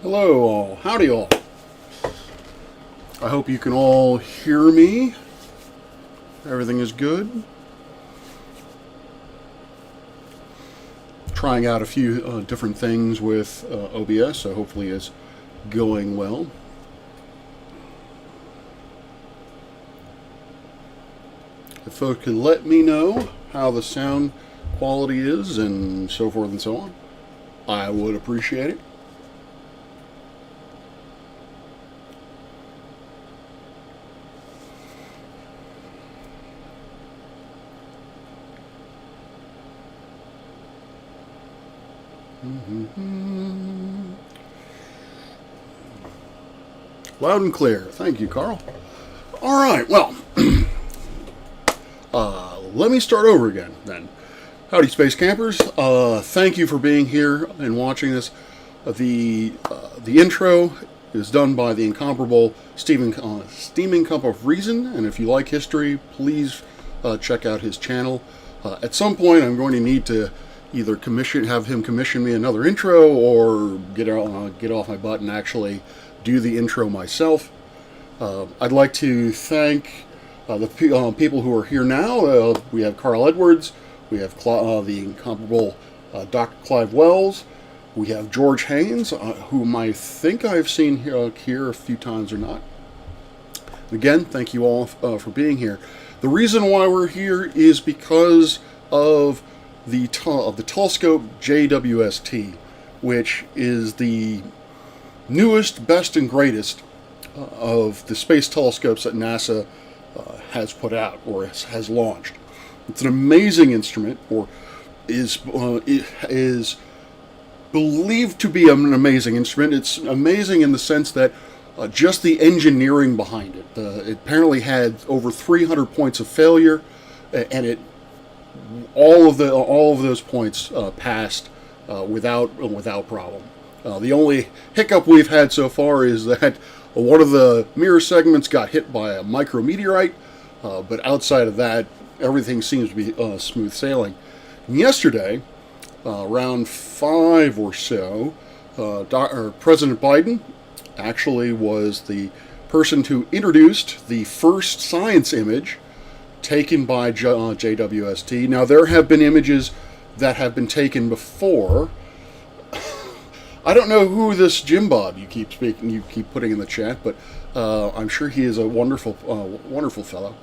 Hello all, howdy all. I hope you can all hear me. Everything is good. Trying out a few different things with OBS, so hopefully it's going well. If folks could let me know how the sound quality is and so forth and so on, I would appreciate it. Loud and clear. Thank you, Carl. All right, well, let me start over again then. Howdy, Space Campers. Thank you for being here and watching this. The intro is done by the incomparable Steaming Cup of Reason, and if you like history, please check out his channel. At some point, I'm going to need to either have him commission me another intro, or get off my butt and actually do the intro myself. I'd like to thank the people who are here now. We have Carl Edwards, we have the incomparable Dr. Clive Wells, we have George Haynes, whom I think I've seen here a few times or not. Again, thank you all for being here. The reason why we're here is because of the telescope JWST, which is the newest, best, and greatest of the space telescopes that NASA has put out or has launched. It's an amazing instrument, or is believed to be an amazing instrument. It's amazing in the sense that just the engineering behind it. It apparently had over 300 points of failure, and all of those points passed without problem. The only hiccup we've had so far is that one of the mirror segments got hit by a micrometeorite, but outside of that, everything seems to be smooth sailing. And yesterday, around 5 or so, President Biden actually was the person who introduced the first science image taken by JWST. Now, there have been images that have been taken before. I don't know who this Jim Bob you keep putting in the chat, but I'm sure he is a wonderful fellow.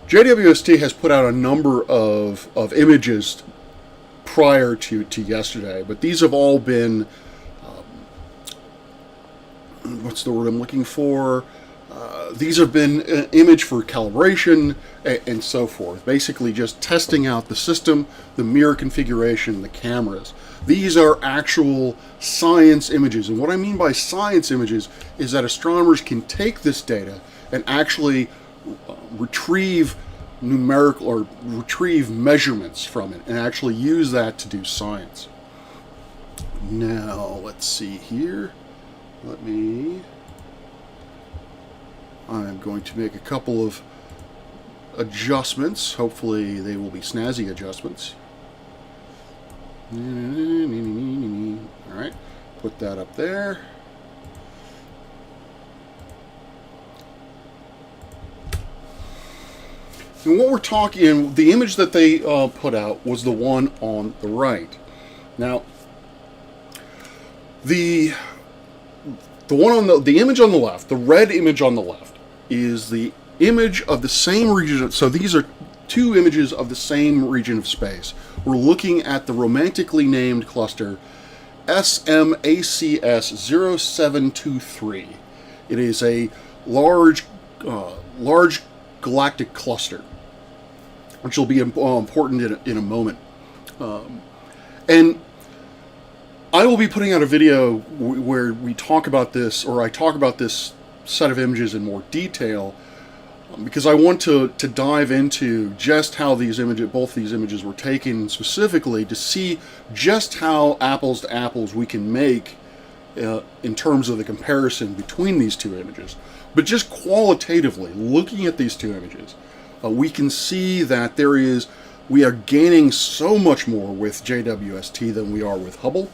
JWST has put out a number of images prior to yesterday, but these have all been, what's the word I'm looking for? These have been image for calibration and so forth. Basically just testing out the system, the mirror configuration, the cameras. These are actual science images. And what I mean by science images is that astronomers can take this data and actually retrieve numerical or retrieve measurements from it and actually use that to do science. Now, let's see here. I'm going to make a couple of adjustments. Hopefully they will be snazzy adjustments. Alright, put that up there. And what we're talking, the image that they put out was the one on the right. Now, the image on the left, the red image on the left, is the image of the same region. So these are two images of the same region of space. We're looking at the romantically named cluster SMACS 0723. It is a large galactic cluster, which will be important in a moment. And I will be putting out a video where we talk about this, or I talk about this set of images in more detail, because I want to dive into just how both these images were taken specifically, to see just how apples to apples we can make in terms of the comparison between these two images. But just qualitatively, looking at these two images, we can see that we are gaining so much more with JWST than we are with Hubble.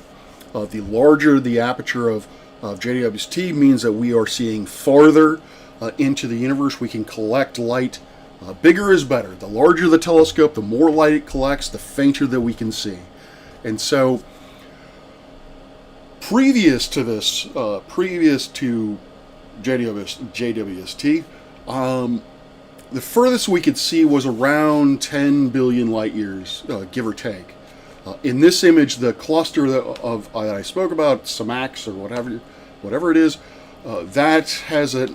The larger the aperture of JWST means that we are seeing farther into the universe. We can collect light. Bigger is better. The larger the telescope, the more light it collects, the fainter that we can see. And so, previous to JWST, the furthest we could see was around 10 billion light years, give or take. In this image, the cluster that I spoke about, SIMAX or whatever it is, that has a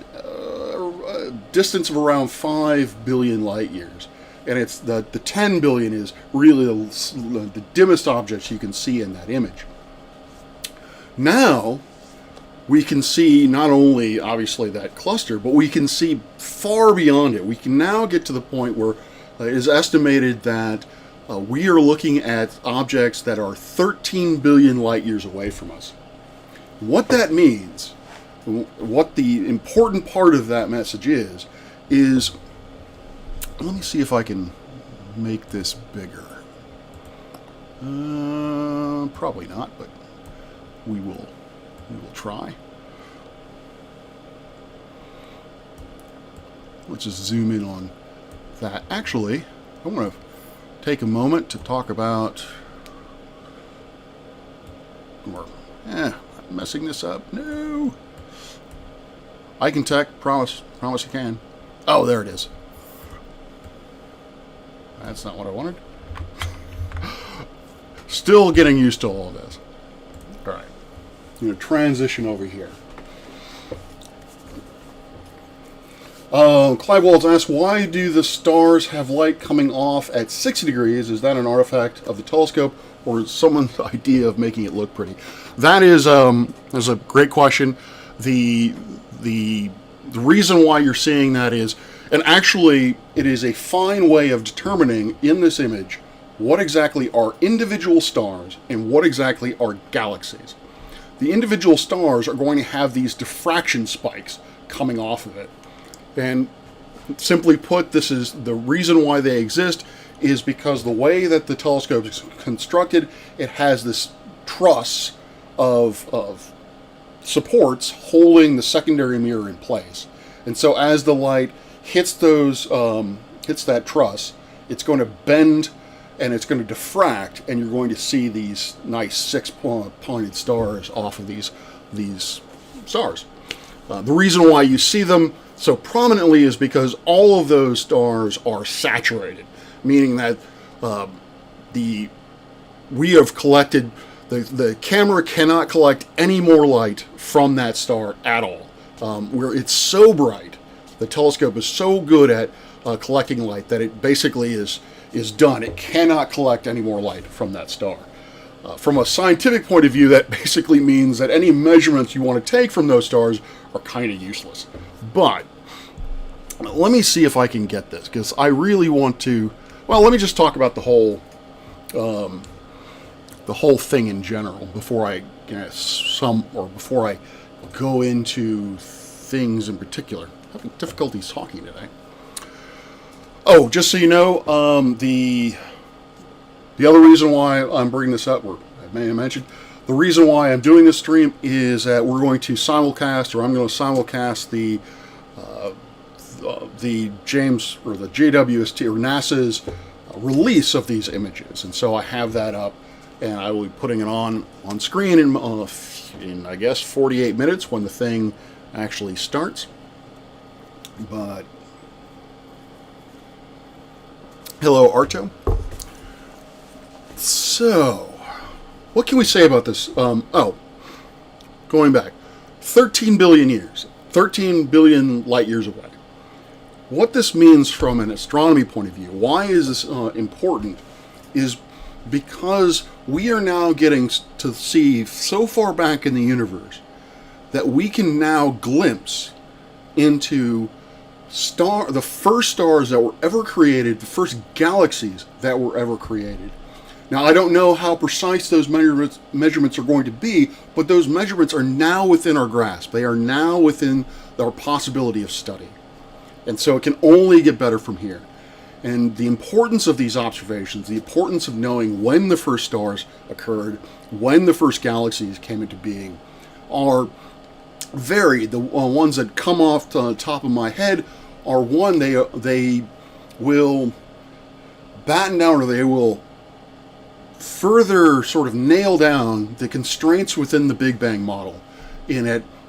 distance of around 5 billion light years. And it's the 10 billion is really the dimmest objects you can see in that image. Now, we can see not only, obviously, that cluster, but we can see far beyond it. We can now get to the point where it is estimated that we are looking at objects that are 13 billion light years away from us. What that means, what the important part of that message is, let me see if I can make this bigger. Probably not, but we will try. Let's just zoom in on that. Actually, I want to take a moment to talk about, I'm messing this up. No. I can tech, promise I can. Oh, there it is. That's not what I wanted. Still getting used to all of this. All right. I'm going to transition over here. Clive Waltz asks, why do the stars have light coming off at 60 degrees? Is that an artifact of the telescope or someone's idea of making it look pretty? That's a great question. The reason why you're seeing that is, and actually it is a fine way of determining in this image what exactly are individual stars and what exactly are galaxies. The individual stars are going to have these diffraction spikes coming off of it. And simply put, this is the reason why they exist is because the way that the telescope is constructed, it has this truss of supports holding the secondary mirror in place. And so as the light hits that truss, it's going to bend and it's going to diffract, and you're going to see these nice six-pointed stars off of these stars. The reason why you see them so prominently is because all of those stars are saturated, meaning that we have collected, the camera cannot collect any more light from that star at all. Where it's so bright, the telescope is so good at collecting light that it basically is done. It cannot collect any more light from that star. From a scientific point of view, that basically means that any measurements you want to take from those stars are kind of useless. But let me see if I can get this, because I really want to. Well, let me just talk about the whole thing in general before I before I go into things in particular. I'm having difficulties talking today. Oh, just so you know, the other reason why I'm bringing this up, or I may have mentioned, the reason why I'm doing this stream is that we're going to simulcast, or I'm going to simulcast the JWST or NASA's release of these images, and so I have that up, and I will be putting it on screen in I guess 48 minutes when the thing actually starts. But hello, Arto. So, what can we say about this? Going back, 13 billion years, 13 billion light years away. What this means from an astronomy point of view, why is this important, is because we are now getting to see so far back in the universe that we can now glimpse into the first stars that were ever created, the first galaxies that were ever created. Now, I don't know how precise those measurements are going to be, but those measurements are now within our grasp. They are now within our possibility of study. And so it can only get better from here. And the importance of these observations, the importance of knowing when the first stars occurred, when the first galaxies came into being, are varied. The ones that come off the top of my head are one, they will batten down, or they will further sort of nail down the constraints within the Big Bang model. In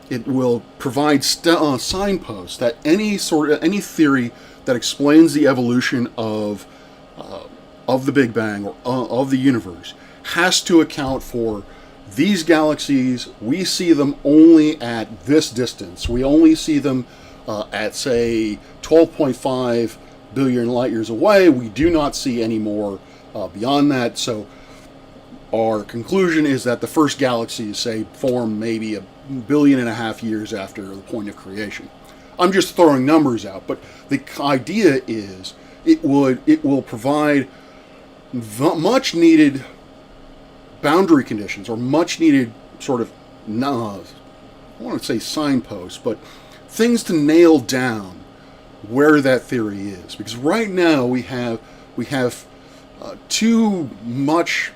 it will provide signposts that any theory that explains the evolution of the Big Bang, or of the universe, has to account for these galaxies. We see them only at this distance. We only see them at, say, 12.5 billion light years away. We do not see any more beyond that. So our conclusion is that the first galaxies, say, formed maybe 1.5 billion years after the point of creation. I'm just throwing numbers out, but the idea is it will provide much needed boundary conditions, or much needed sort of, I want to say signposts, but things to nail down where that theory is. Because right now we have too much.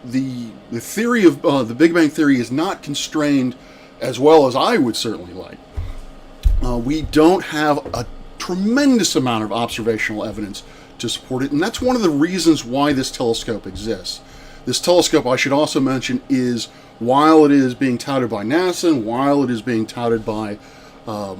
The theory of the Big Bang theory is not constrained as well as I would certainly like. We don't have a tremendous amount of observational evidence to support it, and that's one of the reasons why this telescope exists. This telescope, I should also mention, is, while it is being touted by NASA, and while it is being touted by the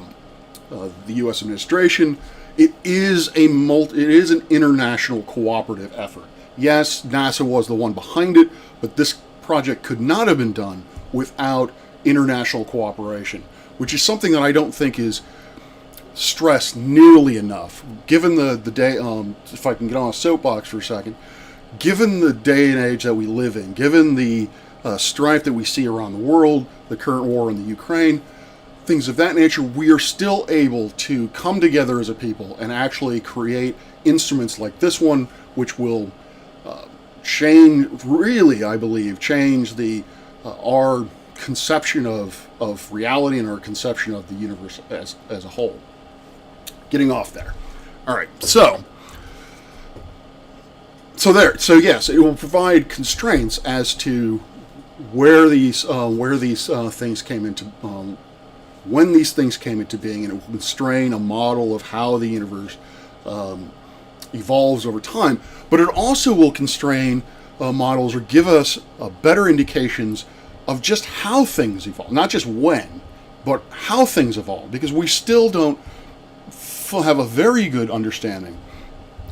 U.S. administration, it is an international cooperative effort. Yes, NASA was the one behind it, but this project could not have been done without international cooperation, which is something that I don't think is stressed nearly enough. Given the day, if I can get on a soapbox for a second, given the day and age that we live in, given the strife that we see around the world, the current war in the Ukraine, things of that nature, we are still able to come together as a people and actually create instruments like this one, which will I believe, change our conception of reality and our conception of the universe as a whole. Getting off there. All right, so yes, it will provide constraints as to where these things came into when these things came into being, and it will constrain a model of how the universe evolves over time. But it also will constrain models, or give us better indications of just how things evolve, not just when, but how things evolve, because we still don't have a very good understanding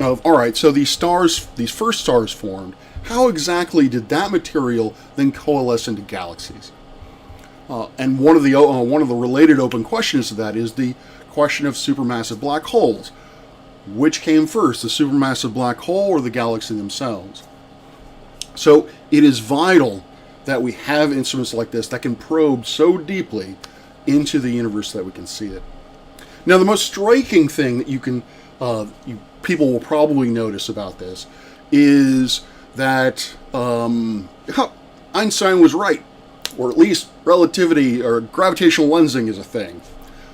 of, all right, so these first stars formed, how exactly did that material then coalesce into galaxies? And one of the related open questions to that is the question of supermassive black holes. Which came first, the supermassive black hole or the galaxy themselves? So it is vital that we have instruments like this that can probe so deeply into the universe that we can see it. Now, the most striking thing that people will probably notice about this is that Einstein was right, or at least relativity or gravitational lensing is a thing,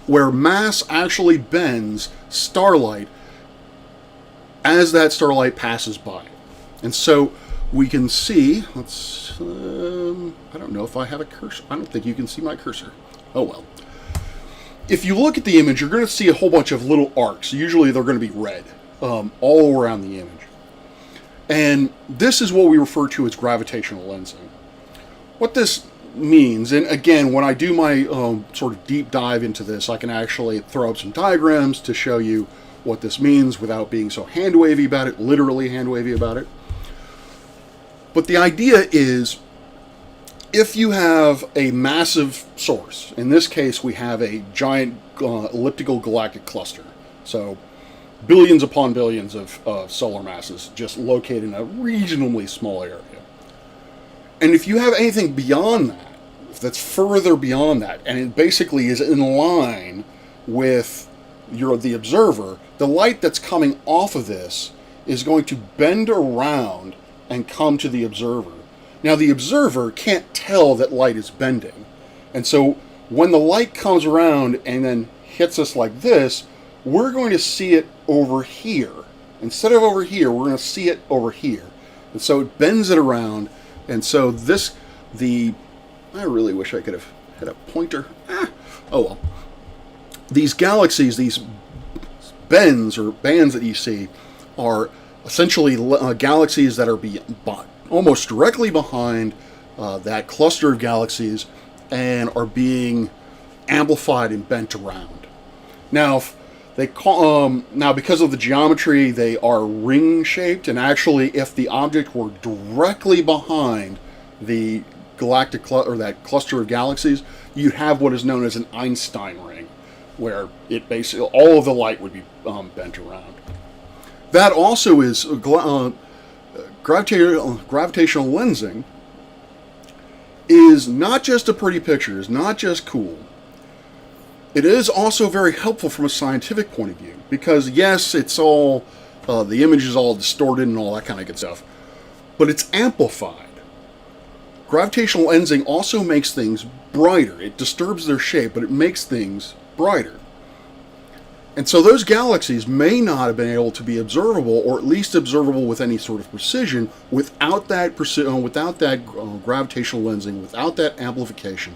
where mass actually bends starlight as that starlight passes by. And so we can see, I don't know if I have a cursor. I don't think you can see my cursor. Oh well. If you look at the image, you're going to see a whole bunch of little arcs. Usually they're going to be red, all around the image. And this is what we refer to as gravitational lensing. What this means, and again, when I do my sort of deep dive into this, I can actually throw up some diagrams to show you what this means without being so hand-wavy about it, literally hand-wavy about it. But the idea is, if you have a massive source, in this case we have a giant elliptical galactic cluster, so billions upon billions of solar masses just located in a reasonably small area. And if you have anything beyond that, if that's further beyond that, and it basically is in line with the observer, the light that's coming off of this is going to bend around and come to the observer. Now, the observer can't tell that light is bending. And so when the light comes around and then hits us like this, we're going to see it over here. Instead of over here, we're going to see it over here. And so it bends it around. And so I really wish I could have had a pointer. Oh well. These galaxies, these bends or bands that you see, are essentially galaxies that are almost directly behind that cluster of galaxies and are being amplified and bent around. Now, because of the geometry, they are ring-shaped, and actually, if the object were directly behind the galactic or that cluster of galaxies, you'd have what is known as an Einstein ring, where it basically all of the light would be bent around. That also is gravitational lensing. Is not just a pretty picture, is not just cool. It is also very helpful from a scientific point of view, because yes, it's all the image is all distorted and all that kind of good stuff, but it's amplified. Gravitational lensing also makes things brighter. It disturbs their shape, but it makes things brighter. And so those galaxies may not have been able to be observable, or at least observable with any sort of precision, without that gravitational lensing, without that amplification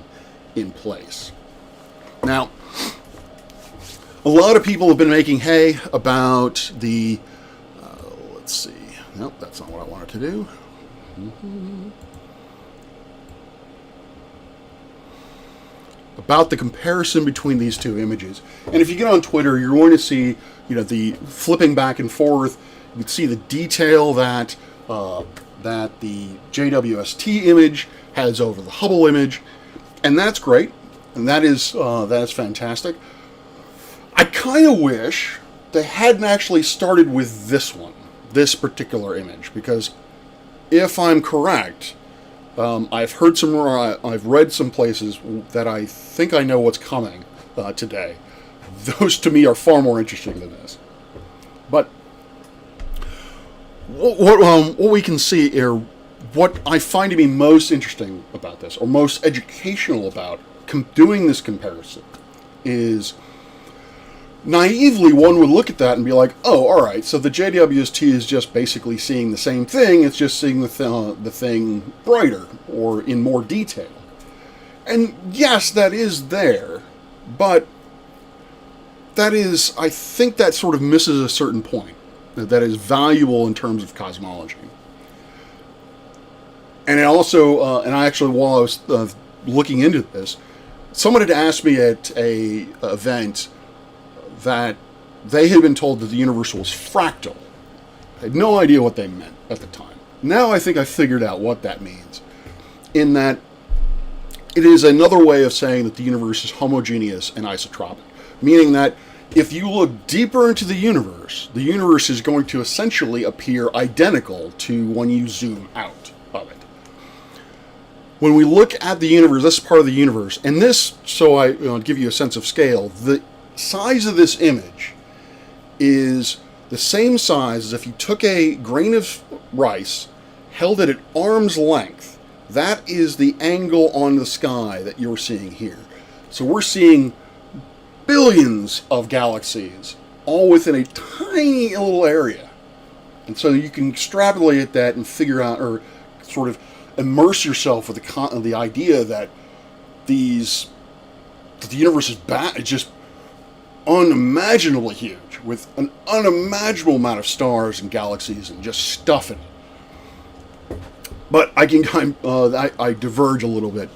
in place. Now, a lot of people have been making hay about the, let's see, nope, that's not what I wanted to do. About the comparison between these two images. And if you get on Twitter, you're going to see, the flipping back and forth. You can see the detail that the JWST image has over the Hubble image, and that's great. And that is fantastic. I kind of wish they hadn't actually started with this particular image, because if I'm correct, I've read some places that I think I know what's coming today. Those to me are far more interesting than this. But what we can see here, what I find to be most interesting about this, or most educational about doing this comparison, is naively one would look at that and be like, oh, all right, so the JWST is just basically seeing the same thing, it's just seeing the thing brighter or in more detail. And yes, that is there, but I think that sort of misses a certain point that is valuable in terms of cosmology. And it also, and I actually, while I was looking into this, someone had asked me at a event that they had been told that the universe was fractal. I had no idea what they meant at the time. Now I think I figured out what that means, in that it is another way of saying that the universe is homogeneous and isotropic, meaning that if you look deeper into the universe is going to essentially appear identical to when you zoom out of it. When we look at the universe, this is part of the universe, and this, so I give you a sense of scale, the size of this image is the same size as if you took a grain of rice, held it at arm's length. That is the angle on the sky that you're seeing here. So we're seeing billions of galaxies, all within a tiny little area. And so you can extrapolate that and figure out, or sort of immerse yourself with the idea that the universe is just unimaginably huge, with an unimaginable amount of stars and galaxies and just stuff in it. But I diverge a little bit.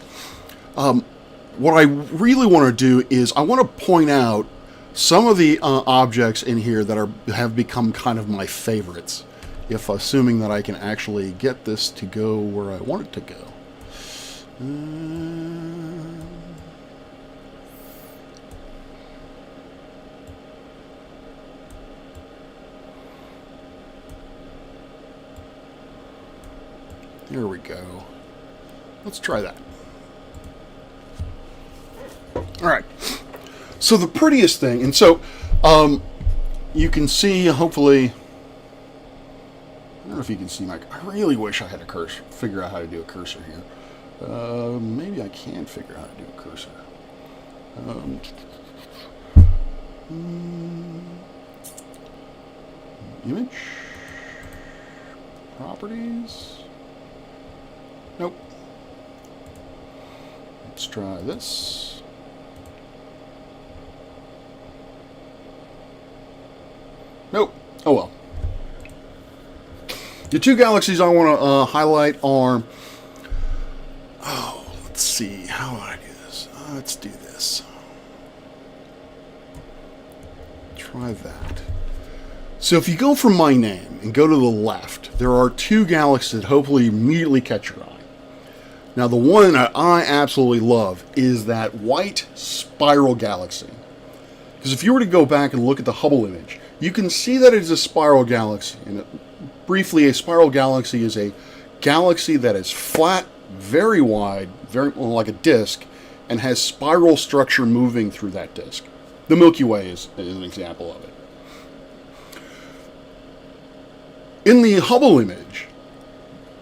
What I really want to do is I want to point out some of the objects in here that have become kind of my favorites, assuming that I can actually get this to go where I want it to go. There we go. Let's try that. All right. So the prettiest thing, and so you can see, hopefully, I don't know if you can see I really wish I had a cursor, figure out how to do a cursor here. Maybe I can figure out how to do a cursor. Image. Properties. Nope. Let's try this. Nope. Oh well. The two galaxies I want to highlight are... Oh, let's see. How do I do this? Let's do this. Try that. So if you go from my name and go to the left, there are two galaxies that hopefully immediately catch your eye. Now the one that I absolutely love is that white spiral galaxy. Because if you were to go back and look at the Hubble image, you can see that it is a spiral galaxy. And briefly, a spiral galaxy is a galaxy that is flat, very wide, very like a disk, and has spiral structure moving through that disk. The Milky Way is an example of it. In the Hubble image,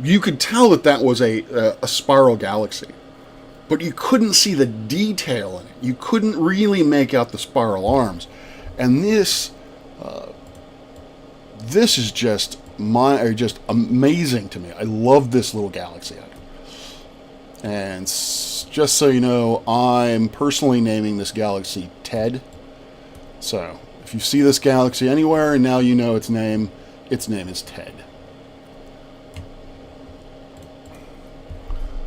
you could tell that that was a spiral galaxy, but you couldn't see the detail in it. You couldn't really make out the spiral arms. And this is just amazing to me. I love this little galaxy. And just so you know, I'm personally naming this galaxy Ted. So if you see this galaxy anywhere and now you know its name is Ted.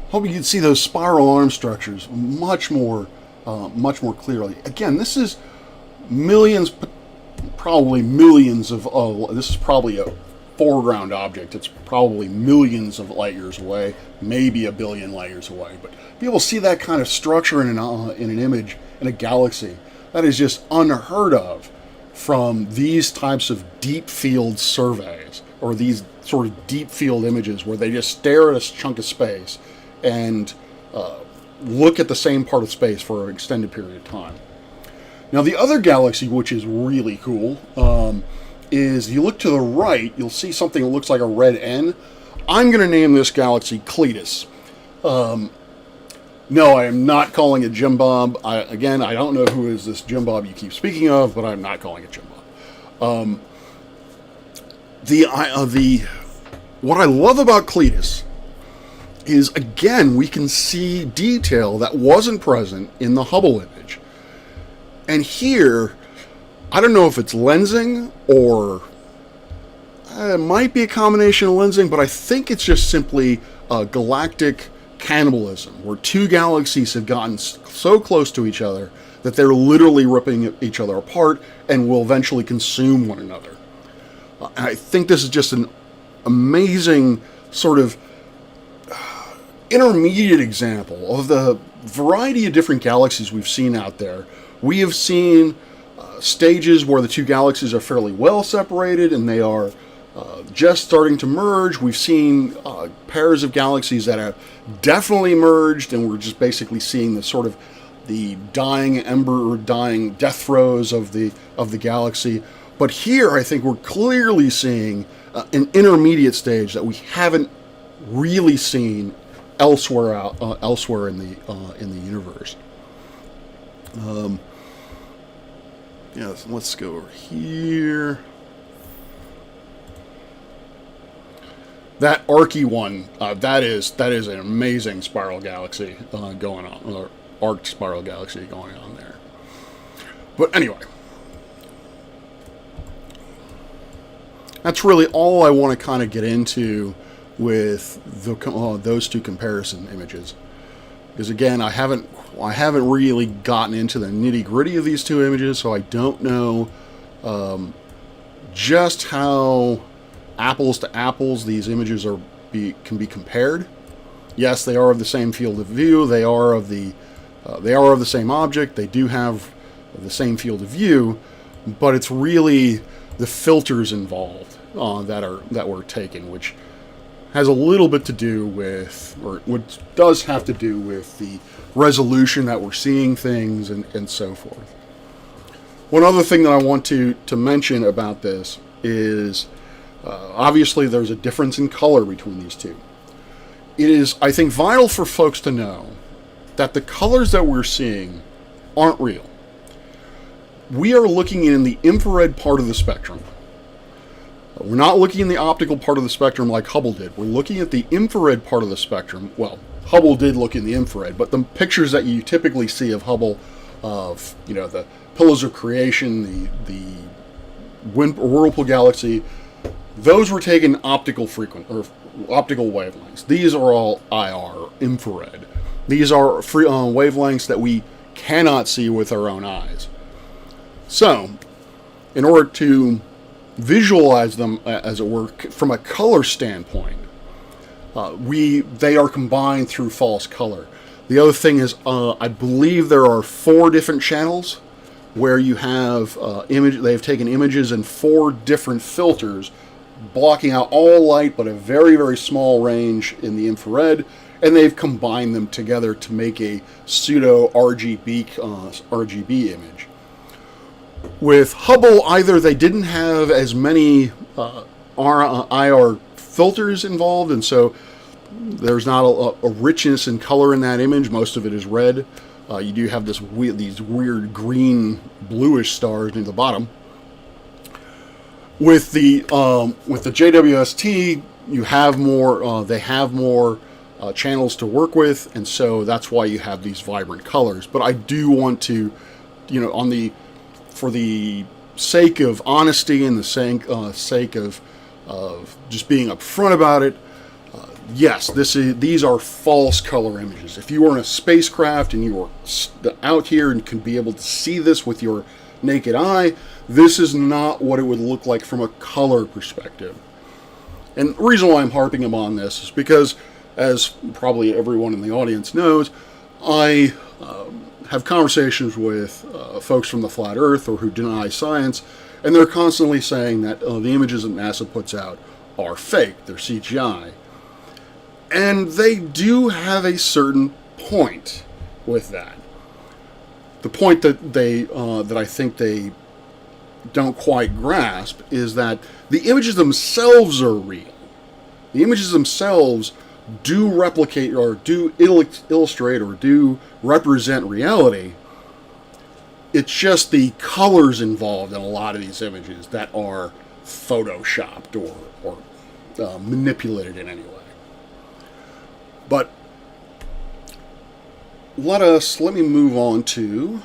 Hope you can see those spiral arm structures much more clearly. Again, this is millions, probably millions of. This is probably a foreground object. It's probably millions of light years away, maybe a billion light years away. But be able to see that kind of structure in an image in a galaxy, that is just unheard of from these types of deep field surveys, or these sort of deep field images where they just stare at a chunk of space and look at the same part of space for an extended period of time. Now the other galaxy, which is really cool, is you look to the right, you'll see something that looks like a red N. I'm going to name this galaxy Cletus. No, I am not calling it Jim Bob. Again, I don't know who is this Jim Bob you keep speaking of, but I'm not calling it Jim Bob. What I love about Cletus is, again, we can see detail that wasn't present in the Hubble image. And here, I don't know if it's lensing or it might be a combination of lensing, but I think it's just simply galactic cannibalism, where two galaxies have gotten so close to each other that they're literally ripping each other apart and will eventually consume one another. I think this is just an amazing sort of intermediate example of the variety of different galaxies we've seen out there. We have seen stages where the two galaxies are fairly well separated and they are just starting to merge. We've seen pairs of galaxies that have definitely merged, and we're just basically seeing the sort of the dying ember or dying death throes of the galaxy. But here, I think we're clearly seeing an intermediate stage that we haven't really seen elsewhere in the universe. Yeah, so let's go over here. That Arky one, that is an amazing spiral galaxy going on, or arced spiral galaxy going on there. But anyway, that's really all I want to kind of get into with those two comparison images, because again, I haven't really gotten into the nitty gritty of these two images, so I don't know just how apples to apples these images can be compared. Yes, they are of the same field of view. They are of the same object. They do have the same field of view, but it's really the filters involved that were taken, which has a little bit to do with, or what does have to do with, the resolution that we're seeing things and so forth. One other thing that I want to mention about this is obviously there's a difference in color between these two. It is, I think, vital for folks to know that the colors that we're seeing aren't real. We are looking in the infrared part of the spectrum. We're not looking in the optical part of the spectrum like Hubble did. We're looking at the infrared part of the spectrum. Well, Hubble did look in the infrared, but the pictures that you typically see of Hubble, of the pillars of creation, the Whirlpool galaxy, those were taken optical wavelengths. These are all IR, infrared. These are wavelengths that we cannot see with our own eyes. So, in order to visualize them, as it were, from a color standpoint, they are combined through false color. The other thing is, I believe there are 4 different channels where you have they've taken images in 4 different filters, blocking out all light but a very, very small range in the infrared, and they've combined them together to make a pseudo RGB image. With Hubble, either they didn't have as many IR filters involved, and so there's not a richness in color in that image. Most of it is red. You do have these weird green, bluish stars near the bottom. With the JWST, you have more. They have more channels to work with, and so that's why you have these vibrant colors. But I do want to, for the sake of honesty and the sake of just being upfront about it, yes, these are false color images. If you were in a spacecraft and you were out here and can be able to see this with your naked eye, this is not what it would look like from a color perspective. And the reason why I'm harping on this is because, as probably everyone in the audience knows, I have conversations with folks from the flat earth or who deny science, and they're constantly saying that the images that NASA puts out are fake, they're CGI. And they do have a certain point with that. The point that I think they don't quite grasp is that the images themselves are real. The images themselves do replicate or do illustrate or do represent reality. It's just the colors involved in a lot of these images that are photoshopped or manipulated in any way. But let me move on to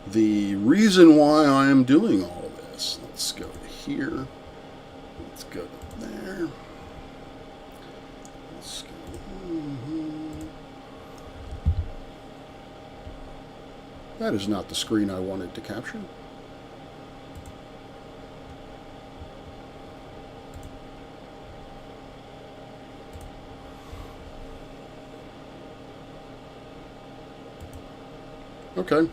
the reason why I am doing all of this. Let's go to here. Let's go to there. Let's go. That is not the screen I wanted to capture. Okay,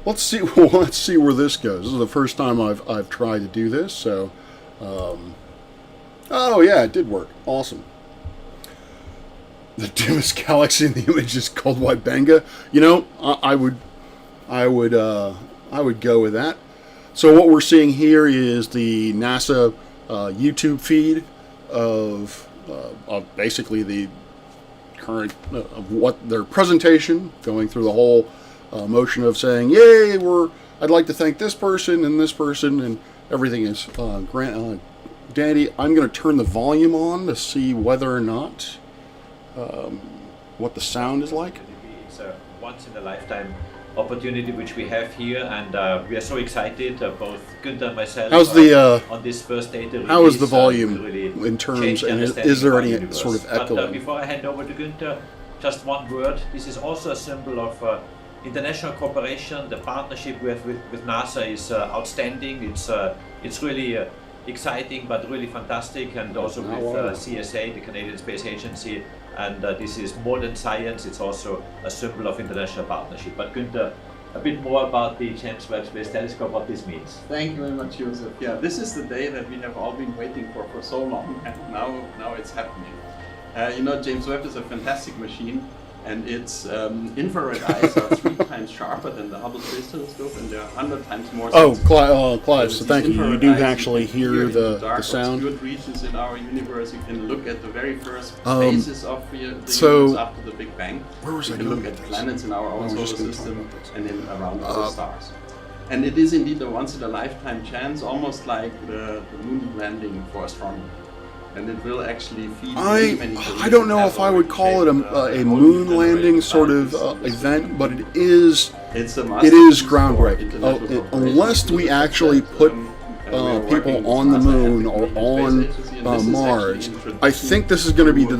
let's see where this goes. This is the first time I've tried to do this, so oh yeah, it did work. Awesome. The dimmest galaxy in the image is called Wybanga. I would go with that. So what we're seeing here is the NASA YouTube feed of basically the current of what their presentation, going through the whole motion of saying, "Yay, I'd like to thank this person and everything is dandy." I'm going to turn the volume on to see whether or not what the sound is like. It's a once-in-a-lifetime opportunity which we have here, and we are so excited, both Günther and myself, on this first day to release. How is the volume in terms, and is there any sort of echo? But before I hand over to Günther, just one word. This is also a symbol of international cooperation. The partnership we have with NASA is outstanding. It's really exciting, but really fantastic, and also with CSA, the Canadian Space Agency. And this is more than science, it's also a symbol of international partnership. But Günther, a bit more about the James Webb Space Telescope, what this means. Thank you very much, Joseph. Yeah, this is the day that we have all been waiting for so long, and now it's happening. James Webb is a fantastic machine, and its infrared eyes are 3 times sharper than the Hubble Space Telescope, and they're 100 times more sensitive. Clive, so thank you. You do actually hear the sound. Obscured regions in our universe. You can look at the very first phases of the universe after the Big Bang. Where was you I can going look at planets in our own solar system and in around other stars. And it is indeed a once-in-a-lifetime chance, almost like the moon landing for astronomy. And it will actually feed many I don't know if I would call it a moon landing sort of event, but it is groundbreaking. Unless we actually put people on the moon or on Mars, I think this is going to be the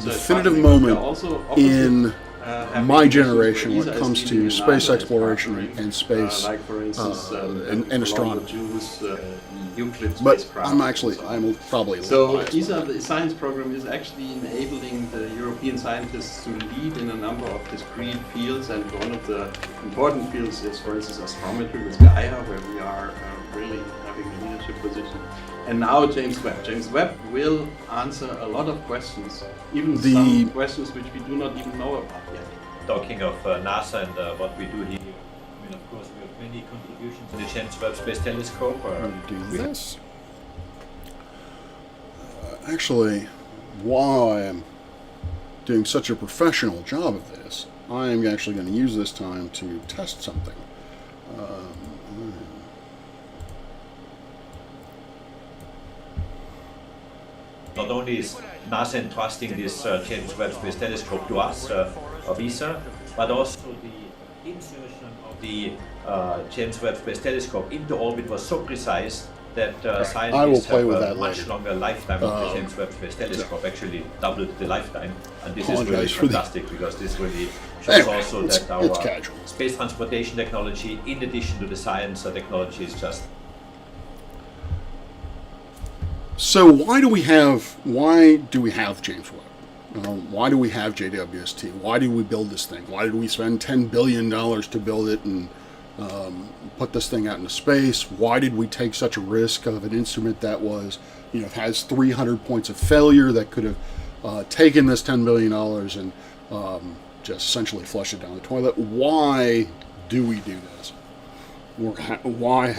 definitive moment in my generation when it comes to space exploration and space and astronomy. But I'm probably a little biased. ESA, the science program, is actually enabling the European scientists to lead in a number of discrete fields, and one of the important fields is, for instance, astrometry with Gaia, where we are really having a leadership position. And now James Webb. James Webb will answer a lot of questions, even some questions which we do not even know about yet. Talking of NASA and what we do here, I mean, of course, we have many contributions to the James Webb Space Telescope. Do this. Actually, while I am doing such a professional job of this, I am actually going to use this time to test something. Not only is NASA entrusting this James Webb Space Telescope to us, of ESA, but also the insertion of the James Webb Space Telescope into orbit was so precise that scientists have a much longer lifetime of the James Webb Space Telescope, actually doubled the lifetime. And this is really fantastic because this really shows also that our space transportation technology, in addition to the science technology, is just... So why do we have James Webb? Why do we have JWST? Why did we build this thing? Why did we spend $10 billion to build it and put this thing out into space? Why did we take such a risk of an instrument that was, has 300 points of failure that could have taken this $10 billion and just essentially flushed it down the toilet? Why do we do this? Or why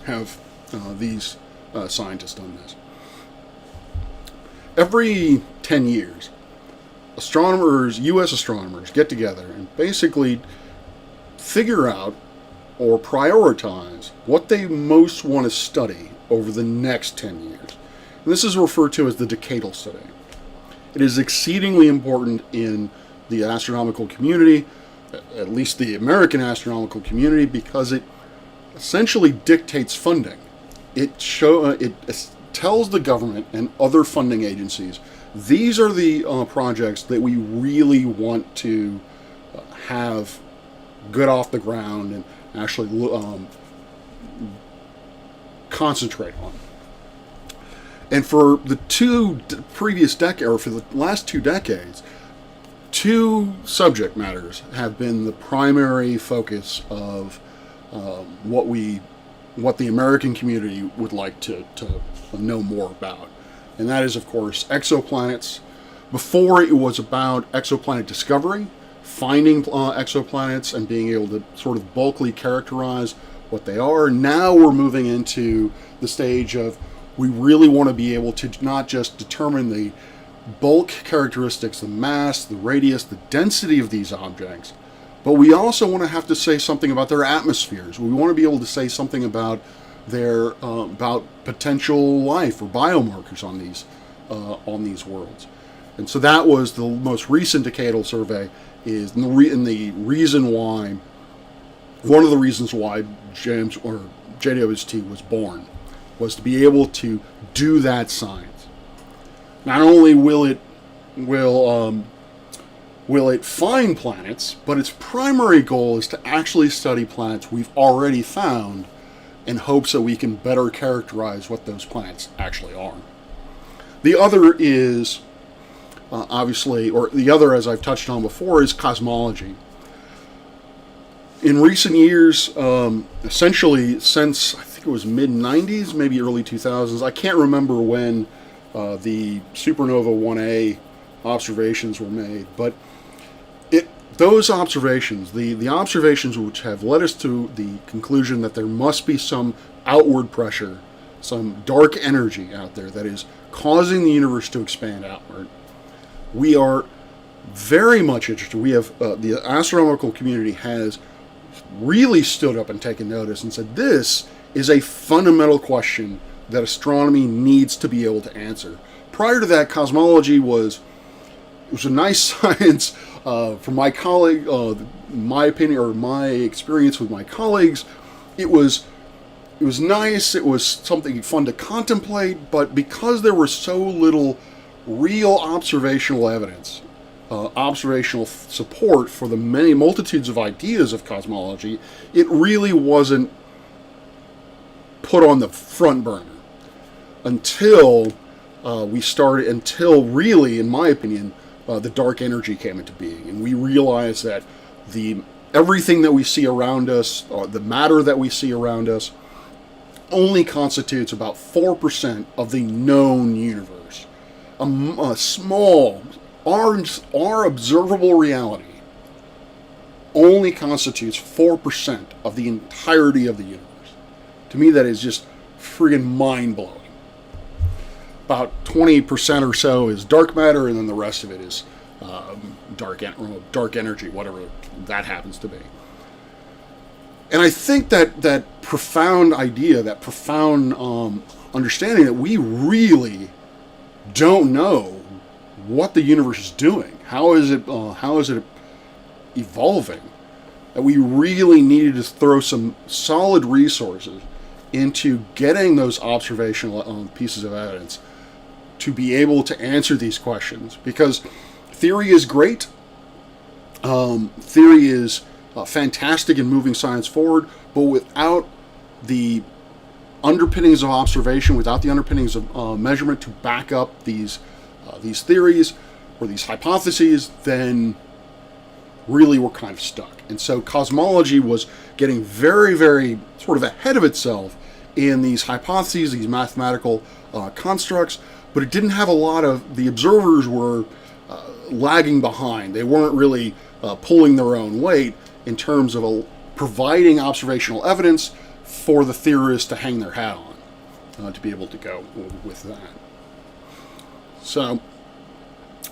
have these scientists done this? Every 10 years, U.S. astronomers get together and basically figure out or prioritize what they most want to study over the next 10 years. And this is referred to as the decadal study. It is exceedingly important in the astronomical community, at least the American astronomical community, because it essentially dictates funding. It tells the government and other funding agencies, these are the projects that we really want to have get off the ground and actually concentrate on. And for the last 2 decades, 2 subject matters have been the primary focus of what the American community would like to know more about. And that is, of course, exoplanets. Before, it was about exoplanet discovery, finding exoplanets and being able to sort of bulkily characterize what they are. Now we're moving into the stage of we really want to be able to not just determine the bulk characteristics, the mass, the radius, the density of these objects, but we also want to have to say something about their atmospheres. We want to be able to say something about their about potential life or biomarkers on these worlds. And so that was the most recent decadal survey. One of the reasons why JWST was born was to be able to do that science. Not only will it find planets, but its primary goal is to actually study planets we've already found in hopes that we can better characterize what those planets actually are. The other is, as I've touched on before, is cosmology. In recent years, essentially since, I think it was mid-90s, maybe early 2000s, I can't remember when the supernova 1A observations were made, but those observations, the observations which have led us to the conclusion that there must be some outward pressure, some dark energy out there that is causing the universe to expand outward, we are very much interested. We have the astronomical community has really stood up and taken notice and said this is a fundamental question that astronomy needs to be able to answer. Prior to that, cosmology was a nice science. From my colleague, my opinion or my experience with my colleagues, it was nice. It was something fun to contemplate, but because there was so little real observational evidence, observational support for the many multitudes of ideas of cosmology, it really wasn't put on the front burner until really, in my opinion, the dark energy came into being, and we realized that everything that we see around us, or the matter that we see around us, only constitutes about 4% of the known universe. A small, our observable reality only constitutes 4% of the entirety of the universe. To me, that is just friggin' mind-blowing. About 20% or so is dark matter, and then the rest of it is dark energy, whatever that happens to be. And I think that profound idea, that profound understanding that we really don't know what the universe is doing. How is it evolving? That we really needed to throw some solid resources into getting those observational pieces of evidence to be able to answer these questions. Because theory is great. Theory is fantastic in moving science forward, but without the underpinnings of observation, without the underpinnings of measurement to back up these theories or these hypotheses, then really we're kind of stuck. And so cosmology was getting very, very sort of ahead of itself in these hypotheses, these mathematical constructs, but it didn't have a lot of, the observers were lagging behind. They weren't really pulling their own weight in terms of providing observational evidence for the theorists to hang their hat on, to be able to go with that. So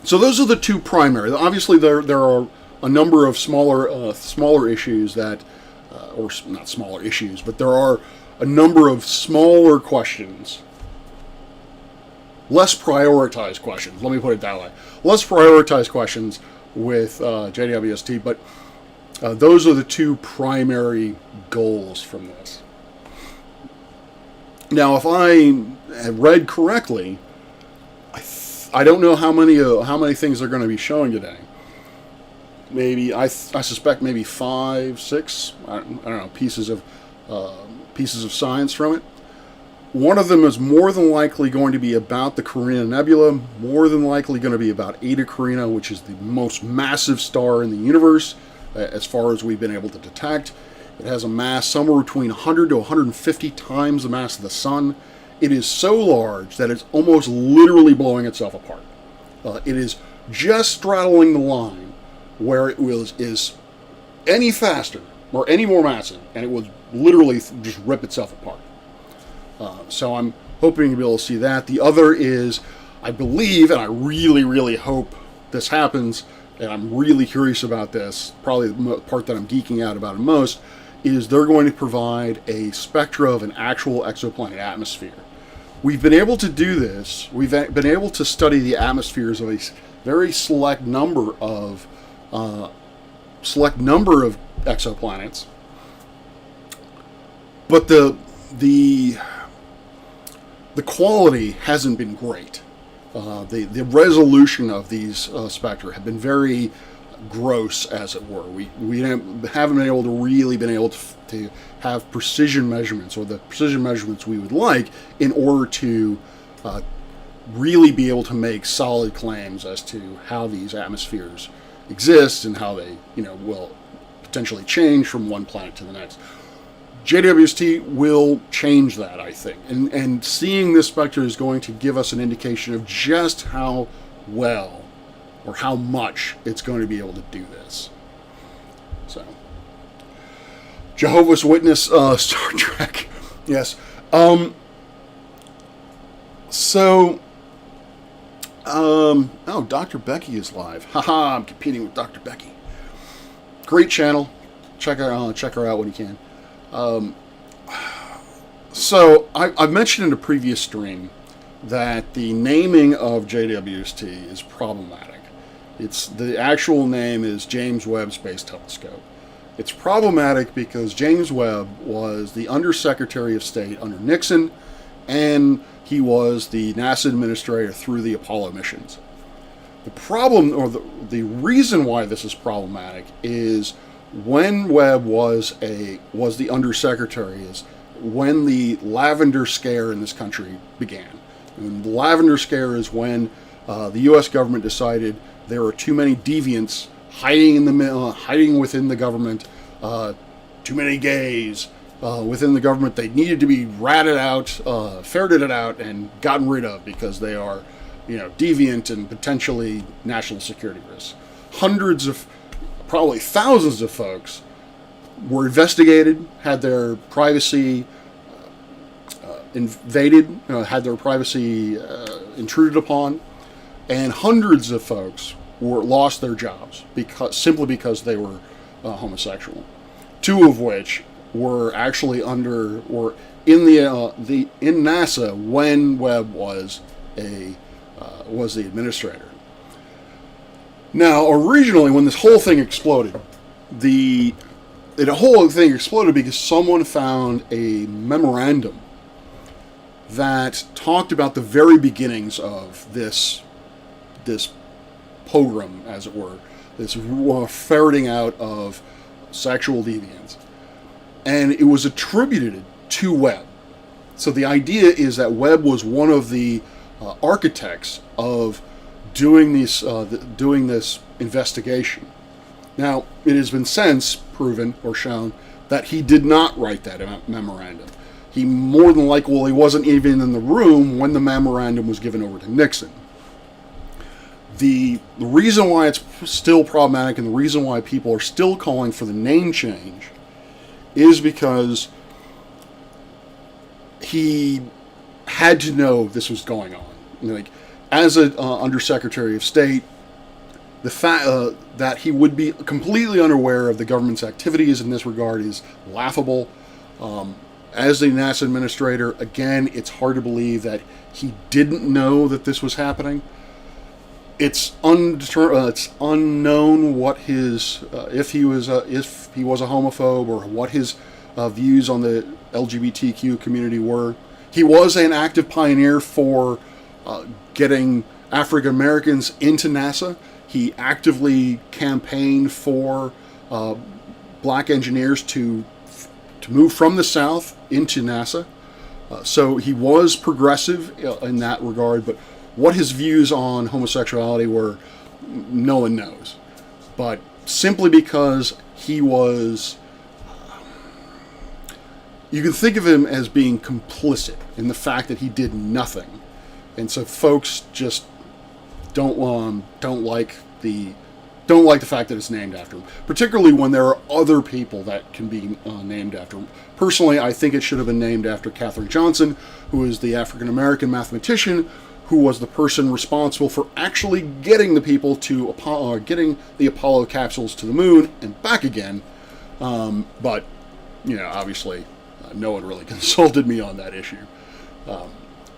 those are the two primary. Obviously, there are a number of smaller issues that, or not smaller issues, but there are a number of smaller questions, less prioritized questions. Let me put it that way: less prioritized questions with JWST, but those are the two primary goals from this. Now, if I have read correctly, I don't know how many things they're going to be showing today. Maybe I suspect maybe 5, 6. I don't know, pieces of science from it. One of them is more than likely going to be about the Carina Nebula. More than likely going to be about Eta Carina, which is the most massive star in the universe, as far as we've been able to detect. It has a mass somewhere between 100 to 150 times the mass of the Sun. It is so large that it's almost literally blowing itself apart. It is just straddling the line where it is any faster or any more massive, and it will literally just rip itself apart. So I'm hoping to be able to see that. The other is, I believe, and I really, really hope this happens, and I'm really curious about this, probably the part that I'm geeking out about it most, is they're going to provide a spectra of an actual exoplanet atmosphere. We've been able to do this. We've been able to study the atmospheres of a very select number of exoplanets, but the quality hasn't been great. The resolution of these spectra have been very gross, as it were. We haven't been able to have precision measurements, or the precision measurements we would like, in order to really be able to make solid claims as to how these atmospheres exist and how they, will potentially change from one planet to the next. JWST will change that, I think. And seeing this spectra is going to give us an indication of just how well or how much it's going to be able to do this. So, Jehovah's Witness, Star Trek. Yes. So, Oh, Dr. Becky is live. Haha, I'm competing with Dr. Becky. Great channel. Check her out when you can. So I've mentioned in a previous stream that the naming of JWST is problematic. The actual name is James Webb Space Telescope. It's problematic because James Webb was the Undersecretary of State under Nixon, and he was the NASA administrator through the Apollo missions. The problem, or the reason why this is problematic, is when Webb was the Undersecretary, is when the Lavender Scare in this country began. And the Lavender Scare is when the U.S. government decided there were too many deviants hiding within the government, too many gays within the government. They needed to be ratted out, ferreted out, and gotten rid of because they are, deviant and potentially national security risks. Hundreds of, probably thousands of folks were investigated, had their privacy invaded, had their privacy intruded upon, and hundreds of folks lost their jobs simply because they were homosexual. Two of which were actually in NASA when Webb was the administrator. Now, originally, when this whole thing exploded, the whole thing exploded because someone found a memorandum that talked about the very beginnings of this pogrom, as it were, this ferreting out of sexual deviance. And it was attributed to Webb. So the idea is that Webb was one of the architects of doing this investigation. Now, it has been since proven or shown that he did not write that memorandum. He more than likely, he wasn't even in the room when the memorandum was given over to Nixon. The reason why it's still problematic and the reason why people are still calling for the name change is because he had to know this was going on. As an Undersecretary of State, the fact that he would be completely unaware of the government's activities in this regard is laughable. As the NASA administrator, again, it's hard to believe that he didn't know that this was happening. It's unknown what his if he was a homophobe or what his views on the LGBTQ community were. He was an active pioneer for getting African Americans into NASA. He actively campaigned for black engineers to move from the South into NASA. So he was progressive in that regard, but what his views on homosexuality were, no one knows. But simply because he was... you can think of him as being complicit in the fact that he did nothing. And so folks just don't like the fact that it's named after him, particularly when there are other people that can be named after him. Personally, I think it should have been named after Katherine Johnson, who is the African-American mathematician who was the person responsible for actually getting the people to getting the Apollo capsules to the moon and back again. But, obviously, no one really consulted me on that issue.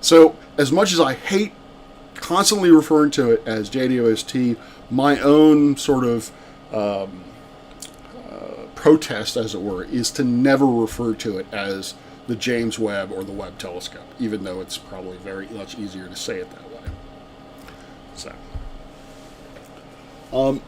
So, as much as I hate constantly referring to it as JWST, my own sort of protest, as it were, is to never refer to it as the James Webb or the Webb telescope, even though it's probably very much easier to say it that way. So, I'm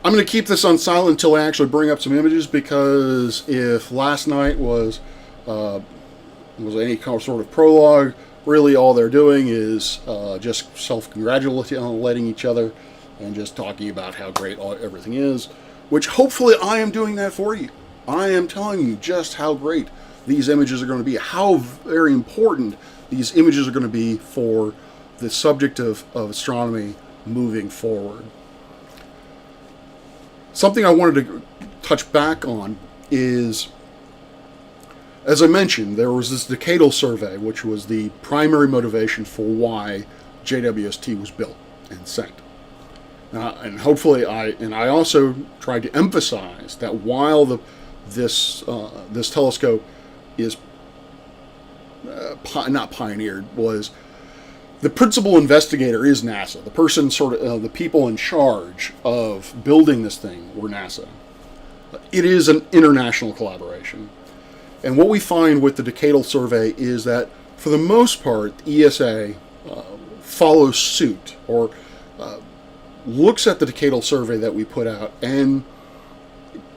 going to keep this on silent until I actually bring up some images, because if last night was any sort of prologue, really all they're doing is just self-congratulating each other and just talking about how great everything is, which hopefully I am doing that for you. I am telling you just how great these images are going to be, how very important these images are going to be for the subject of astronomy moving forward. Something I wanted to touch back on is, as I mentioned, there was this decadal survey, which was the primary motivation for why JWST was built and sent. And hopefully, I also tried to emphasize that while this telescope is not pioneered, was the principal investigator is NASA. The person the people in charge of building this thing were NASA. It is an international collaboration. And what we find with the decadal survey is that, for the most part, ESA follows suit, or looks at the decadal survey that we put out and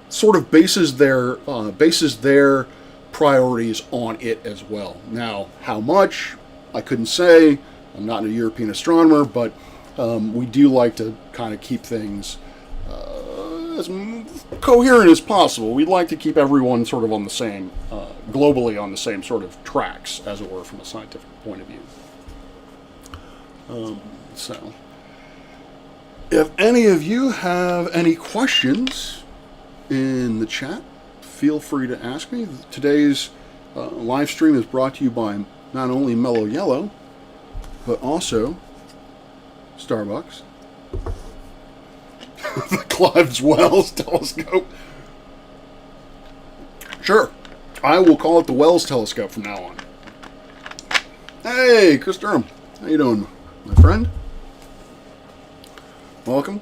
sort of bases their priorities on it as well. Now, how much, I couldn't say. I'm not a European astronomer, but we do like to kind of keep things as coherent as possible. We'd like to keep everyone sort of on the same, globally on the same sort of tracks, as it were, from a scientific point of view. So, if any of you have any questions in the chat, feel free to ask me. Today's live stream is brought to you by not only Mellow Yellow, but also Starbucks, the Clive Wells telescope. Sure, I will call it the Wells telescope from now on. Hey, Chris Durham, how you doing, my friend? Welcome.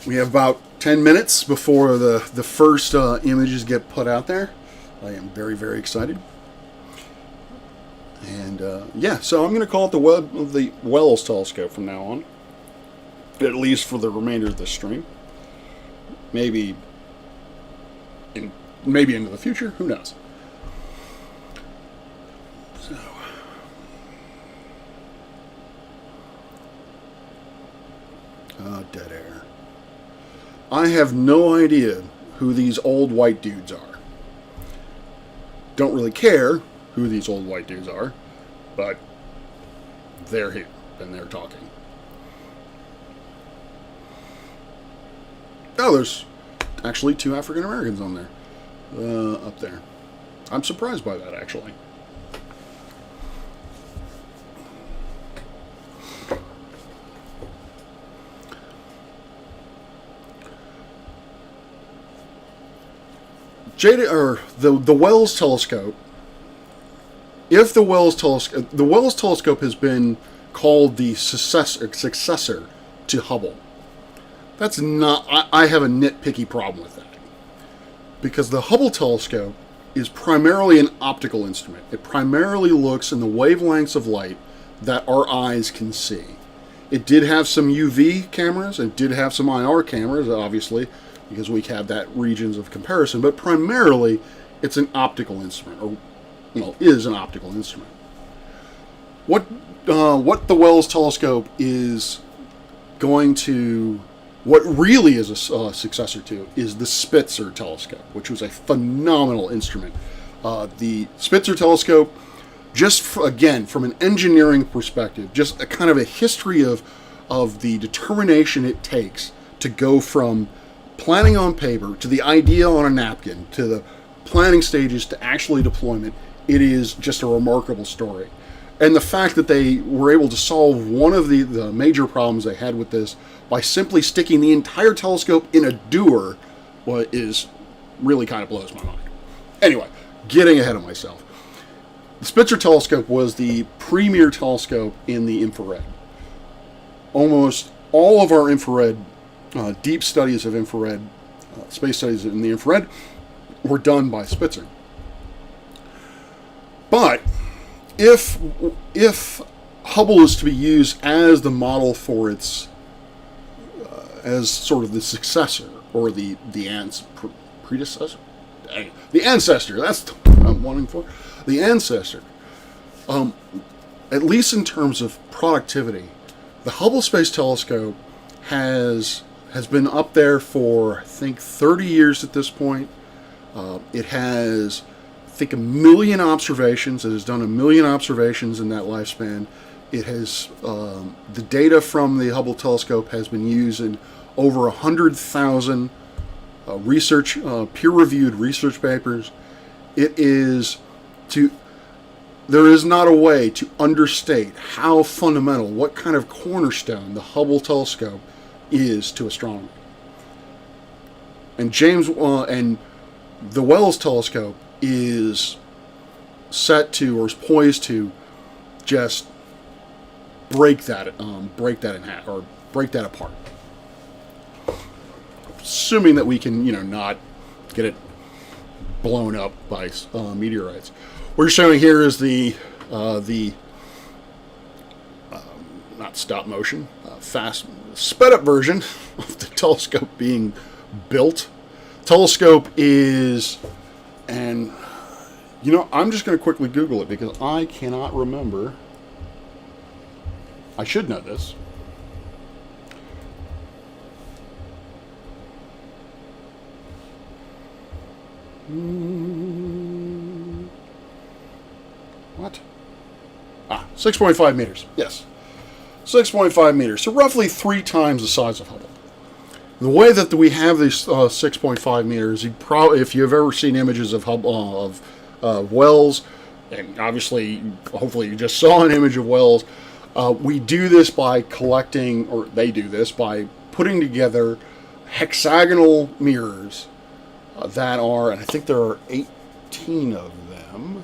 We have about 10 minutes before the first images get put out there. I am very, very excited. And yeah, so I'm going to call it the Wells telescope from now on, at least for the remainder of this stream. Maybe into the future, who knows? So, dead air. I have no idea who these old white dudes are. Don't really care who these old white dudes are, but they're here and they're talking. Oh, there's actually 2 African Americans on there, up there. I'm surprised by that, actually. The Wells telescope. If the Wells telescope has been called the successor to Hubble. That's not. I have a nitpicky problem with that, because the Hubble telescope is primarily an optical instrument. It primarily looks in the wavelengths of light that our eyes can see. It did have some UV cameras. It did have some IR cameras, obviously, because we have that regions of comparison. But primarily, it's an optical instrument, or is an optical instrument. What the Wells telescope is going to, what really is a successor to, is the Spitzer telescope, which was a phenomenal instrument. The Spitzer telescope, again, from an engineering perspective, just a kind of a history of the determination it takes to go from planning on paper to the idea on a napkin to the planning stages to actually deployment. It is just a remarkable story. And the fact that they were able to solve one of the major problems they had with this by simply sticking the entire telescope in a dewar is really kind of blows my mind. Anyway, getting ahead of myself. The Spitzer telescope was the premier telescope in the infrared. Almost all of our infrared, deep studies of infrared, space studies in the infrared, were done by Spitzer. But if Hubble is to be used as the model for its, as sort of the successor, or the predecessor, the ancestor, that's what I'm wanting for, the ancestor, at least in terms of productivity, the Hubble Space Telescope has been up there for, I think, 30 years at this point. It has, I think, 1 million observations. It has done 1 million observations in that lifespan. It has, the data from the Hubble telescope has been used in over 100,000 peer-reviewed research papers. It is there is not a way to understate how fundamental, what kind of cornerstone the Hubble telescope is to astronomy. And and the Wells telescope is set to, or is poised to, just break that in half, or break that apart. Assuming that we can, not get it blown up by meteorites. What you're showing here is the not stop motion, fast sped up version of the telescope being built. Telescope is, and I'm just going to quickly Google it because I cannot remember. I should know this. What? 6.5 meters. Yes. 6.5 meters. So roughly 3 times the size of Hubble. The way that we have these 6.5 meters, if you've ever seen images of Hubble, of Wells, and obviously, hopefully you just saw an image of Wells, we do this by collecting, or they do this by putting together hexagonal mirrors that are, and I think there are 18 of them.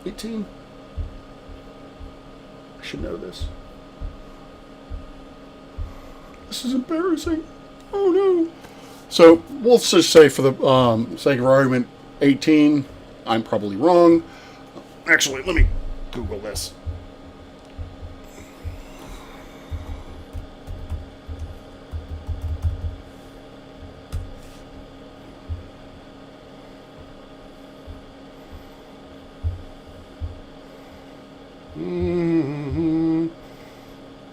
18? I should know this. This is embarrassing. Oh no. So we'll just say, for the sake of argument, 18. I'm probably wrong. Actually, let me Google this. Mm-hmm.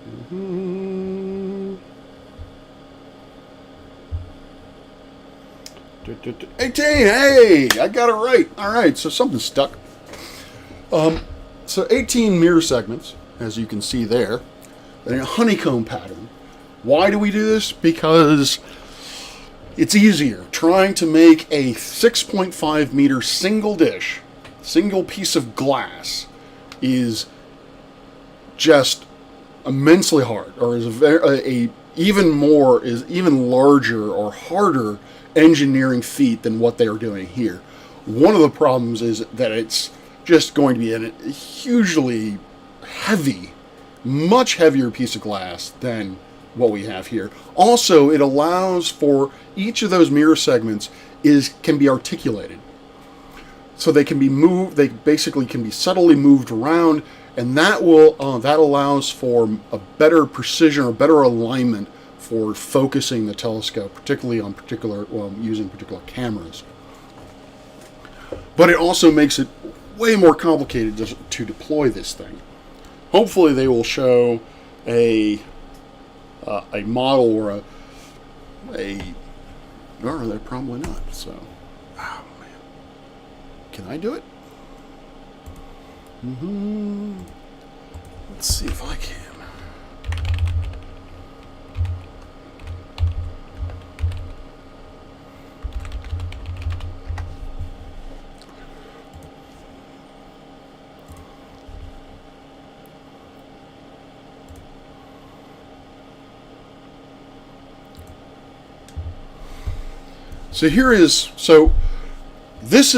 Mm-hmm. 18! Hey! I got it right. Alright, so something stuck. So 18 mirror segments, as you can see there, in a honeycomb pattern. Why do we do this? Because it's easier. Trying to make a 6.5 meter single dish, single piece of glass, is just immensely hard, or is even larger or harder engineering feat than what they are doing here. One of the problems is that it's just going to be a hugely heavy, much heavier piece of glass than what we have here. Also, it allows for each of those mirror segments can be articulated. So they can be moved, they basically can be subtly moved around, and that allows for a better precision or better alignment for focusing the telescope, particularly on using particular cameras. But it also makes it way more complicated to deploy this thing. Hopefully they will show a model or or they're probably not. So, oh man, can I do it? Let's see if I can. This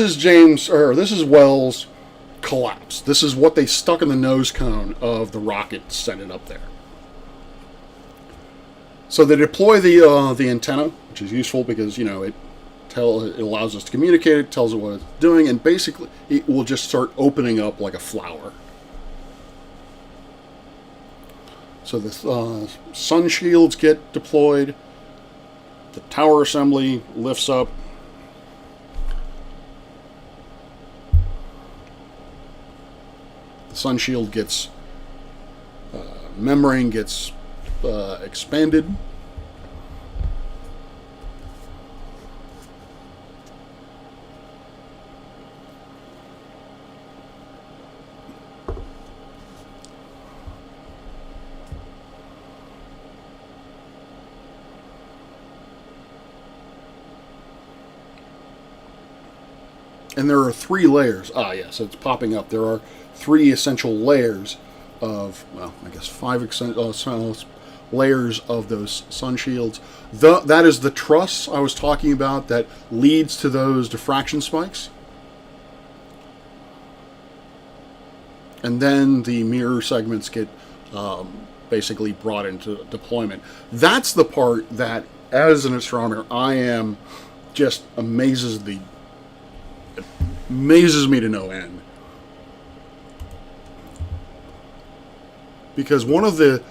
is Wells' collapse. This is what they stuck in the nose cone of the rocket sending up there. So they deploy the antenna, which is useful because it allows us to communicate. It tells it what it's doing, and basically it will just start opening up like a flower. So the sun shields get deployed. The tower assembly lifts up. The sun shield gets membrane gets expanded. And there are 3 layers. Yes, it's popping up. There are 3 essential layers of, well, I guess 5 layers of those sun shields. That is the truss I was talking about that leads to those diffraction spikes. And then the mirror segments get basically brought into deployment. That's the part that, as an astronomer, I am just amazes me to no end. Because one of the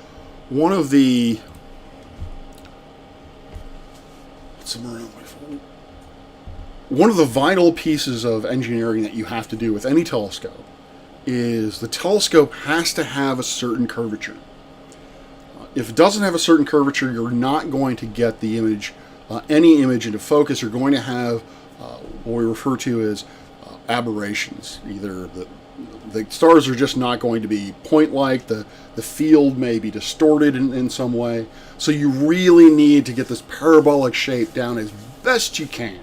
vital pieces of engineering that you have to do with any telescope is the telescope has to have a certain curvature. If it doesn't have a certain curvature, you're not going to get the image, any image into focus. You're going to have what we refer to as aberrations. Either the stars are just not going to be point-like, the field may be distorted in some way. So you really need to get this parabolic shape down as best you can.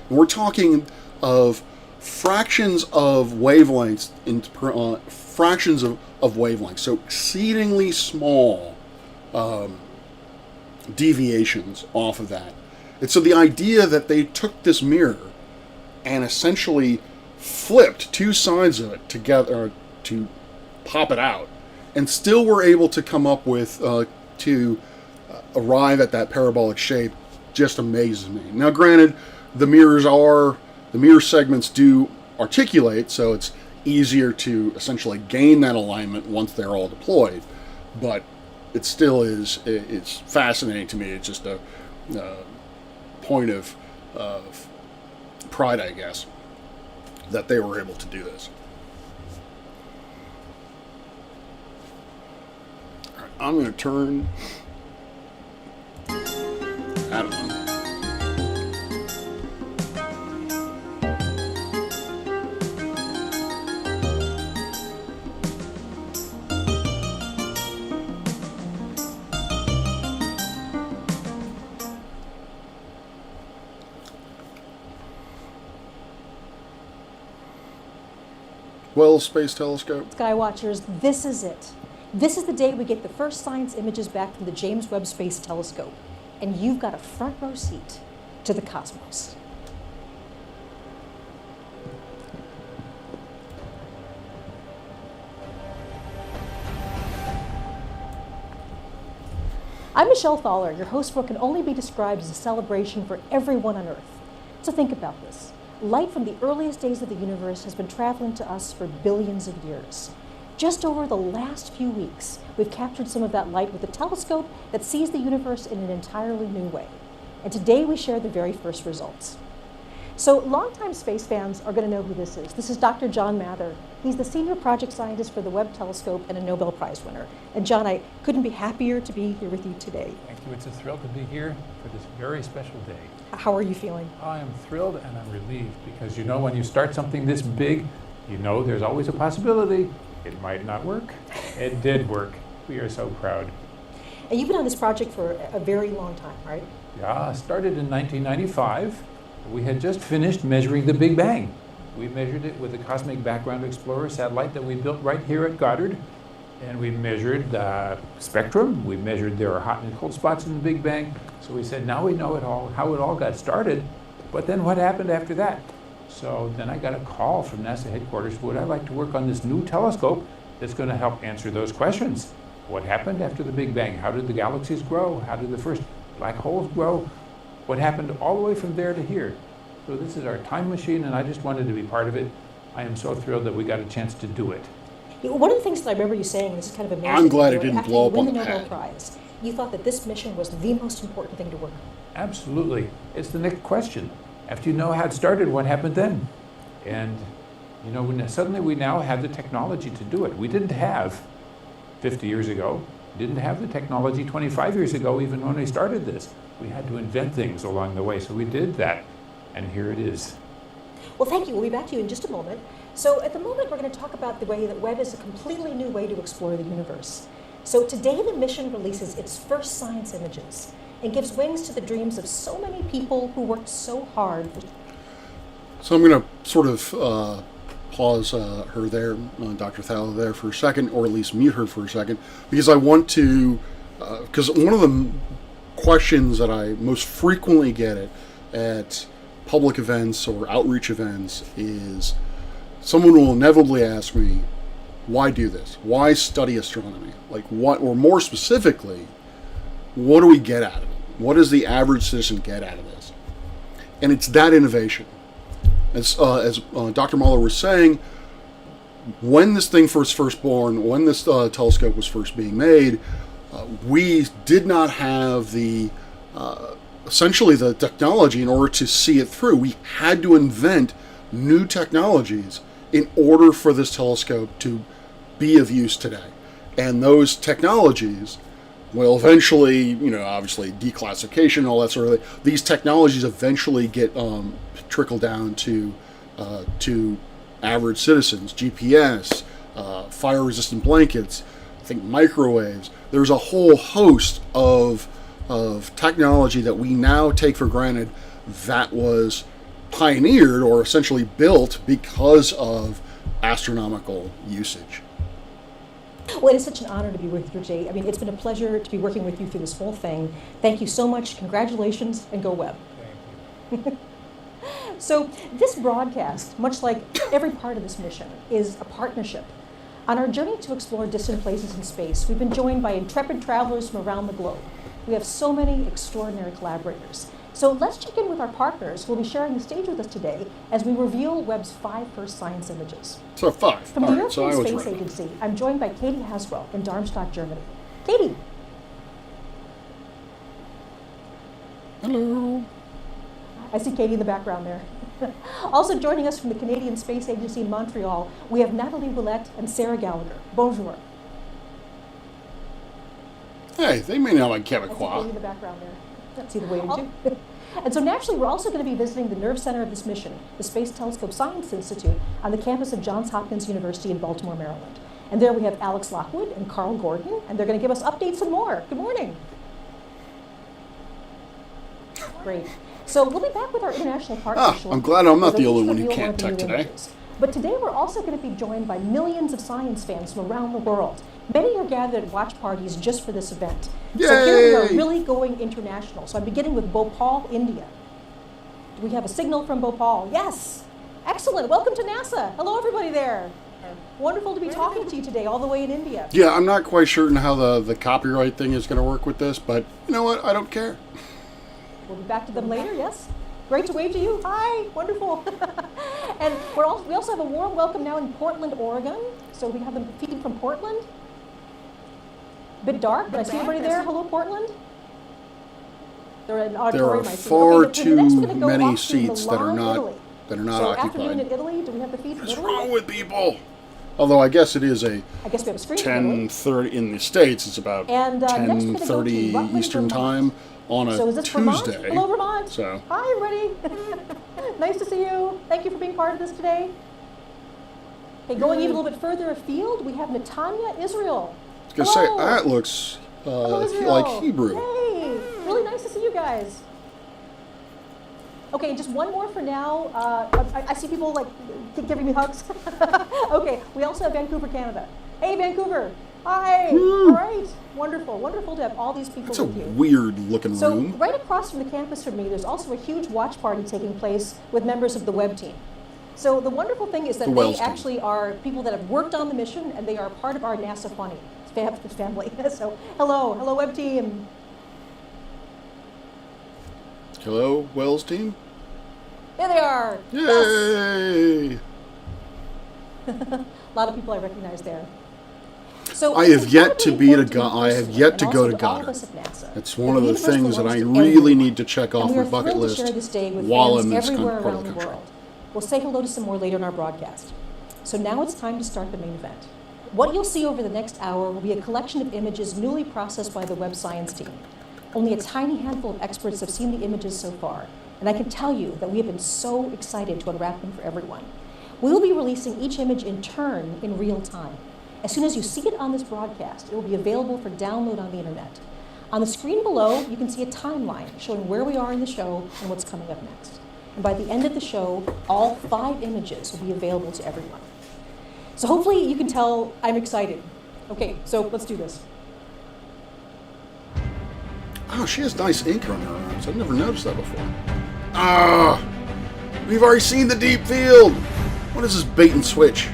And we're talking of fractions of wavelengths, fractions of wavelengths, so exceedingly small deviations off of that. And so the idea that they took this mirror and essentially flipped 2 sides of it together to pop it out, and still were able to come up with to arrive at that parabolic shape, just amazes me. Now, granted, the mirror segments do articulate, so it's easier to essentially gain that alignment once they're all deployed, but it still is, it's fascinating to me. It's just a point of pride, I guess, that they were able to do this. All right, I'm going to turn that on. Well, Space Telescope. Skywatchers, this is it. This is the day we get the first science images back from the James Webb Space Telescope. And you've got a front row seat to the cosmos. I'm Michelle Thaler, your host for what can only be described as a celebration for everyone on Earth. So think about this. Light from the earliest days of the universe has been traveling to us for billions of years. Just over the last few weeks, we've captured some of that light with a telescope that sees the universe in an entirely new way. And today we share the very first results. So longtime space fans are going to know who this is. This is Dr. John Mather. He's the senior project scientist for the Webb Telescope and a Nobel Prize winner. And John, I couldn't be happier to be here with you today. Thank you. It's a thrill to be here for this very special day. How are you feeling? I am thrilled and I'm relieved because, you know, when you start something this big, you know there's always a possibility it might not work. It did work. We are so proud. And you've been on this project for a very long time, right? Yeah, started in 1995. We had just finished measuring the Big Bang. We measured it with the Cosmic Background Explorer satellite that we built right here at Goddard. And we measured the spectrum. We measured there are hot and cold spots in the Big Bang. So we said, now we know it all, how it all got started. But then what happened after that? So then I got a call from NASA headquarters. Would I like to work on this new telescope that's going to help answer those questions? What happened after the Big Bang? How did the galaxies grow? How did the first black holes grow? What happened all the way from there to here? So this is our time machine, and I just wanted to be part of it. I am so thrilled that we got a chance to do it. One of the things that I remember you saying, this is kind of amazing. I'm glad it didn't blow up on the After you win the Nobel pad. Prize, you thought that this mission was the most important thing to work on. Absolutely. It's the next question. After you know how it started, what happened then? And, you know, suddenly we now have the technology to do it. We didn't have 50 years ago. We didn't have the technology 25 years ago, even when we started this. We had to invent things along the way, so we did that. And here it is. Well, thank you. We'll be back to you in just a moment. So at the moment, we're going to talk about the way that Webb is a completely new way to explore the universe. So today, the mission releases its first science images and gives wings to the dreams of so many people who worked so hard. So I'm going to sort of pause her there, Dr. Thaler there for a second, or at least mute her for a second, because I want to, because one of the questions that I most frequently get at public events or outreach events is someone will inevitably ask me, why do this? Why study astronomy? Like what, or more specifically, what do we get out of it? What does the average citizen get out of this? And it's that innovation. As Dr. Muller was saying, when this thing was first born, when this telescope was first being made, we did not have the essentially the technology in order to see it through. We had to invent new technologies in order for this telescope to be of use today. And those technologies will eventually, obviously declassification, all that sort of thing, these technologies eventually get trickle down to average citizens. GPS, fire-resistant blankets, I think microwaves. There's a whole host of technology that we now take for granted that was pioneered or essentially built because of astronomical usage. Well, it is such an honor to be with you, Jay. I mean, it's been a pleasure to be working with you through this whole thing. Thank you so much. Congratulations, and go Webb. Thank you. So this broadcast, much like every part of this mission, is a partnership. On our journey to explore distant places in space, we've been joined by intrepid travelers from around the globe. We have so many extraordinary collaborators. So let's check in with our partners who will be sharing the stage with us today as we reveal Webb's 5 first science images. So 5. From All the right, European so I was Space right. Agency, I'm joined by Katie Haswell in Darmstadt, Germany. Katie. Hello. I see Katie in the background there. Also joining us from the Canadian Space Agency in Montreal, we have Nathalie Willette and Sarah Gallagher. Bonjour. Hey, they may not like I see Katie Quebecois. in the background there. That's either way too. And so naturally, we're also going to be visiting the nerve center of this mission, the Space Telescope Science Institute, on the campus of Johns Hopkins University in Baltimore, Maryland. And there we have Alex Lockwood and Carl Gordon, and they're going to give us updates and more. Good morning. Great. So we'll be back with our international partners shortly, I'm glad I'm not as they the only each one who reveal can't one of the tech new today. images. But today we're also going to be joined by millions of science fans from around the world. Many are gathered at watch parties just for this event. So here we are Yay! really going international. So I'm beginning with Bhopal, India. Do we have a signal from Bhopal? Yes. Excellent. Welcome to NASA. Hello, everybody there. Wonderful to be talking to you today, all the way in India. Yeah, I'm not quite certain how the copyright thing is going to work with this, but you know what? I don't care. We'll be back to them later, yes? Great to wave to you. Hi, wonderful. And we also have a warm welcome now in Portland, Oregon. So we have them feeding from Portland. Bit dark, but I see everybody there. Hello, Portland. They're in an There auditorium, are I see. far Okay, the next we're too gonna go many off to seats that are Milan, not Italy. So afternoon in occupied. Italy, do we have the feed from What's Italy? wrong with people? Although I guess it is a I guess we have a screen from Italy. 10:30 in the States. It's about And next we're gonna go to 10:30 Rutland, Eastern Vermont. time on a So is this Vermont? Tuesday. Hello, Vermont. So Hi, everybody. Nice to see you. Thank you for being part of this today. Okay, going even a little bit further afield, we have Netanya, Israel. I was gonna say Hello. that looks Hello, Israel. like Hebrew. Hey, really nice to see you guys. Okay, just one more for now. I see people like giving me hugs. Okay, we also have Vancouver, Canada. Hey, Vancouver. Hi. Woo. All right. Wonderful. Wonderful to have all these people It's a with you. weird looking So room. right across from the campus from me, there's also a huge watch party taking place with members of the Webb team. So the wonderful thing is that The they Wells team. actually are people that have worked on the mission, and they are part of our NASA funny family. So hello Webb team. Hello, Wells team. There they are. Yes. Yay! A lot of people I recognize there. So I have it's yet to incredibly be to important I have me yet to personally, go and to also all of Goddard. us at NASA, It's that one of the universe things that belongs I to really everyone. need to check off And we my are bucket thrilled list to share this day with while fans in this everywhere part around of the the country. world. We'll say hello to some more later in our broadcast. So now it's time to start the main event. What you'll see over the next hour will be a collection of images newly processed by the Webb science team. Only a tiny handful of experts have seen the images so far, and I can tell you that we have been so excited to unwrap them for everyone. We will be releasing each image in turn in real time. As soon as you see it on this broadcast, it will be available for download on the internet. On the screen below, you can see a timeline showing where we are in the show and what's coming up next. And by the end of the show, all 5 images will be available to everyone. So hopefully you can tell I'm excited. Okay, so let's do this. Oh, she has nice ink on her arms. I've never noticed that before. Ah! We've already seen the deep field! What is this bait and switch?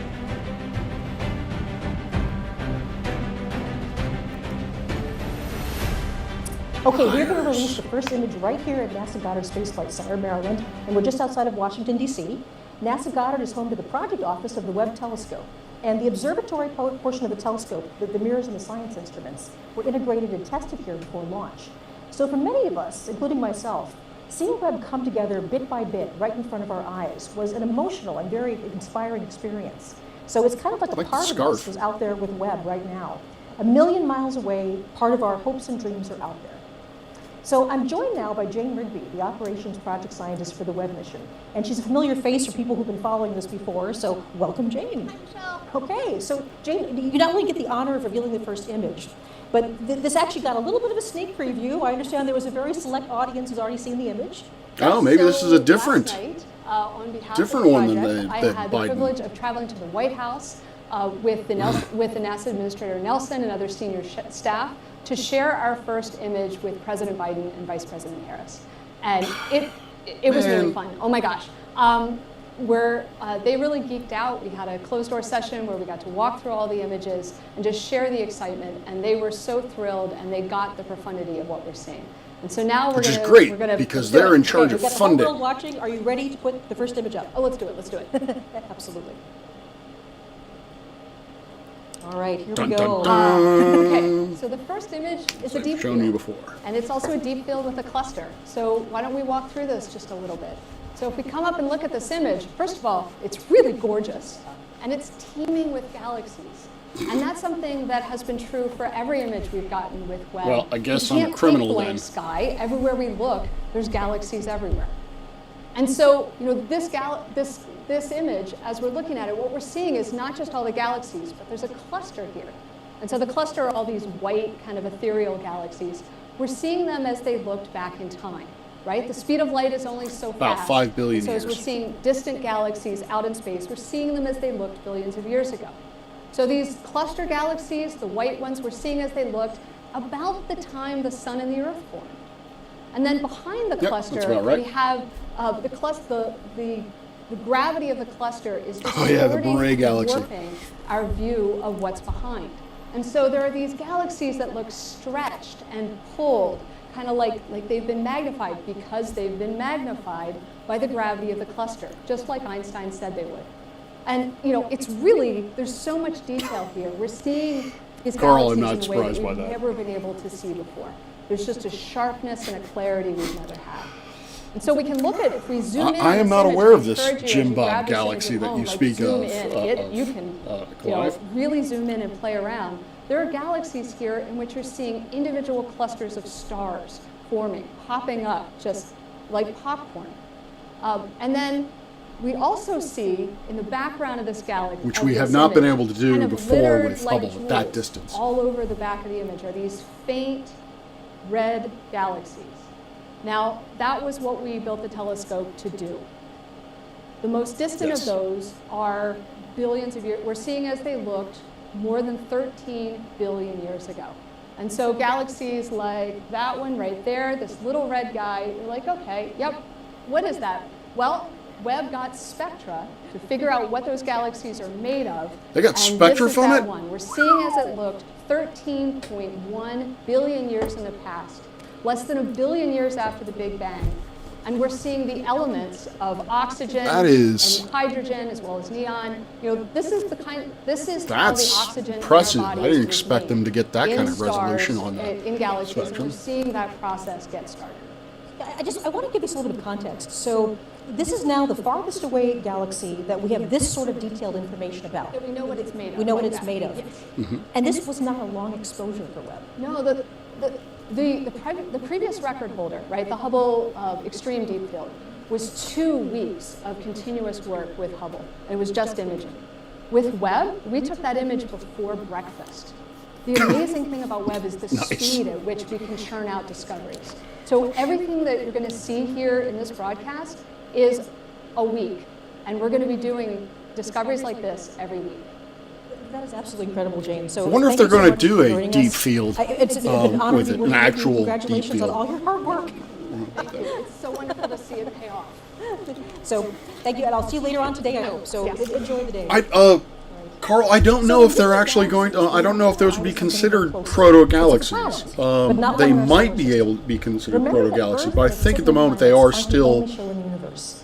Okay, we're going to release the first image right here at NASA Goddard Space Flight Center, Maryland, and we're just outside of Washington, D.C. NASA Goddard is home to the project office of the Webb telescope, and the observatory portion of the telescope, the mirrors and the science instruments, were integrated and tested here before launch. So for many of us, including myself, seeing Webb come together bit by bit right in front of our eyes was an emotional and very inspiring experience. So it's kind of like a part of us is out there with Webb right now. 1 million miles away, part of our hopes and dreams are out there. So I'm joined now by Jane Rigby, the operations project scientist for the Webb mission. And she's a familiar face for people who've been following this before, so welcome, Jane. Hi, Michelle. Okay, so Jane, you not only get the honor of revealing the first image, but this actually got a little bit of a sneak preview. I understand there was a very select audience who's already seen the image. Oh, maybe this is a different, last night, on behalf different of the one project, than I that had the Biden. privilege of traveling to the White House with the NASA Administrator Nelson and other senior staff to share our first image with President Biden and Vice President Harris. And it was really fun. Oh my gosh. They really geeked out. We had a closed door session where we got to walk through all the images and just share the excitement. And they were so thrilled, and they got the profundity of what we're seeing. And so now Which is great, because they're in charge of We've got funding. the whole world watching. Are you ready to put the first image up? Oh, let's do it. Let's do it. Absolutely. All right, here Dun, we dun, go. dun. Okay, so the first image is a I've deep shown field. you before. And it's also a deep field with a cluster. So why don't we walk through this just a little bit? So if we come up and look at this image, first of all, it's really gorgeous. And it's teeming with galaxies. And that's something that has been true for every image we've gotten with Webb. Well, I guess We I'm a can't criminal take blank then. sky. Everywhere we look, there's galaxies everywhere. And so, this image, as we're looking at it, what we're seeing is not just all the galaxies, but there's a cluster here. And so the cluster are all these white, kind of ethereal galaxies. We're seeing them as they looked back in time, right? The speed of light is only so About fast. 5 billion so as we're years. seeing distant galaxies out in space, we're seeing them as they looked billions of years ago. So these cluster galaxies, the white ones, we're seeing as they looked about the time the sun and the earth formed. And then behind the Yep, cluster, that's about right. we have the gravity of the cluster is Oh, yeah, the distorting Beret and galaxy. warping our view of what's behind. And so there are these galaxies that look stretched and pulled, kind of like they've been magnified because they've been magnified by the gravity of the cluster, just like Einstein said they would. And it's really, there's so much detail here. We're seeing these Carl, I'm galaxies not in a way that surprised by we've that. never been able to see before. There's just a sharpness and a clarity we've never had. And so we can look at, if we zoom in. I am on not image, aware I of this encourage you as Jim you Bob grab this image galaxy at that home, you like, speak zoom of, in. You can Clive. really zoom in and play around. There are galaxies here in which you're seeing individual clusters of stars forming, popping up just like popcorn. And then we also see in the background of this galaxy, Which of we this have not been image, able to do kind of before littered with like Hubble at that jewels distance. all over the back of the image are these faint red galaxies. Now, that was what we built the telescope to do. The most distant Yes. of those are billions of years. We're seeing as they looked more than 13 billion years ago. And so galaxies like that one right there, this little red guy, you're like, okay, yep, what is that? Well, Webb got spectra to figure out what those galaxies are made of. They got and spectra this is from that it? one. We're seeing as it looked 13.1 billion years in the past, less than a billion years after the Big Bang. And we're seeing the elements of oxygen That is- and hydrogen as well as neon. This is how the That's oxygen impressive. in our I bodies didn't is expect made them to get that in kind of stars, resolution on that in galaxies, spectrum. and we're seeing that process get started. I want to give us a little bit of context. So this is now the farthest away galaxy that we have this sort of detailed information about. That we know what it's made of. We know what like it's that. made of. Yes. And this was not a long exposure for Webb. No, the previous record holder, right, the Hubble Extreme Deep Field, was 2 weeks of continuous work with Hubble. It was just imaging. With Webb, we took that image before breakfast. The amazing thing about Webb is the Nice. speed at which we can churn out discoveries. So everything that you're going to see here in this broadcast is a week. And we're going to be doing discoveries like this every week. That is absolutely incredible, James. So I wonder if thank they're you so going to much do for a joining deep us. field It's been an honor with to it, work an with you. actual deep Congratulations field. on all your hard work. It's so wonderful to see it pay off. So thank you, and I'll see you later on today, I hope. So Yes. enjoy the day. Carl, I don't know if they're actually going to, I don't know if those would be considered proto-galaxies. They might be able to be considered proto-galaxies, but I think at the moment they are still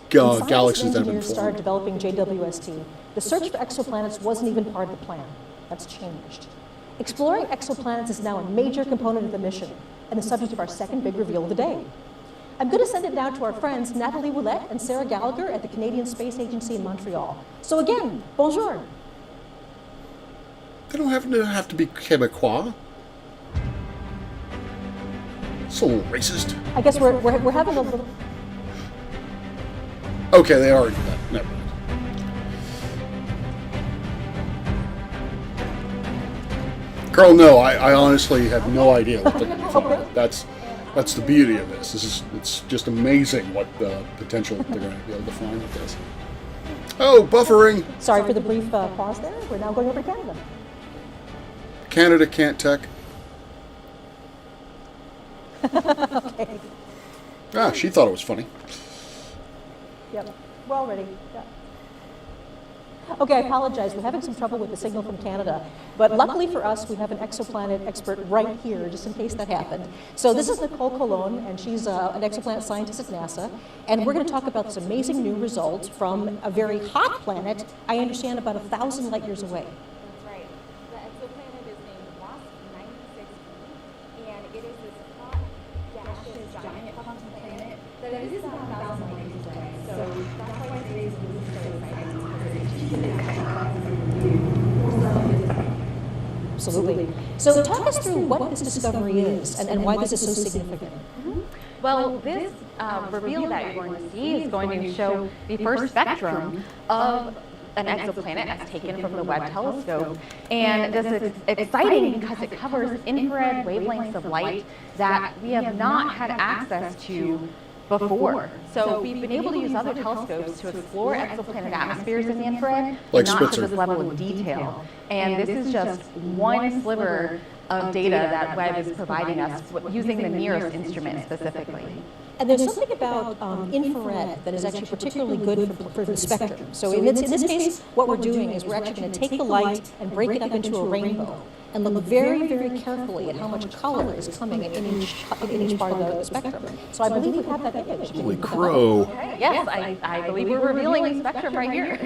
galaxies that have been Engineers started formed. developing JWST. The search for exoplanets wasn't even part of the plan. That's changed. Exploring exoplanets is now a major component of the mission and the subject of our second big reveal of the day. I'm going to send it now to our friends Nathalie Ouellette and Sarah Gallagher at the Canadian Space Agency in Montreal. So again, bonjour. They don't have to be Quebecois. It's a little racist. I guess we're having a little. Okay, they already do that. Never mind. Carl, no, I honestly have no idea what they're going to find. That's the beauty of this. It's just amazing what the potential they're going to be able to find with this. Oh, buffering. Sorry for the brief pause there. We're now going over to Canada. Canada can't tech. Okay. Ah, she thought it was funny. Yep. We're all ready. Yeah. Okay, I apologize. We're having some trouble with the signal from Canada. But luckily for us, we have an exoplanet expert right here, just in case that happened. So this is Nicole Colon, and she's an exoplanet scientist at NASA. And we're going to talk about this amazing new result from a very hot planet, I understand about 1,000 light years away. That's right. The exoplanet is named WST 96b, and it is this hot, gaseous, giant quantum planet that is about 1,000 light years away. So that's why today's news is so exciting, Absolutely. So talk us through what this discovery is and why this is so significant. Well, this reveal that you're going to see is going to show the first spectrum of an exoplanet as taken from the Webb telescope. And this is exciting because it covers infrared wavelengths of light that we have not had access to before. So we've been able to use other telescopes to explore exoplanet atmospheres in the infrared, Like but not to Spitzer. this level of detail. And this is just one sliver of data that Webb is providing us using the nearest instrument specifically. And there's something about infrared that is actually particularly good for the spectrum. So in this case, what we're doing is we're actually going to take the light and break it up into a rainbow and look very, very carefully at how much color is coming in each part of the spectrum. So I believe we have that image. Holy crow. Yes, I believe we're revealing the spectrum right here.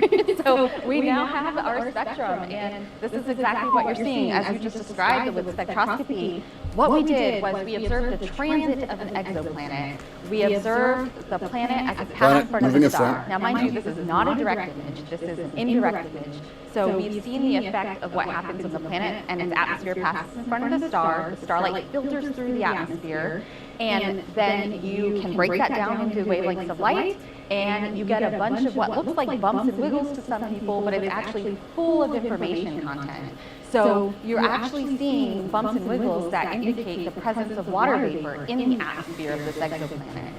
So we now have our spectrum, and this is exactly what you're seeing. As you just described with spectroscopy, what we did was we observed the transit of an exoplanet. We observed the planet as it passed in front of moving the in front. star. Now, mind you, this is not a direct image. This is an indirect image. So we've seen the effect of what happens when the planet and its atmosphere passes in front of the star. The starlight filters through the atmosphere, and then you can break that down into wavelengths of light, and you get a bunch of what looks like bumps and wiggles to some people, but it's actually full of information content. So you're actually seeing bumps and wiggles that indicate the presence of water vapor in the atmosphere of this exoplanet.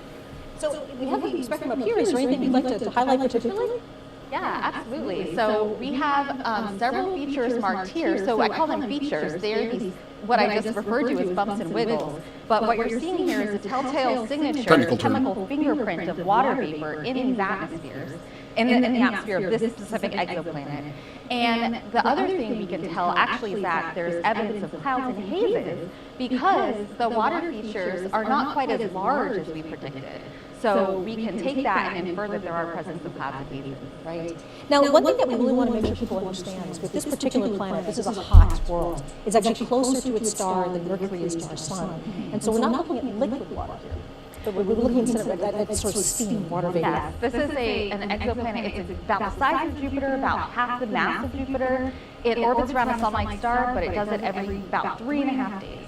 So we have the spectrum up here. Is there anything you'd like to highlight particularly? Yeah, absolutely. So we have several features marked here. So I call them features. They're these, what I just referred to as bumps and wiggles. But what you're seeing here is a telltale signature, Technical term. chemical fingerprint of water vapor in these atmospheres, in the atmosphere of this specific exoplanet. And the other thing we can tell actually is that there's evidence of clouds and hazes because the water features are not quite as large as we predicted. So we can take that and infer that there are presence of clouds and hazes. Right. Now, one thing that we really want to make sure people understand is with this particular planet, this is a hot world. It's actually closer to its star than Mercury is to our sun. And so we're not looking at liquid water here, but we're looking instead of at sort of steam, water vapor. Yes, this is an exoplanet. It's about the size of Jupiter, about half the mass of Jupiter. It orbits around a sun-like star, but it does it every about 3.5 days.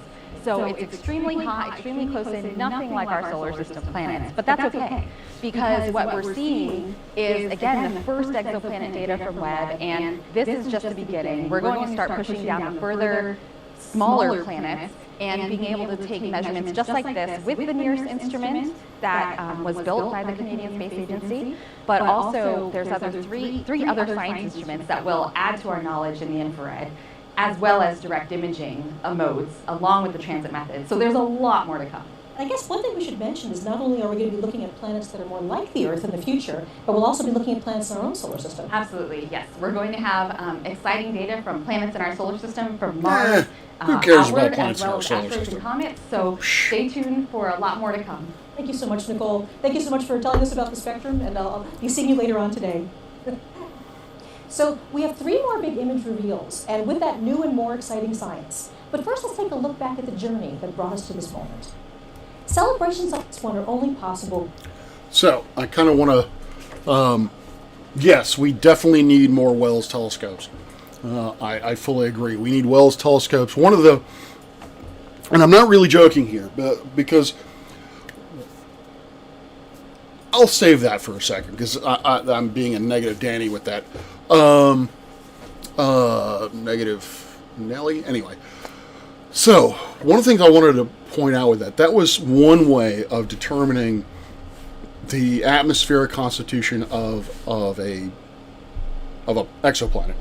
So it's extremely hot, extremely close in, nothing like our solar system planets. But that's okay, because what we're seeing is, again, the first exoplanet data from Webb, and this is just the beginning. We're going to start pushing down to further smaller planets and being able to take measurements just like this with the NIRS instrument that was built by the Canadian Space Agency, but also there's three other science instruments that will add to our knowledge in the infrared, as well as direct imaging modes along with the transit method. So there's a lot more to come. I guess one thing we should mention is not only are we going to be looking at planets that are more like the Earth in the future, but we'll also be looking at planets in our own solar system. Absolutely, yes. We're going to have exciting data from planets in our solar system, from Mars, who cares about outward, planets as in well our as solar asteroids system? and comets. So stay tuned for a lot more to come. Thank you so much, Nicole. Thank you so much for telling us about the spectrum, and I'll be seeing you later on today. So we have 3 more big image reveals, and with that, new and more exciting science. But first, let's take a look back at the journey that brought us to this moment. Celebrations like this one are only possible. So, I kind of want to, yes, we definitely need more Wells telescopes. I fully agree. We need Wells telescopes. One of the, and I'm not really joking here, but because I'll save that for a second, because I'm being a negative Danny with that. Negative Nelly? Anyway. So, one of the things I wanted to point out with that was one way of determining the atmospheric constitution of a exoplanet.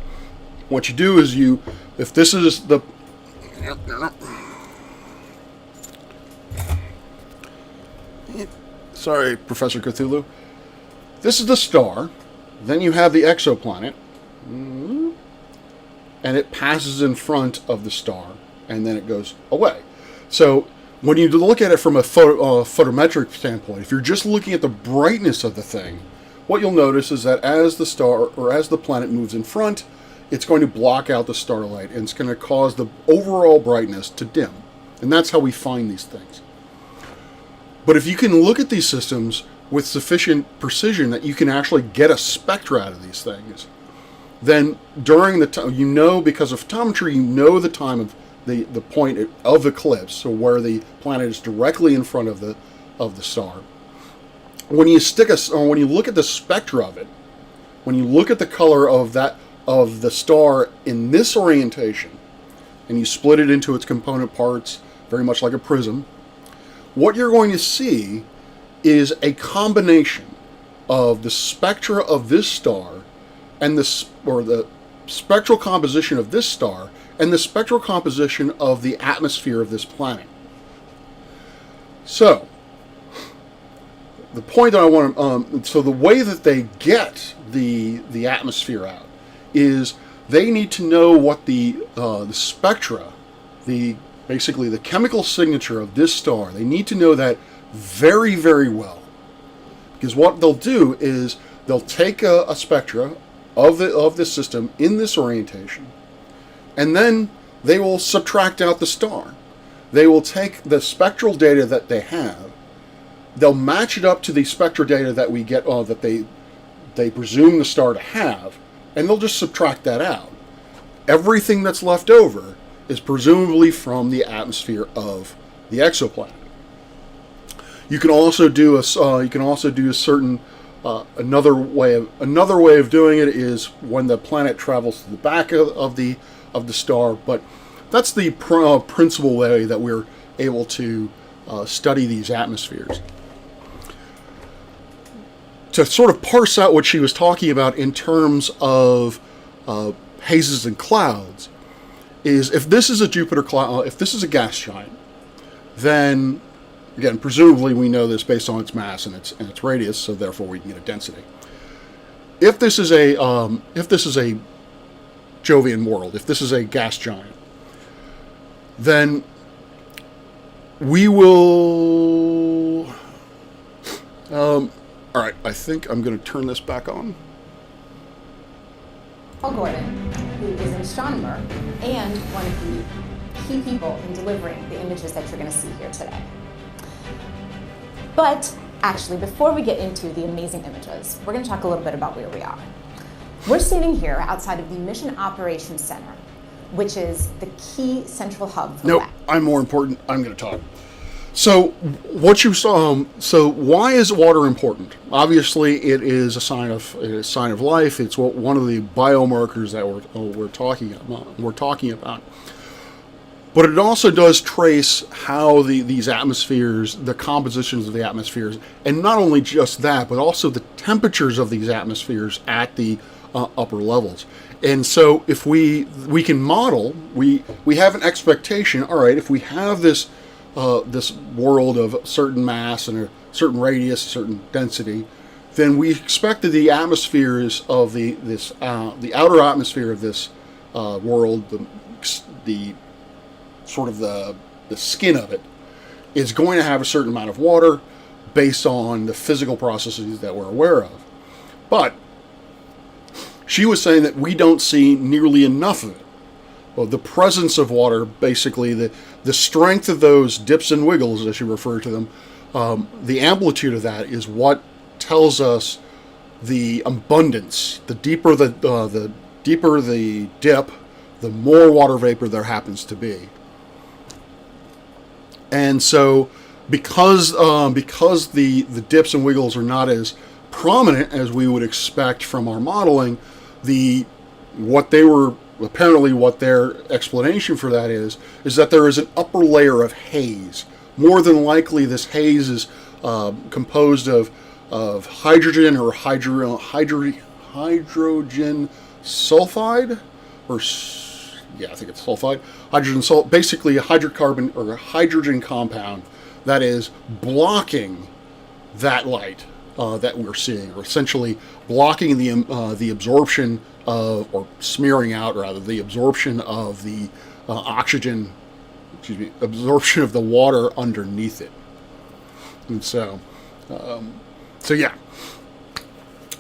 What you do is if this is the sorry, Professor Cthulhu. This is the star. Then you have the exoplanet, and it passes in front of the star, and then it goes away. So when you look at it from a photometric standpoint, if you're just looking at the brightness of the thing, what you'll notice is that as the star or as the planet moves in front, it's going to block out the starlight, and it's going to cause the overall brightness to dim. And that's how we find these things. But if you can look at these systems with sufficient precision that you can actually get a spectra out of these things, then during the time, because of photometry, the time of the point of eclipse, so where the planet is directly in front of the star. When you when you look at the spectra of it, when you look at the color of the star in this orientation, and you split it into its component parts, very much like a prism, what you're going to see is a combination of the spectra of this star and the spectral composition of this star and the spectral composition of the atmosphere of this planet. So, the point that I want so the way that they get the atmosphere out is they need to know what the spectra, basically the chemical signature of this star, they need to know that very, very well. Because what they'll do is they'll take a spectra of the system in this orientation, and then they will subtract out the star. They will take the spectral data that they have, they'll match it up to the spectral data that we get, that they presume the star to have, and they'll just subtract that out. Everything that's left over is presumably from the atmosphere of the exoplanet. You can also do a certain another way of doing it is when the planet travels to the back of the star, but that's the principal way that we're able to study these atmospheres. To sort of parse out what she was talking about in terms of hazes and clouds, is if this is a Jupiter cloud, if this is a gas giant, then again, presumably we know this based on its mass and its radius, so therefore we can get a density. If this is a Jovian world, if this is a gas giant, then we will. All right, I think I'm going to turn this back on. Paul Gordon, who is an astronomer and one of the key people in delivering the images that you're going to see here today. But actually, before we get into the amazing images, we're going to talk a little bit about where we are. We're sitting here outside of the Mission Operations Center, which is the key central hub for Nope, I'm more important. I'm going to talk. So what you saw. So why is water important? Obviously, it is a sign of life. It's one of the biomarkers that we're talking about. But it also does trace how these atmospheres, the compositions of the atmospheres, and not only just that, but also the temperatures of these atmospheres at the upper levels. And so if we can model, we have an expectation, all right, if we have this world of a certain mass and a certain radius, a certain density, then we expect that the atmospheres of the outer atmosphere of this world, the sort of the skin of it, is going to have a certain amount of water based on the physical processes that we're aware of. But she was saying that we don't see nearly enough of it. Well, the presence of water, basically the strength of those dips and wiggles, as she referred to them, the amplitude of that is what tells us the abundance. The deeper the deeper the dip, the more water vapor there happens to be. And so, because the dips and wiggles are not as prominent as we would expect from our modeling, what their explanation for that is that there is an upper layer of haze. More than likely, this haze is composed of hydrogen or hydrogen sulfide, I think it's sulfide. Basically a hydrocarbon or a hydrogen compound that is blocking that light that we're seeing, or essentially blocking the absorption of, or smearing out rather, the absorption of the absorption of the water underneath it. And so yeah,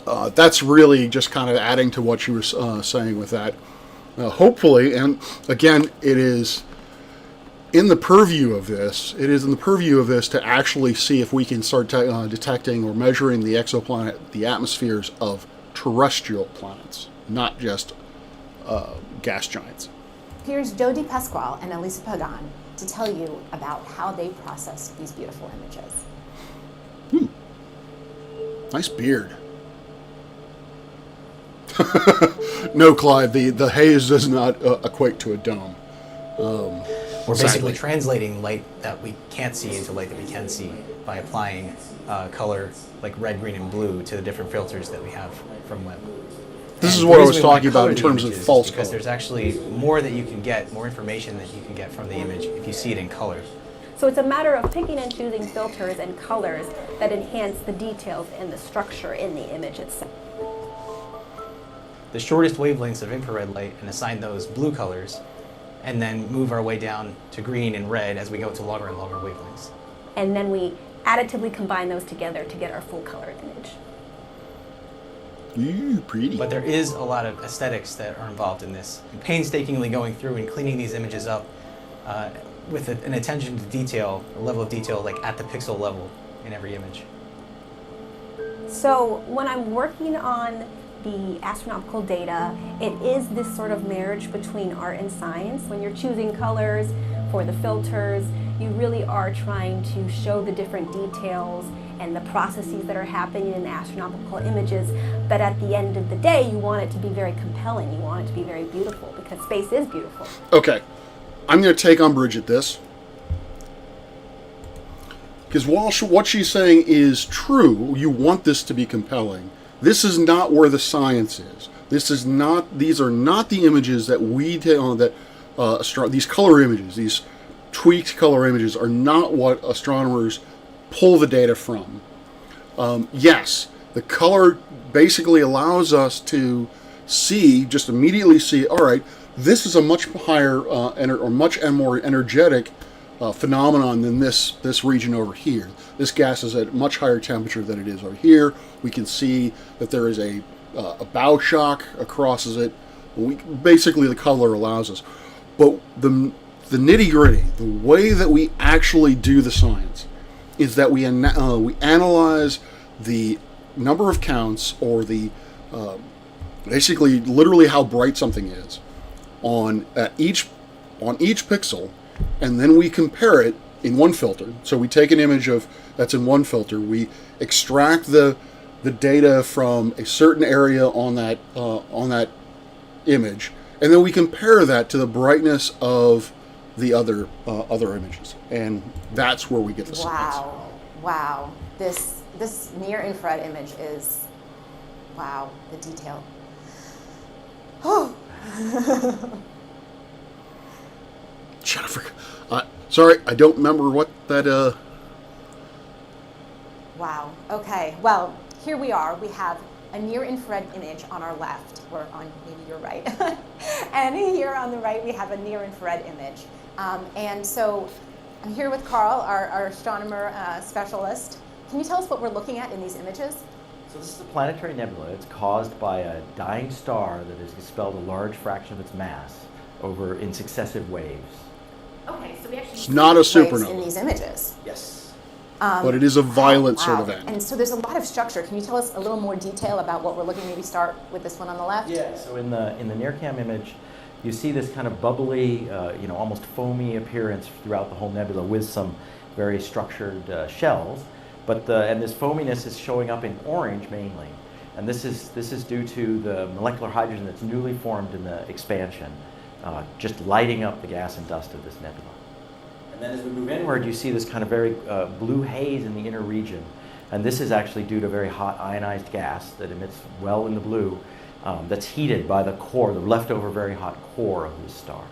that's really just kind of adding to what she was saying with that. Hopefully, and again, it is in the purview of this. It is in the purview of this to actually see if we can start detecting or measuring the the atmospheres of terrestrial planets, not just gas giants. Here's Joe DiPasquale and Elisa Pagan to tell you about how they process these beautiful images. Nice beard. No, Clyde, the haze does not equate to a dome. We're basically translating light that we can't see into light that we can see by applying color like red, green, and blue to the different filters that we have from Webb. This is what I was talking about in terms of false color. Because there's actually more that you can get, more information that you can get from the image if you see it in color. So it's a matter of picking and choosing filters and colors that enhance the details and the structure in the image itself. The shortest wavelengths of infrared light and assign those blue colors, and then move our way down to green and red as we go to longer and longer wavelengths. And then we additively combine those together to get our full color image. Ooh, pretty. But there is a lot of aesthetics that are involved in this. Painstakingly going through and cleaning these images up with an attention to detail, a level of detail like at the pixel level in every image. So when I'm working on the astronomical data, it is this sort of marriage between art and science. When you're choosing colors for the filters, you really are trying to show the different details and the processes that are happening in the astronomical images. But at the end of the day, you want it to be very compelling. You want it to be very beautiful, because space is beautiful. Okay, I'm going to take umbrage at this. Because while what she's saying is true, you want this to be compelling. This is not where the science is. These are not the images that we take on, these color images, these tweaked color images are not what astronomers pull the data from. Yes, the color basically allows us to just immediately see, all right, this is a much higher or much more energetic phenomenon than this region over here. This gas is at much higher temperature than it is over here. We can see that there is a bow shock across it. Basically, the color allows us. But the nitty-gritty, the way that we actually do the science, is that we analyze the number of counts, or the basically literally how bright something is on each pixel, and then we compare it in one filter. So we take an image that's in one filter, we extract the data from a certain area on that image, and then we compare that to the brightness of the other images, and that's where we get the science. Wow. This near infrared image is, wow, the detail. Oh. Jennifer, sorry, I don't remember what that. Wow. Okay. Well, here we are. We have a near-infrared image on our left, or on maybe your right, and here on the right we have a near-infrared image. And so I'm here with Carl, our astronomer specialist. Can you tell us what we're looking at in these images? So this is a planetary nebula. It's caused by a dying star that has expelled a large fraction of its mass over in successive waves. Okay, so we actually It's not a waves supernova. in these images. Yes. But it is a violent sort of Wow. end. And so there's a lot of structure. Can you tell us a little more detail about what we're looking? Maybe start with this one on the left. Yeah. So in the NIRCam image, you see this kind of bubbly, almost foamy appearance throughout the whole nebula with some very structured shells. But and this foaminess is showing up in orange mainly, and this is due to the molecular hydrogen that's newly formed in the expansion, just lighting up the gas and dust of this nebula. And then as we move inward, you see this kind of very blue haze in the inner region. And this is actually due to very hot ionized gas that emits well in the blue that's heated by the core, the leftover very hot core of this star.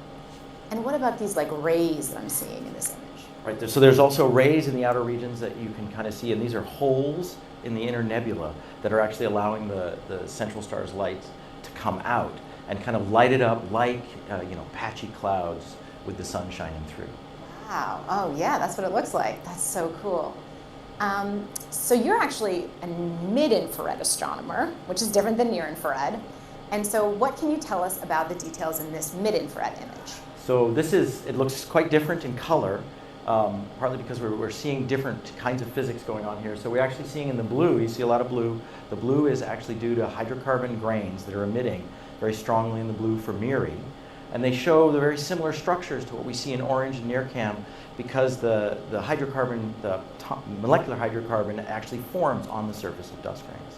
And what about these like rays that I'm seeing in this image? Right, so there's also rays in the outer regions that you can kind of see, and these are holes in the inner nebula that are actually allowing the central star's light to come out and kind of light it up like, patchy clouds with the sun shining through. Wow. Oh, yeah, that's what it looks like. That's so cool. So you're actually a mid-infrared astronomer, which is different than near-infrared. And so what can you tell us about the details in this mid-infrared image? So it looks quite different in color, partly because we're seeing different kinds of physics going on here. So we're actually seeing in the blue, you see a lot of blue. The blue is actually due to hydrocarbon grains that are emitting very strongly in the blue for MIRI. And they show the very similar structures to what we see in orange and NIRCam because the hydrocarbon, the molecular hydrocarbon actually forms on the surface of dust grains.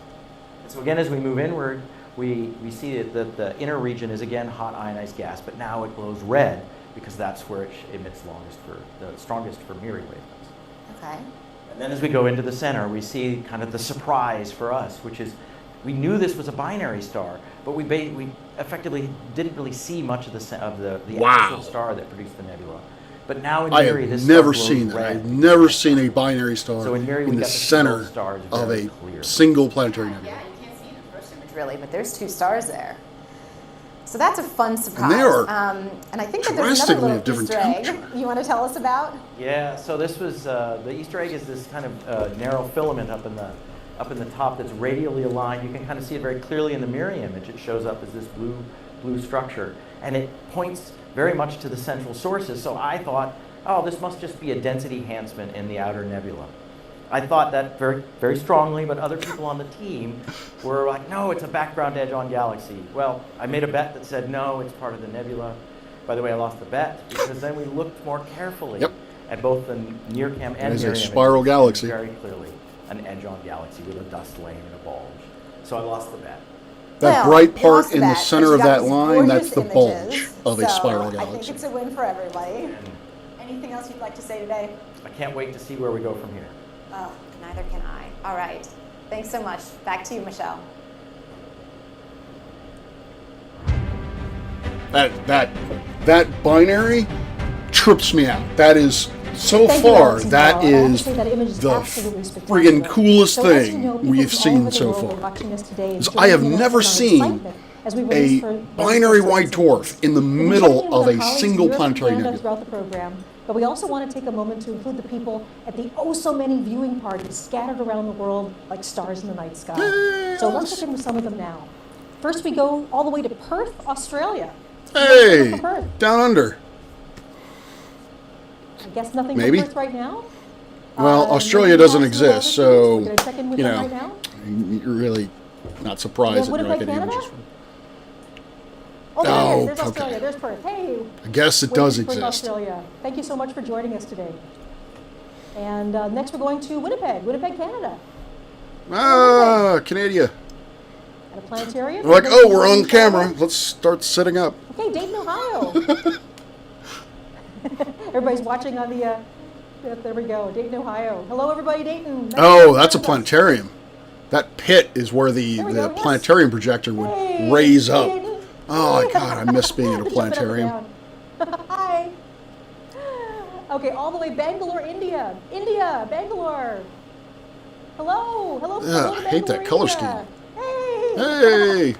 And so again, as we move inward, we see that the inner region is again hot ionized gas, but now it glows red because that's where it emits the strongest for MIRI wavelengths. Okay. And then as we go into the center, we see kind of the surprise for us, which is we knew this was a binary star, but we effectively didn't really see much of the Wow. actual star that produced the nebula. But now in I MIRI, have this never star seen glows that. red. I've never seen a binary star So in MIRI, we in the got to see center both stars of very a clear. single planetary nebula. Yeah, you can't see in the first image really, but there's two stars there. So that's a fun surprise. And they are and I think that there's another drastically little of different Easter egg temperature. you want to tell us about? Yeah, so this was the Easter egg is this kind of narrow filament up in the top that's radially aligned. You can kind of see it very clearly in the MIRI image. It shows up as this blue structure, and it points very much to the central sources. So I thought, oh, this must just be a density enhancement in the outer nebula. I thought that very, very strongly, but other people on the team were like, no, it's a background edge on galaxy. Well, I made a bet that said, no, it's part of the nebula. By the way, I lost the bet because then we looked more carefully at both the NIRCam and It's a MIRI spiral images. galaxy. Very clearly an edge on galaxy with a dust lane and a bulge. So I lost the bet. That Well, bright you lost part in that, the but center you of got that these line, that's gorgeous the bulge images, of a spiral I think galaxy. it's a win for everybody. Anything else you'd like to say today? I can't wait to see where we go from here. Oh, neither can I. All right. Thanks so much. Back to you, Michelle. That binary trips me out. That is so Thank you, far. Alex and That Carl. I have to is say that image is the absolutely friggin' spectacular. coolest So as you thing know, people we've from all seen over the so world are far. watching us today and I have joining us never in our seen excitement as we a release for binary first white episode. dwarf in the We'll be checking in middle with of our a colleagues single in Europe and planetary Canada nebula. throughout the program, but we also want to take a moment to include the people at the oh-so-many viewing parties scattered around the world like stars in the night sky. So let's check in with some of them now. First, we go all the way to Perth, Australia. Hey, From Perth. down under. I guess nothing Maybe. from Perth right now. Well, Australia maybe doesn't perhaps some other exist, countries. so, We're going to check in with you them know, right now. you're really not surprised Yeah, that you're not Winnipeg, getting Canada? images from. Oh, Oh, there's okay. Australia. There's Perth. Hey. I guess it Wait, does Perth, exist. Australia. Thank you so much for joining us today. And next we're going to Winnipeg, Canada. Ah, Canada. At a planetarium. We're like, oh, we're on camera. Let's start setting up. Okay, Dayton, Ohio. Everybody's watching on the, there we go, Dayton, Ohio. Hello, everybody, Dayton. Nice Oh, that's a planetarium. That pit is where the yes. planetarium projector would Hey, raise up. Dayton. Oh, God, I miss being at a Jumping up and planetarium. down. Hi. Okay, all the way Bangalore, India. India, Bangalore. Hello, hello. hello I hate that color India. Hey!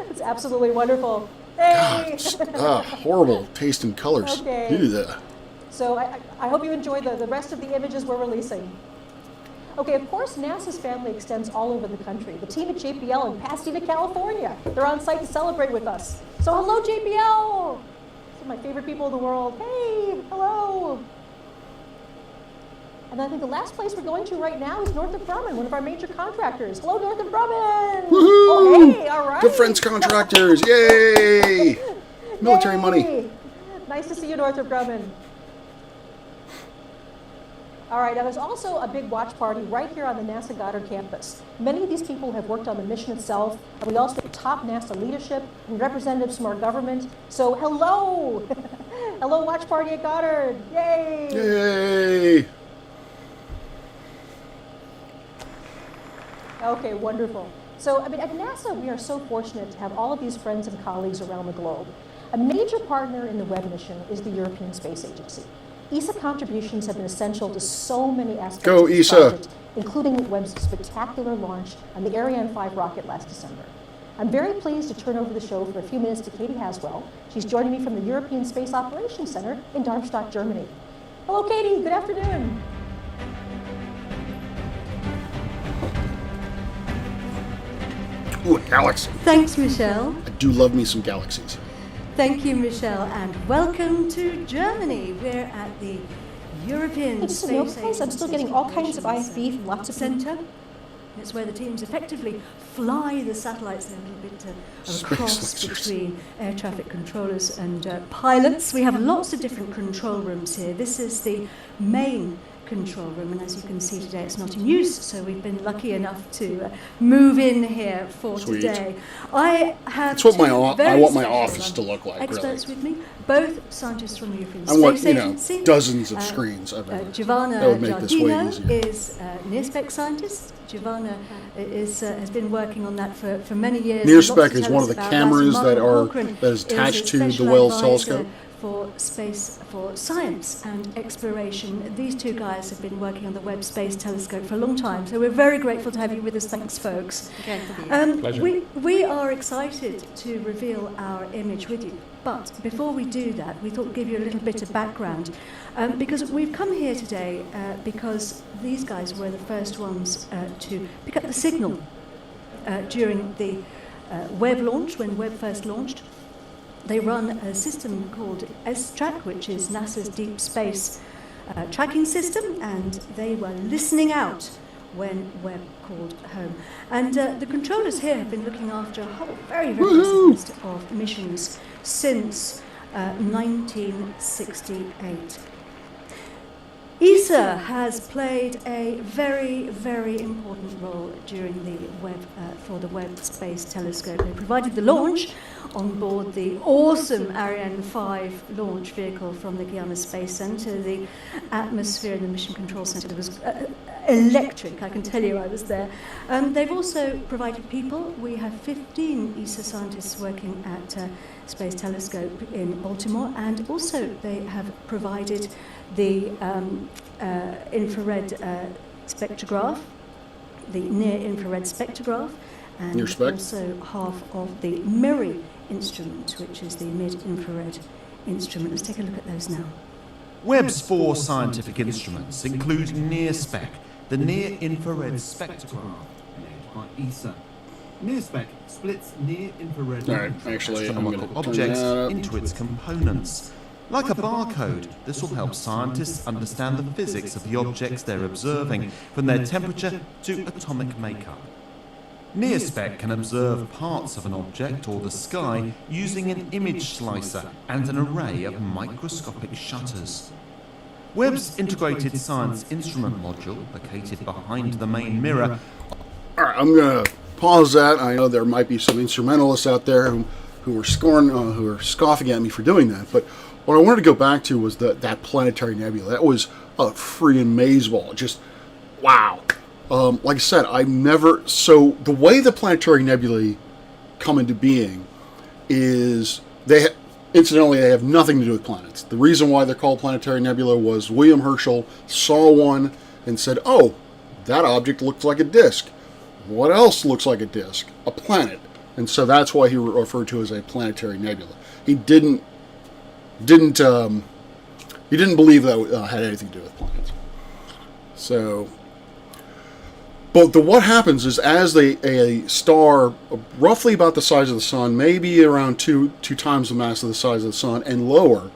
It's absolutely wonderful. Hey! Horrible taste in colors. Okay. Ew. So I hope you enjoy the rest of the images we're releasing. Okay, of course, NASA's family extends all over the country. The team at JPL in Pasadena, California. They're on site to celebrate with us. So hello, JPL! Some of my favorite people in the world. Hey, hello! And I think the last place we're going to right now is Northrop Grumman, one of our major contractors. Hello, Northrop Grumman! Woohoo! Oh, hey, all right. Defense contractors, yay! Military money. Yay. Nice to see you, Northrop Grumman. All right, now there's also a big watch party right here on the NASA Goddard campus. Many of these people have worked on the mission itself, and we also have top NASA leadership and representatives from our government. So hello! Hello, watch party at Goddard! Yay! Yay! Okay, wonderful. So, I mean, at NASA, we are so fortunate to have all of these friends and colleagues around the globe. A major partner in the Webb mission is the European Space Agency. ESA contributions have been essential to so many aspects Go of this ESA. project, including Webb's spectacular launch on the Ariane 5 rocket last December. I'm very pleased to turn over the show for a few minutes to Katie Haswell. She's joining me from the European Space Operations Center in Darmstadt, Germany. Hello, Katie. Good afternoon. Ooh, a galaxy. Thanks, Michelle. I do love me some galaxies. Thank you, Michelle, and welcome to Germany. We're at the European Hey, just a note, Space guys, I'm still getting all kinds of Operations IFB from lots of people. Center. It's where the teams effectively fly the satellites. They're a little bit of a cross between air traffic controllers and pilots. We have lots of different control rooms here. This is the main control room, and as you can see today, it's not in use, so we've been lucky enough to move in here for Sweet. today. I have That's what I very want my special office to look like, experts really. with me, both scientists from the European I want, Space Agency. dozens of screens everywhere. Giovanna That would make this way Giardino easier. is a near-spec scientist. Giovanna has been working on that for many years. Near-spec Lots to is tell one us of the about cameras Martin that Cochrane is attached a to the special Wells advisor telescope. for space, for science and exploration. These two guys have been working on the Webb Space Telescope for a long time, so we're very grateful to have you with us. Thanks, folks. Pleasure. We are excited to reveal our image with you, but before we do that, we thought we'd give you a little bit of background, because we've come here today because these guys were the first ones to pick up the signal during the Webb launch, when Webb first launched. They run a system called S-Track, which is NASA's deep space tracking system, and they were listening out when Webb called home. And the controllers here have been looking after a whole very impressive list of missions since 1968. ESA has played a very, very important role during the for the Webb Space Telescope. They provided the launch on board the awesome Ariane 5 launch vehicle from the Guiana Space Center. The atmosphere in the Mission Control Center was electric, I can tell you, I was there. They've also provided people. We have 15 ESA scientists working at Space Telescope in Baltimore, and also they have provided the infrared spectrograph, the near-infrared spectrograph, and also half of the MIRI instrument, which is the mid-infrared instrument. Let's take a look at those now. Webb's 4 scientific instruments include NIRSPEC, the near-infrared spectrograph, made by ESA. NIRSPEC splits near-infrared astronomical objects into its components. Like a barcode, this will help scientists understand the physics of the objects they're observing, from their temperature to atomic makeup. NIRSPEC can observe parts of an object or the sky using an image slicer and an array of microscopic shutters. Webb's Integrated Science Instrument Module, located behind the main mirror. All right, I'm going to pause that. I know there might be some instrumentalists out there who were scoffing at me for doing that. But what I wanted to go back to was that planetary nebula. That was a freaking maze-ball. Just wow. Like I said, so the way the planetary nebulae come into being is incidentally, they have nothing to do with planets. The reason why they're called planetary nebula was William Herschel saw one and said, "Oh, that object looks like a disk. What else looks like a disk? A planet." And so that's why he referred to it as a planetary nebula. He didn't believe that had anything to do with planets. So, but what happens is as a star roughly about the size of the sun, maybe around two times the mass of the size of the sun and lower,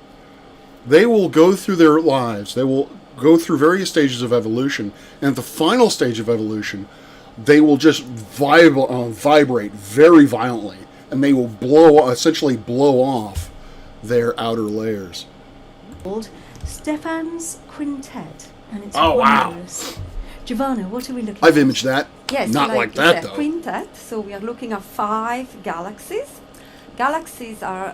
they will go through their lives. They will go through various stages of evolution, and at the final stage of evolution, they will just vibrate very violently, and they will essentially blow off their outer layers. Called Stefan's Quintet, and it's Wow. wondrous. Giovanna, what are we looking at? I've imaged that. Yes, not like that though. Quintet. So we are looking at 5 galaxies. Galaxies are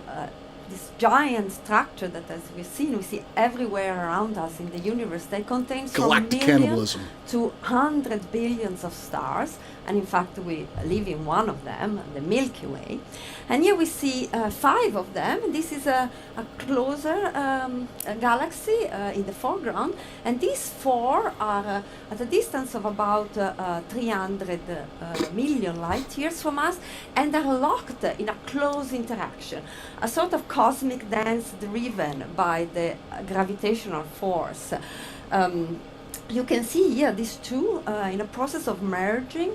this giant structure that, as we see everywhere around us in the universe. They contain from Galactic million cannibalism. to 100 billions of stars, and in fact we live in one of them, the Milky Way. And here we see 5 of them. This is a closer galaxy in the foreground, and these 4 are at a distance of about 300 million light years from us, and are locked in a close interaction, a sort of cosmic dance driven by the gravitational force. You can see here these two in a process of merging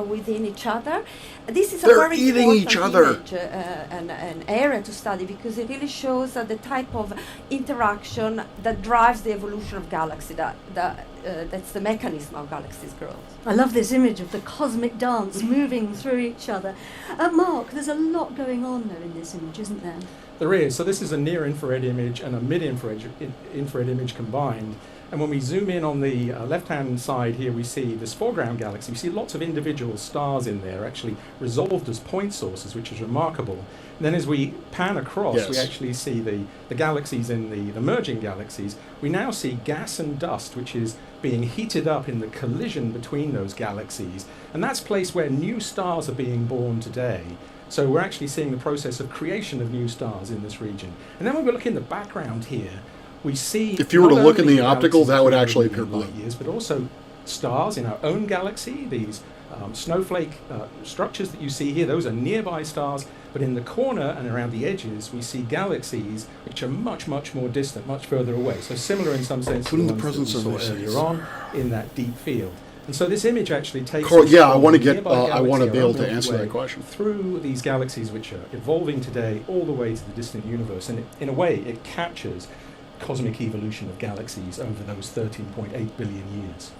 within each other. This is They're a very eating important each other. image, an area to study, because it really shows the type of interaction that drives the evolution of galaxy. That's the mechanism of galaxies' growth. I love this image of the cosmic dance moving through each other. Mark, there's a lot going on though in this image, isn't there? There is. So this is a near-infrared image and a mid-infrared infrared image combined. And when we zoom in on the left-hand side here, we see this foreground galaxy. We see lots of individual stars in there, actually resolved as point sources, which is remarkable. And then as we pan across, we actually see the galaxies in the merging galaxies. We now see gas and dust, which is being heated up in the collision between those galaxies. And that's a place where new stars are being born today. So we're actually seeing the process of creation of new stars in this region. And then when we look in the background here, we see, if you were to not look in only the optical, that would galaxies actually that are appear blue. light years, but also stars in our own galaxy. These snowflake structures that you see here, those are nearby stars. But in the corner and around the edges, we see galaxies which are much, much more distant, much further away. So similar in some sense to the ones that we saw earlier on in that deep field. And so this image actually takes us Yeah, I from want to the get. nearby I want to galaxy be able around to Milky answer Way that question. through these galaxies which are evolving today all the way to the distant universe. And in a way, it captures cosmic evolution of galaxies over those 13.8 billion years.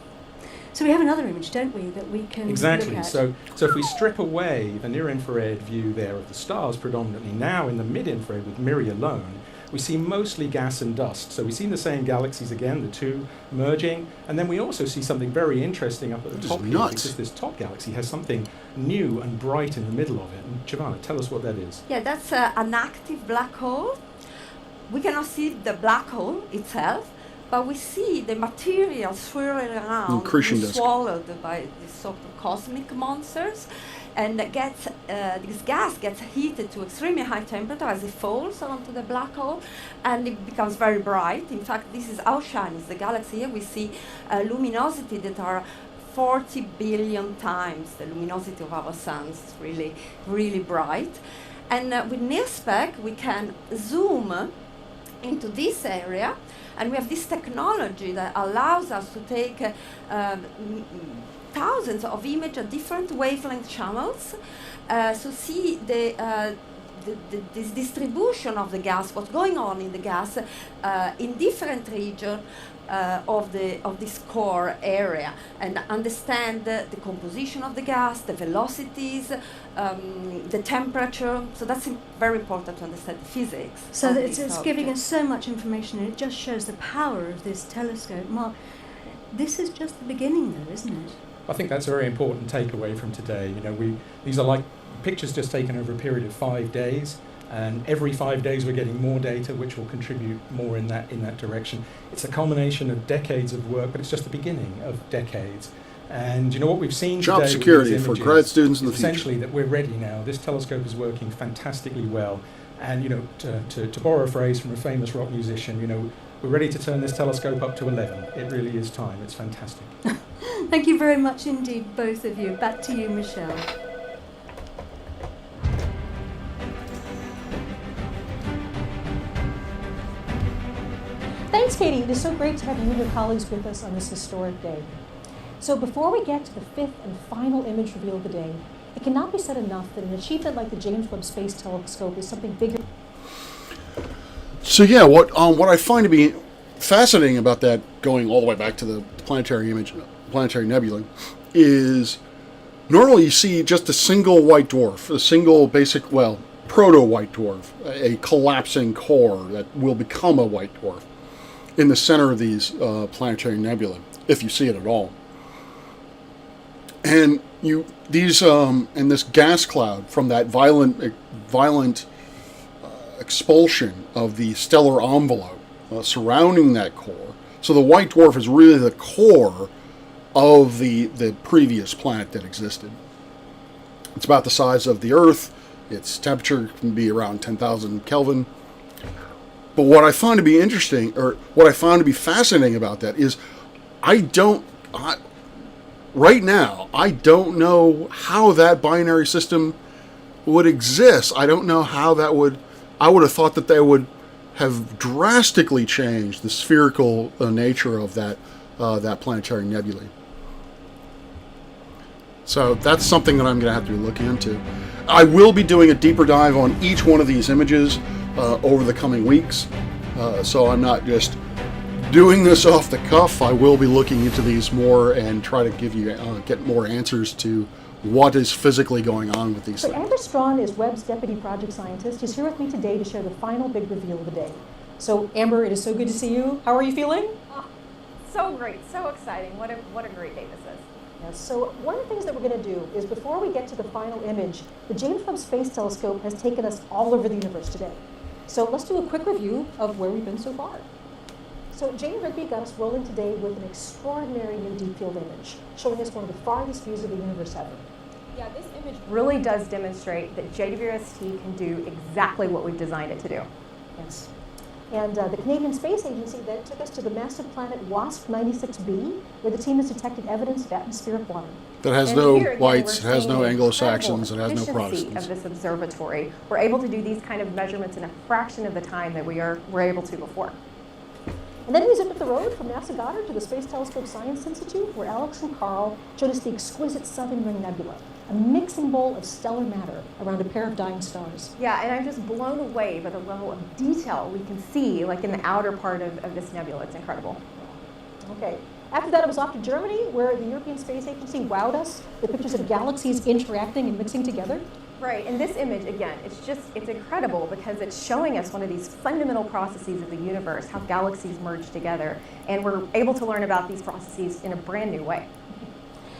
So we have another image, don't we, that we can Exactly. look at? So if we strip away the near-infrared view there of the stars predominantly, now in the mid-infrared with MIRI alone, we see mostly gas and dust. So we see the same galaxies again, the two merging, and then we also see something very interesting up at the top here, because this top galaxy has something new and bright in the middle of it. And Giovanna, tell us what that is. Yeah, that's an active black hole. We cannot see the black hole itself, but we see the material swirling around, swallowed by these sort of cosmic monsters, and this gas gets heated to extremely high temperature as it falls onto the black hole, and it becomes very bright. In fact, this is outshines the galaxy. Here we see luminosity that are 40 billion times the luminosity of our sun. It's really, really bright. And with NIRSpec, we can zoom into this area, and we have this technology that allows us to take thousands of images at different wavelength channels, so see this distribution of the gas, what's going on in the gas in different regions of this core area, and understand the composition of the gas, the velocities, the temperature. So that's very important to understand the physics. So that it's giving us so much information, and it just shows the power of this telescope. Mark, this is just the beginning though, isn't it? I think that's a very important takeaway from today. You know, these are like pictures just taken over a period of 5 days. And every 5 days we're getting more data which will contribute more in that direction. It's a culmination of decades of work, but it's just the beginning of decades. And you know what we've seen Job today security with these for images grad students in the is future. essentially that we're ready now. This telescope is working fantastically well. And you know, to borrow a phrase from a famous rock musician, you know, we're ready to turn this telescope up to 11. It really is time. It's fantastic. Thank you very much indeed, both of you. Back to you, Michelle. Thanks, Katie. It is so great to have you and your colleagues with us on this historic day. So before we get to the fifth and final image reveal of the day, it cannot be said enough that an achievement like the James Webb Space Telescope is something bigger. So yeah, what I find to be fascinating about that, going all the way back to the planetary nebula, is normally you see just a single white dwarf, a single basic, proto-white dwarf, a collapsing core that will become a white dwarf in the center of these planetary nebulae, if you see it at all. And this gas cloud from that violent expulsion of the stellar envelope surrounding that core. So the white dwarf is really the core of the previous planet that existed. It's about the size of the Earth. Its temperature can be around 10,000 Kelvin. But what I found to be interesting, or what I found to be fascinating about that is, right now, I don't know how that binary system would exist. I don't know how that would. I would have thought that they would have drastically changed the spherical nature of that planetary nebulae. So that's something that I'm going to have to be looking into. I will be doing a deeper dive on each one of these images over the coming weeks. So I'm not just doing this off the cuff. I will be looking into these more and try to give you get more answers to what is physically going on with these So things. Amber Strawn is Webb's deputy project scientist. She's here with me today to share the final big reveal of the day. So Amber, it is so good to see you. How are you feeling? Oh, so great, so exciting. What a great day this is. Yes, so one of the things that we're going to do is, before we get to the final image, the James Webb Space Telescope has taken us all over the universe today. So let's do a quick review of where we've been so far. So Jane Rigby got us rolling today with an extraordinary new deep field image, showing us one of the farthest views of the universe ever. Yeah, this image really does demonstrate that JWST can do exactly what we've designed it to do. Yes. And the Canadian Space Agency then took us to the massive planet WASP 96b, where the team has detected evidence of atmospheric water. That has no whites, it has no Anglo-Saxons, it has no Protestants. Of this observatory, we're able to do these kind of measurements in a fraction of the time that we're able to before. And then we zipped up the road from NASA Goddard to the Space Telescope Science Institute, where Alex and Carl showed us the exquisite Southern Ring Nebula, a mixing bowl of stellar matter around a pair of dying stars. Yeah, and I'm just blown away by the level of detail we can see, like in the outer part of this nebula. It's incredible. Okay. After that, I was off to Germany, where the European Space Agency wowed us with pictures of galaxies interacting and mixing together. Right, and this image, again, it's incredible because it's showing us one of these fundamental processes of the universe, how galaxies merge together, and we're able to learn about these processes in a brand new way.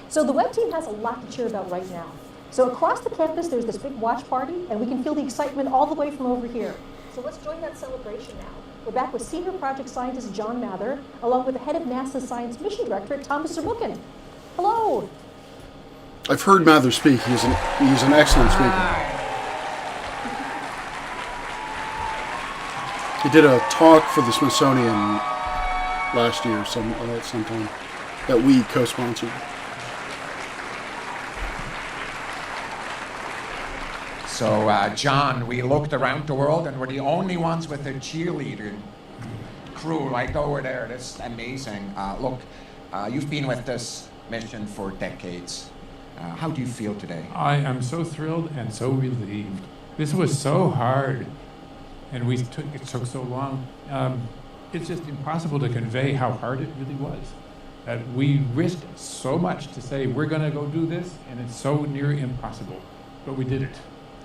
So the Webb team has a lot to cheer about right now. So across the campus, there's this big watch party, and we can feel the excitement all the way from over here. So let's join that celebration now. We're back with Senior Project Scientist John Mather, along with the head of NASA's Science Mission Directorate, Thomas Zurbuchen. Hello. I've heard Mather speak. He's an excellent speaker. He did a talk for the Smithsonian last year, sometime, that we co-sponsored. So, John, we looked around the world and we're the only ones with a cheerleader crew right over there. That's amazing. Look, you've been with this mission for decades. How do you feel today? I am so thrilled and so relieved. This was so hard, and it took so long. It's just impossible to convey how hard it really was. That we risked so much to say we're going to go do this, and it's so near impossible, but we did it.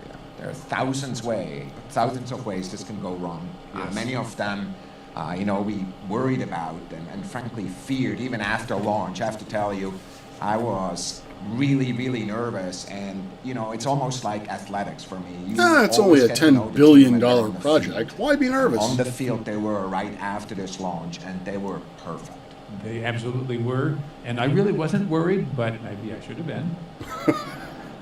Yeah, there are thousands of ways this can go wrong. Yes. Many of them, we worried about and frankly feared even after launch. I have to tell you, I was really, really nervous, and it's almost like athletics for me. It's only a $10 billion project. Why be nervous? On the field, they were right after this launch, and they were perfect. They absolutely were, and I really wasn't worried, but maybe I should have been.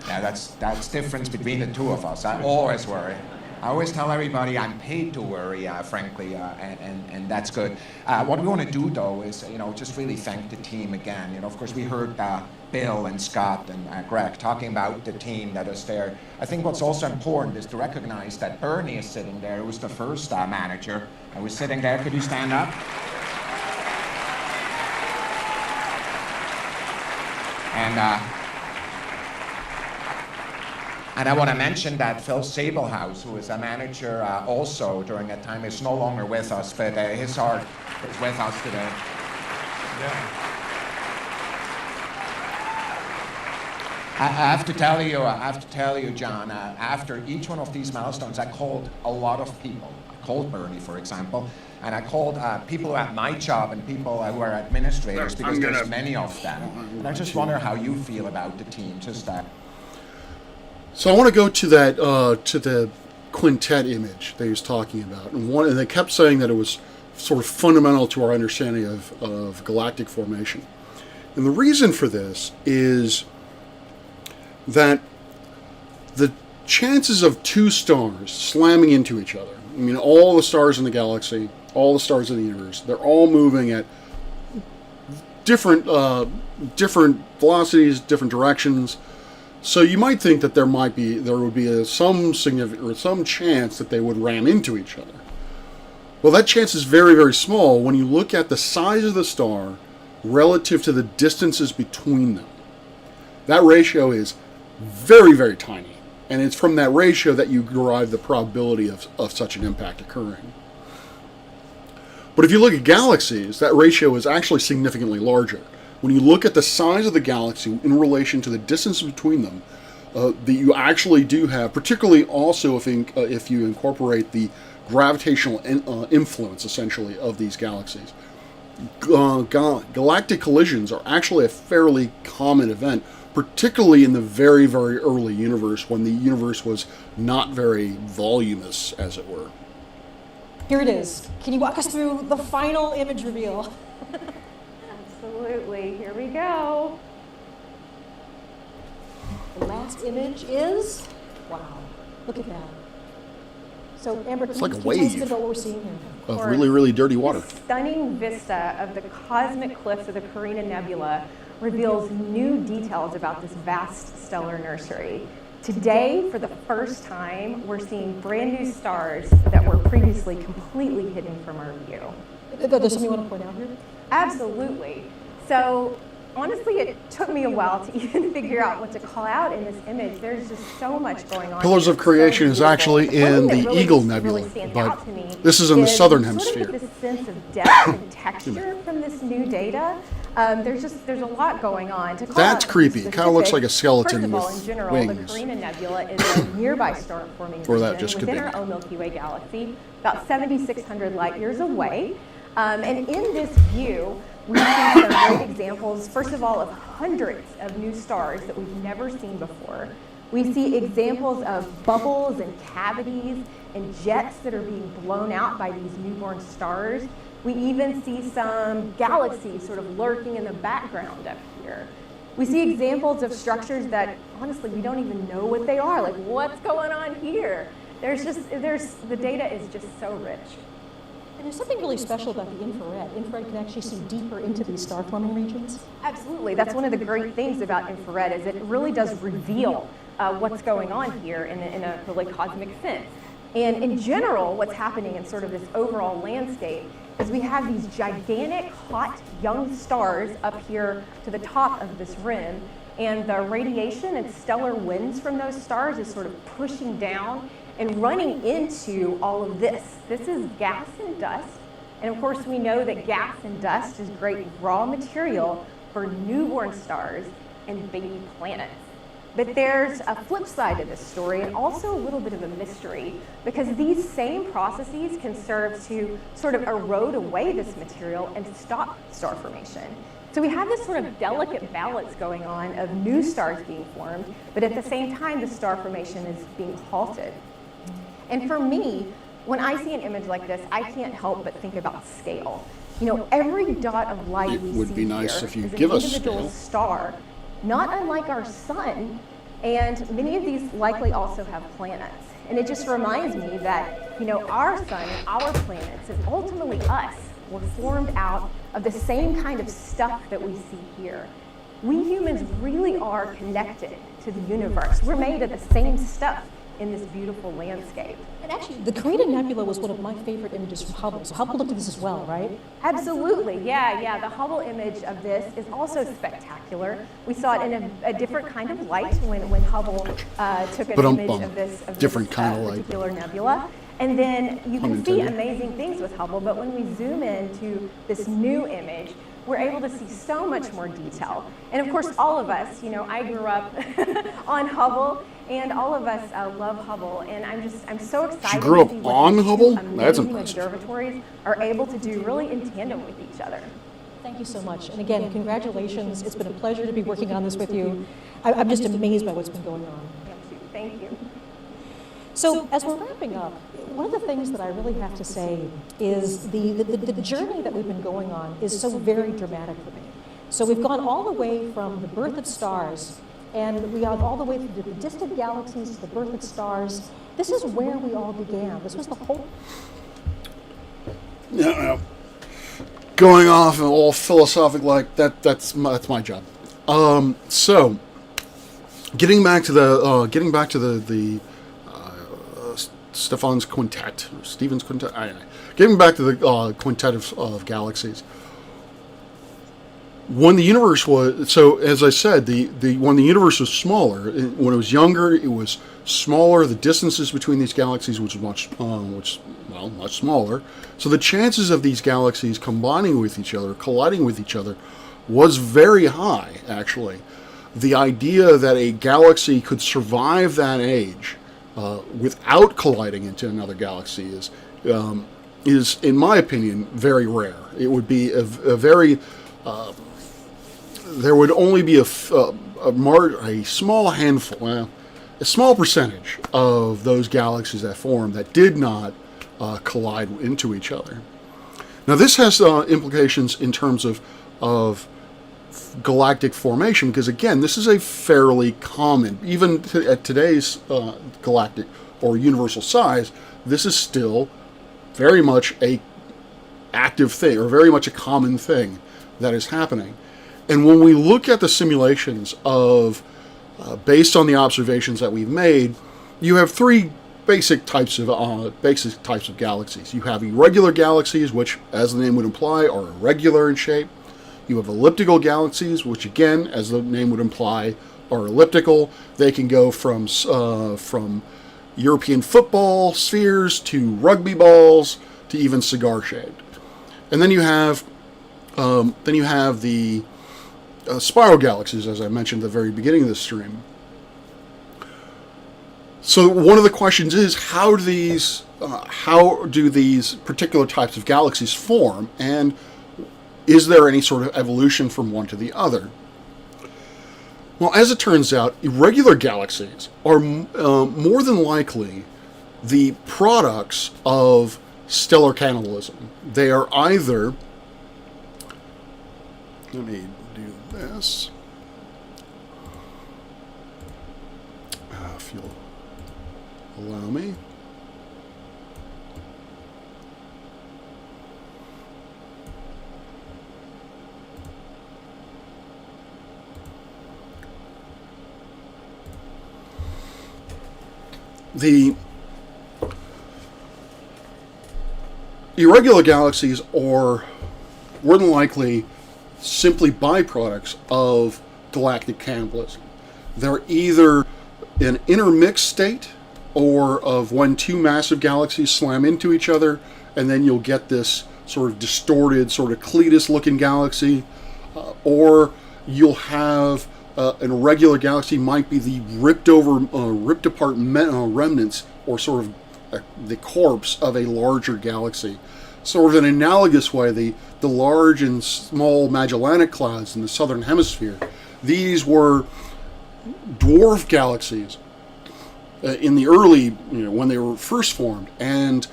Yeah, that's difference between the two of us. I always worry. I always tell everybody I'm paid to worry, frankly, and that's good. What we want to do, though, is just really thank the team again. Of course, we heard Bill and Scott and Greg talking about the team that is there. I think what's also important is to recognize that Bernie is sitting there. He was the first manager. I was sitting there. Could you stand up? And I want to mention that Phil Sabelhouse, who is a manager also during that time, is no longer with us, but his heart is with us today. Yeah. I have to tell you, John, after each one of these milestones, I called a lot of people. I called Bernie, for example, and I called people at my job and people who are administrators, because there's many of them. And I just wonder how you feel about the team, just that. So I want to go to that to the quintet image that he was talking about, and they kept saying that it was sort of fundamental to our understanding of galactic formation. And the reason for this is that the chances of two stars slamming into each other, I mean, all the stars in the galaxy, all the stars in the universe, they're all moving at different velocities, different directions. So you might think that there would be some significant or some chance that they would ram into each other. Well, that chance is very, very small when you look at the size of the star relative to the distances between them. That ratio is very, very tiny, and it's from that ratio that you derive the probability of such an impact occurring. But if you look at galaxies, that ratio is actually significantly larger. When you look at the size of the galaxy in relation to the distance between them, that you actually do have, particularly also if you incorporate the gravitational influence, essentially, of these galaxies. Galactic collisions are actually a fairly common event, particularly in the very, very early universe, when the universe was not very voluminous, as it were. Here it is. Can you walk us through the final image reveal? Absolutely. Here we go. The last image is, wow, look at that. So Amber, it's can like you a tell us wave about what we're seeing here? Of really, really dirty water. This stunning vista of the cosmic cliffs of the Carina Nebula reveals new details about this vast stellar nursery. Today, for the first time, we're seeing brand new stars that were previously completely hidden from our view. There's something you want to point out here? Absolutely. So honestly, it took me a while to even figure out what to call out in this image. There's just so much going on. Pillars of Creation is actually in the Eagle Nebula, but this is in the southern hemisphere. Sort of this sense of depth and texture from this new data. There's a lot going on. To call That's out creepy. It kind of looks like a skeleton First of all, with in general, wings. the Carina Nebula is a nearby star-forming Or that region just could within be. our own Milky Way galaxy, about 7,600 light years away. And in this view, we see some great examples, first of all, of hundreds of new stars that we've never seen before. We see examples of bubbles and cavities and jets that are being blown out by these newborn stars. We even see some galaxies sort of lurking in the background up here. We see examples of structures that, honestly, we don't even know what they are. Like, what's going on here? The data is just so rich. And there's something really special about the infrared. Infrared can actually see deeper into these star-forming regions. Absolutely. That's one of the great things about infrared is it really does reveal what's going on here in a really cosmic sense. And in general, what's happening in sort of this overall landscape is we have these gigantic, hot, young stars up here to the top of this rim, and the radiation and stellar winds from those stars is sort of pushing down and running into all of this. This is gas and dust, and of course we know that gas and dust is great raw material for newborn stars and baby planets. But there's a flip side to this story and also a little bit of a mystery, because these same processes can serve to sort of erode away this material and stop star formation. So we have this sort of delicate balance going on of new stars being formed, but at the same time the star formation is being halted. And for me, when I see an image like this, I can't help but think about scale. You know, every dot of light we see would be nice here if you is an give us individual scale. star, not unlike our sun, and many of these likely also have planets. And it just reminds me that, you know, our sun, our planets, and ultimately us were formed out of the same kind of stuff that we see here. We humans really are connected to the universe. We're made of the same stuff in this beautiful landscape. And actually, the Carina Nebula was one of my favorite images from Hubble. So Hubble looked at this as well, right? Absolutely, yeah. The Hubble image of this is also spectacular. We saw it in a different kind of light when Hubble took an image of this particular nebula. And then you can see amazing things with Hubble, but when we zoom into this new image, we're able to see so much more detail. And of course, all of us, you know, I grew up on Hubble, and all of us love Hubble, and I'm so excited You grew up to see what on these Hubble? two That's amazing impressive. observatories are able to do really in tandem with each other. Thank you so much. And again, congratulations. It's been a pleasure to be working on this with you. I'm just amazed by what's been going on. Thank you. So as we're wrapping up, one of the things that I really have to say is the journey that we've been going on is so very dramatic for me. So we've gone all the way from the birth of stars, and we have all the way through the distant galaxies to the birth of stars. This is where we all began. This was the whole... Yeah, going off and all philosophic like that's my job. So getting back to the Stephen's quintet, or Stephen's quintet. Getting back to the quintet of galaxies. When the universe was, so as I said, when the universe was smaller, when it was younger, it was smaller. The distances between these galaxies was much smaller. So the chances of these galaxies combining with each other, colliding with each other, was very high. Actually, the idea that a galaxy could survive that age without colliding into another galaxy is, in my opinion, very rare. It would be a very there would only be a small handful, a small percentage of those galaxies that form that did not collide into each other. Now, this has implications in terms of galactic formation, because again, this is a fairly common, even at today's galactic or universal size, this is still very much a active thing, or very much a common thing that is happening. And when we look at the simulations of, based on the observations that we've made, you have three basic types of galaxies. You have irregular galaxies, which, as the name would imply, are irregular in shape. You have elliptical galaxies, which again, as the name would imply, are elliptical. They can go from European football spheres to rugby balls to even cigar-shaped. And then you have the spiral galaxies, as I mentioned at the very beginning of the stream. So one of the questions is, how do these particular types of galaxies form, and is there any sort of evolution from one to the other? Well, as it turns out, irregular galaxies are more than likely the products of stellar cannibalism. They are either, let me do this, if you'll allow me. The irregular galaxies are more than likely simply byproducts of galactic cannibalism. They're either an intermixed state, or of when two massive galaxies slam into each other, and then you'll get this sort of distorted, sort of Cletus-looking galaxy, or you'll have an irregular galaxy might be the ripped apart remnants, or sort of the corpse of a larger galaxy. Sort of in an analogous way, the large and small Magellanic Clouds in the southern hemisphere, these were dwarf galaxies in the early, when they were first formed, and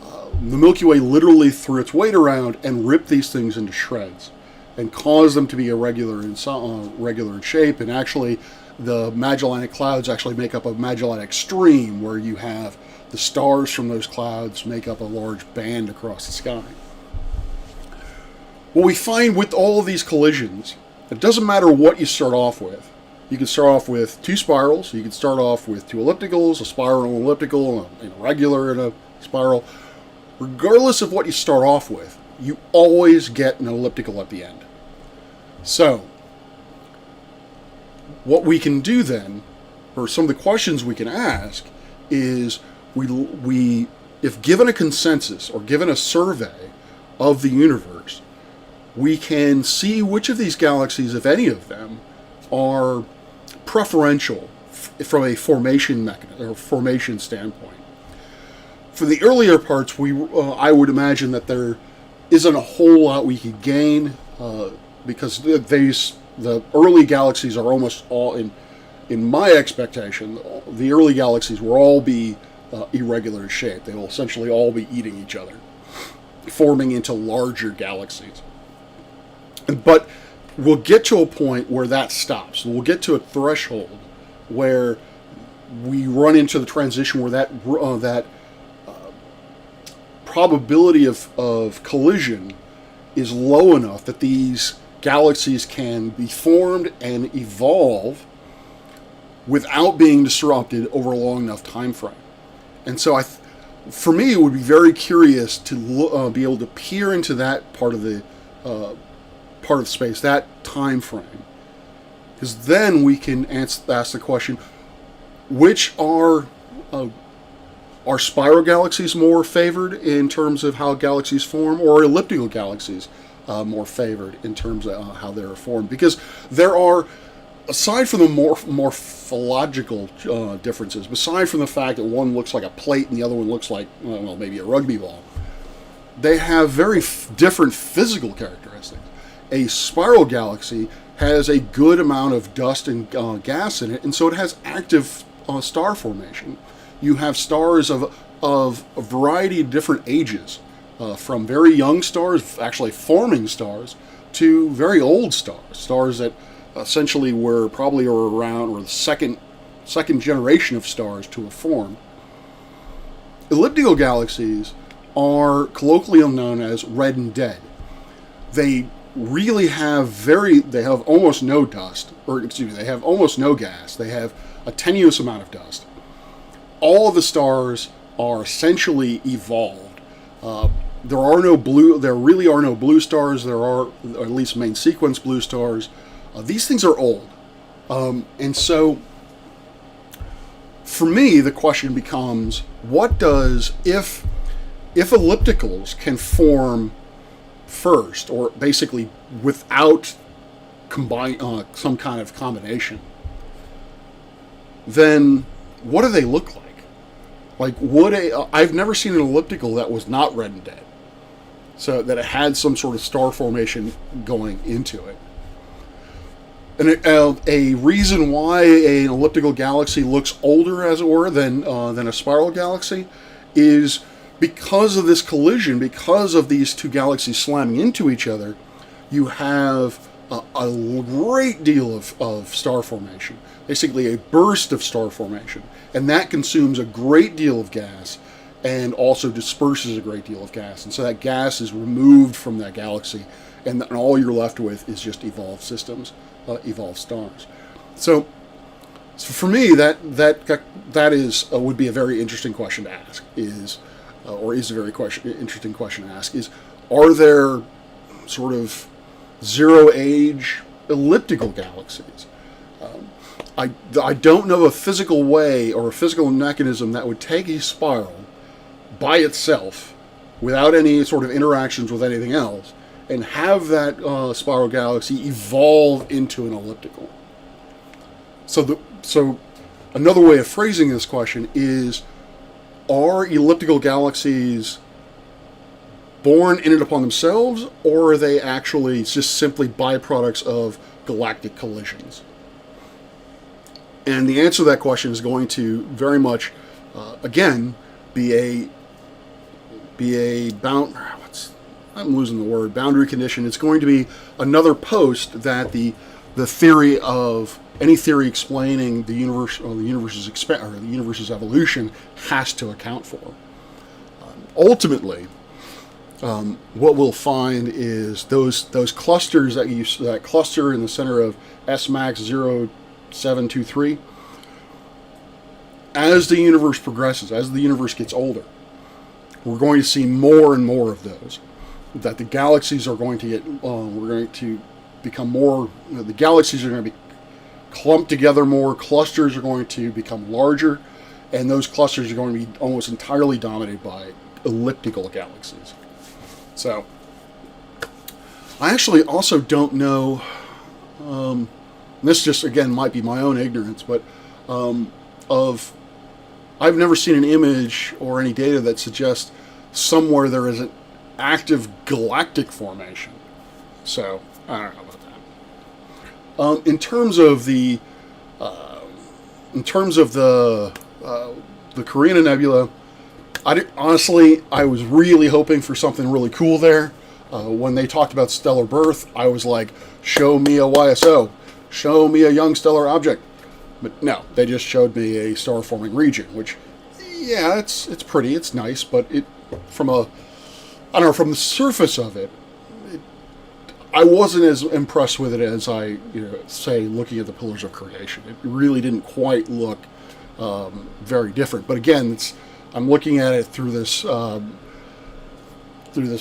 the Milky Way literally threw its weight around and ripped these things into shreds and caused them to be irregular in shape. And actually, the Magellanic Clouds actually make up a Magellanic Stream, where you have the stars from those clouds make up a large band across the sky. What we find with all of these collisions, it doesn't matter what you start off with. You can start off with two spirals, you can start off with two ellipticals, a spiral and an elliptical, an irregular and a spiral. Regardless of what you start off with, you always get an elliptical at the end. So, what we can do then, or some of the questions we can ask, is we if given a consensus or given a survey of the universe, we can see which of these galaxies, if any of them, are preferential from a formation mechanism or formation standpoint. For the earlier parts, I would imagine that there isn't a whole lot we could gain because the early galaxies are almost all, in my expectation, the early galaxies will all be irregular in shape. They will essentially all be eating each other, forming into larger galaxies. But we'll get to a point where that stops. We'll get to a threshold where we run into the transition where that probability of collision is low enough that these galaxies can be formed and evolve without being disrupted over a long enough time frame. And so for me, it would be very curious to be able to peer into that part of space, that time frame, because then we can ask the question: which are spiral galaxies more favored in terms of how galaxies form, or elliptical galaxies more favored in terms of how they're formed? Because there are, aside from the morphological differences, aside from the fact that one looks like a plate and the other one looks like, well, maybe a rugby ball, they have very different physical characteristics. A spiral galaxy has a good amount of dust and gas in it, and so it has active star formation. You have stars of a variety of different ages, from very young stars, actually forming stars, to very old stars that essentially were probably around, or the second generation of stars to have formed. Elliptical galaxies are colloquially known as red and dead. They really they have almost no dust, they have almost no gas. They have a tenuous amount of dust. All of the stars are essentially evolved. There really are no blue stars. There are at least main sequence blue stars. These things are old. And so, for me, the question becomes, if ellipticals can form first, or basically without some kind of combination, then what do they look like? I've never seen an elliptical that was not red and dead, so that it had some sort of star formation going into it. And a reason why an elliptical galaxy looks older, as it were, than a spiral galaxy is because of this collision, because of these two galaxies slamming into each other. You have a great deal of star formation, basically a burst of star formation, and that consumes a great deal of gas and also disperses a great deal of gas. And so that gas is removed from that galaxy, and all you're left with is just evolved systems, evolved stars. So for me, that would be a very interesting question to ask. Is a very interesting question to ask: are there sort of zero-age elliptical galaxies? I don't know a physical way or a physical mechanism that would take a spiral by itself, without any sort of interactions with anything else, and have that spiral galaxy evolve into an elliptical. So another way of phrasing this question is, are elliptical galaxies born in and upon themselves, or are they actually just simply byproducts of galactic collisions? And the answer to that question is going to very much, again, be a boundary condition. It's going to be another post that the theory of any theory explaining the universe or the universe's evolution has to account for. Ultimately, what we'll find is those clusters that cluster in the center of S max 0723. As the universe progresses, as the universe gets older, we're going to see more and more of those. That the galaxies are going to get, we're going to become more. The galaxies are going to be clumped together more. Clusters are going to become larger, and those clusters are going to be almost entirely dominated by elliptical galaxies. So, I actually also don't know. This just again might be my own ignorance, but I've never seen an image or any data that suggests somewhere there is an active galactic formation. So I don't know about that. In terms of the Carina Nebula, honestly, I was really hoping for something really cool there. When they talked about stellar birth, I was like, show me a YSO, show me a young stellar object. But no, they just showed me a star-forming region, which, yeah, it's pretty, it's nice, but from the surface of it, I wasn't as impressed with it as I, say, looking at the Pillars of Creation. It really didn't quite look very different. But again, I'm looking at it through this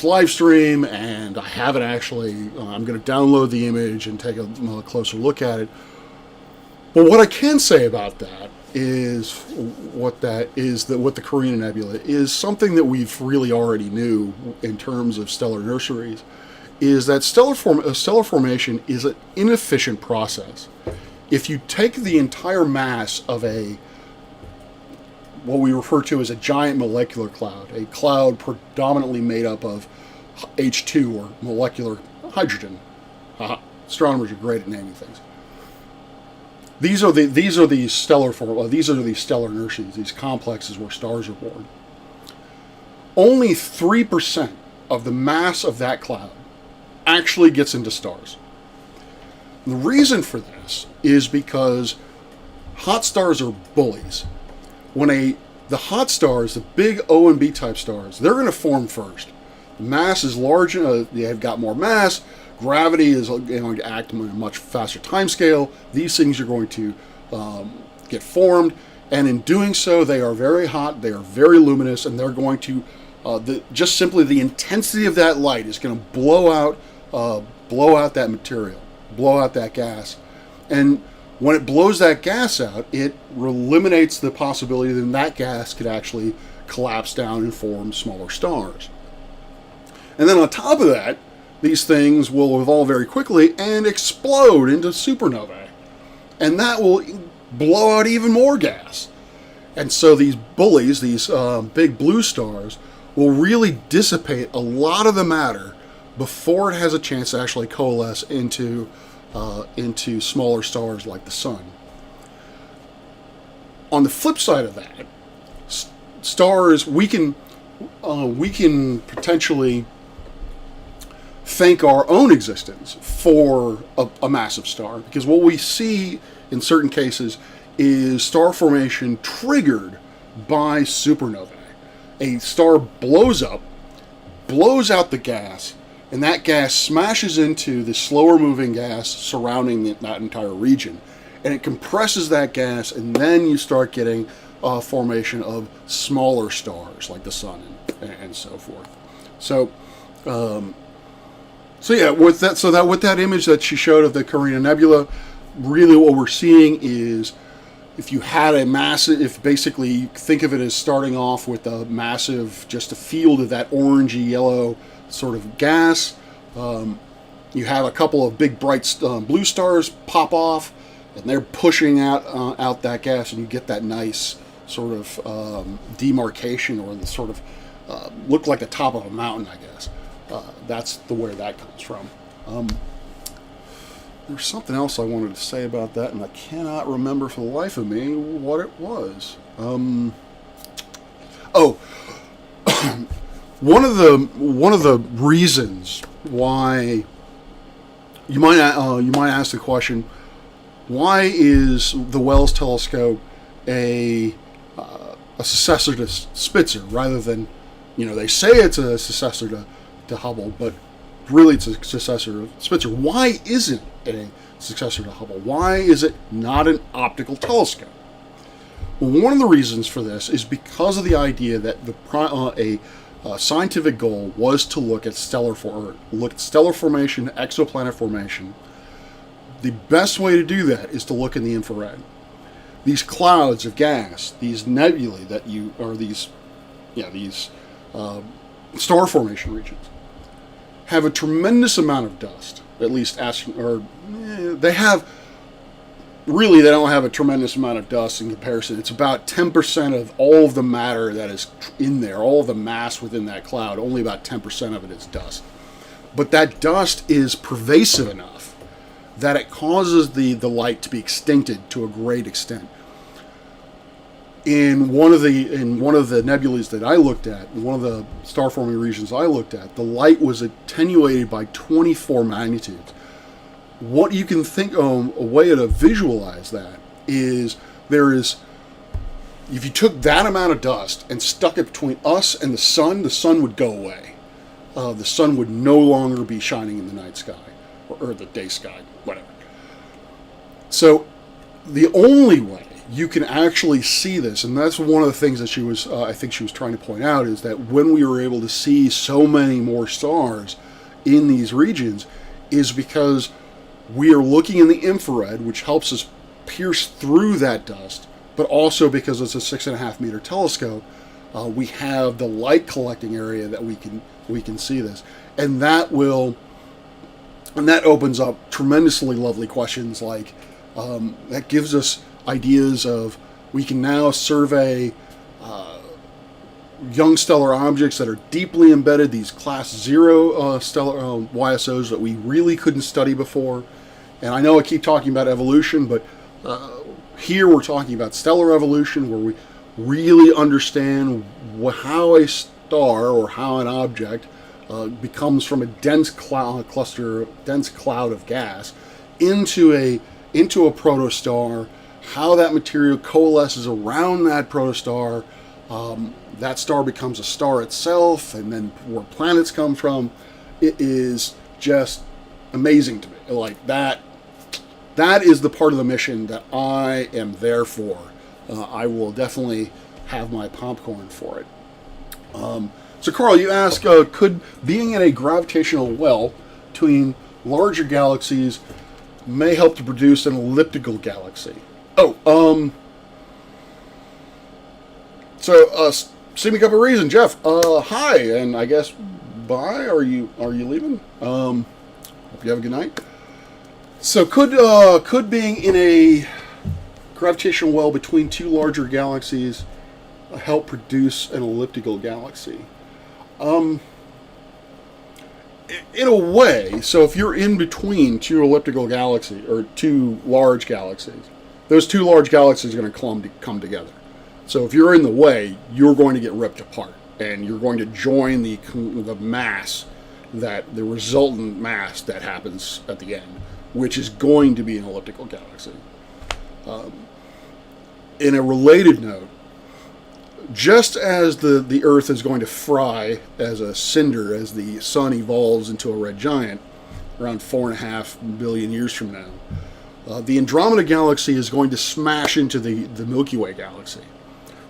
live stream, and I haven't actually. I'm going to download the image and take a closer look at it. But what I can say about that is what the Carina Nebula is something that we've really already knew in terms of stellar nurseries, is that stellar formation is an inefficient process. If you take the entire mass of what we refer to as a giant molecular cloud, a cloud predominantly made up of H2 or molecular hydrogen. Astronomers are great at naming things. These are the stellar nurseries, these complexes where stars are born. Only 3% of the mass of that cloud actually gets into stars. The reason for this is because hot stars are bullies. When the hot stars, the big O and B type stars, they're going to form first. The mass is large, they've got more mass. Gravity is going to act in a much faster time scale. These things are going to get formed, and in doing so, they are very hot, they are very luminous, and they're going to, just simply the intensity of that light is going to blow out that material, blow out that gas. And when it blows that gas out, it eliminates the possibility that that gas could actually collapse down and form smaller stars. And then on top of that, these things will evolve very quickly and explode into supernovae. And that will blow out even more gas. And so these bullies, these big blue stars, will really dissipate a lot of the matter before it has a chance to actually coalesce into smaller stars like the Sun. On the flip side of that, stars, we can potentially thank our own existence for a massive star, because what we see in certain cases is star formation triggered by supernovae. A star blows up, blows out the gas, and that gas smashes into the slower moving gas surrounding that entire region, and it compresses that gas, and then you start getting formation of smaller stars like the Sun and so forth. So with that image that she showed of the Carina Nebula, really what we're seeing is, if you had if basically you think of it as starting off with just a field of that orangey yellow sort of gas, you have a couple of big bright blue stars pop off, and they're pushing out that gas, and you get that nice sort of demarcation, or the sort of look like the top of a mountain, I guess. That's where that comes from. There's something else I wanted to say about that, and I cannot remember for the life of me what it was. One of the reasons why you might ask the question, why is the Wells telescope a successor to Spitzer rather than, they say it's a successor to Hubble, but really it's a successor of Spitzer. Why isn't it a successor to Hubble? Why is it not an optical telescope? Well, one of the reasons for this is because of the idea that a scientific goal was to look at stellar formation, exoplanet formation. The best way to do that is to look in the infrared. These clouds of gas, these nebulae these star formation regions, have a tremendous amount of dust. At least they don't have a tremendous amount of dust in comparison. It's about 10% of all of the matter that is in there, all of the mass within that cloud. Only about 10% of it is dust. But that dust is pervasive enough that it causes the light to be extincted to a great extent. In one of the nebulas that I looked at, in one of the star forming regions I looked at, the light was attenuated by 24 magnitudes. What you can think of, a way to visualize that is, if you took that amount of dust and stuck it between us and the sun would go away. The sun would no longer be shining in the night sky, or the day sky, whatever. So the only way you can actually see this, and that's one of the things that I think she was trying to point out, is that when we were able to see so many more stars in these regions, is because we are looking in the infrared, which helps us pierce through that dust, but also because it's a 6.5 meter telescope, we have the light collecting area that we can see this, and that opens up tremendously lovely questions like that gives us ideas of, we can now survey young stellar objects that are deeply embedded, these class 0 stellar YSOs that we really couldn't study before. And I know I keep talking about evolution, but here we're talking about stellar evolution, where we really understand how a star or how an object becomes from a dense cloud of gas into a protostar, how that material coalesces around that protostar. That star becomes a star itself, and then where planets come from. It is just amazing to me. Like that is the part of the mission that I am there for. I will definitely have my popcorn for it. So Carl, you ask, could being in a gravitational well between larger galaxies may help to produce an elliptical galaxy? See me a couple of reasons, Jeff. Hi, and I guess bye. Are you leaving? Hope you have a good night. So could being in a gravitational well between two larger galaxies help produce an elliptical galaxy? In a way. So if you're in between two elliptical galaxies, or two large galaxies, those two large galaxies are going to come together. So if you're in the way, you're going to get ripped apart, and you're going to join the mass, the resultant mass that happens at the end, which is going to be an elliptical galaxy. In a related note, just as the Earth is going to fry as a cinder as the sun evolves into a red giant around 4.5 billion years from now, the Andromeda Galaxy is going to smash into the Milky Way galaxy.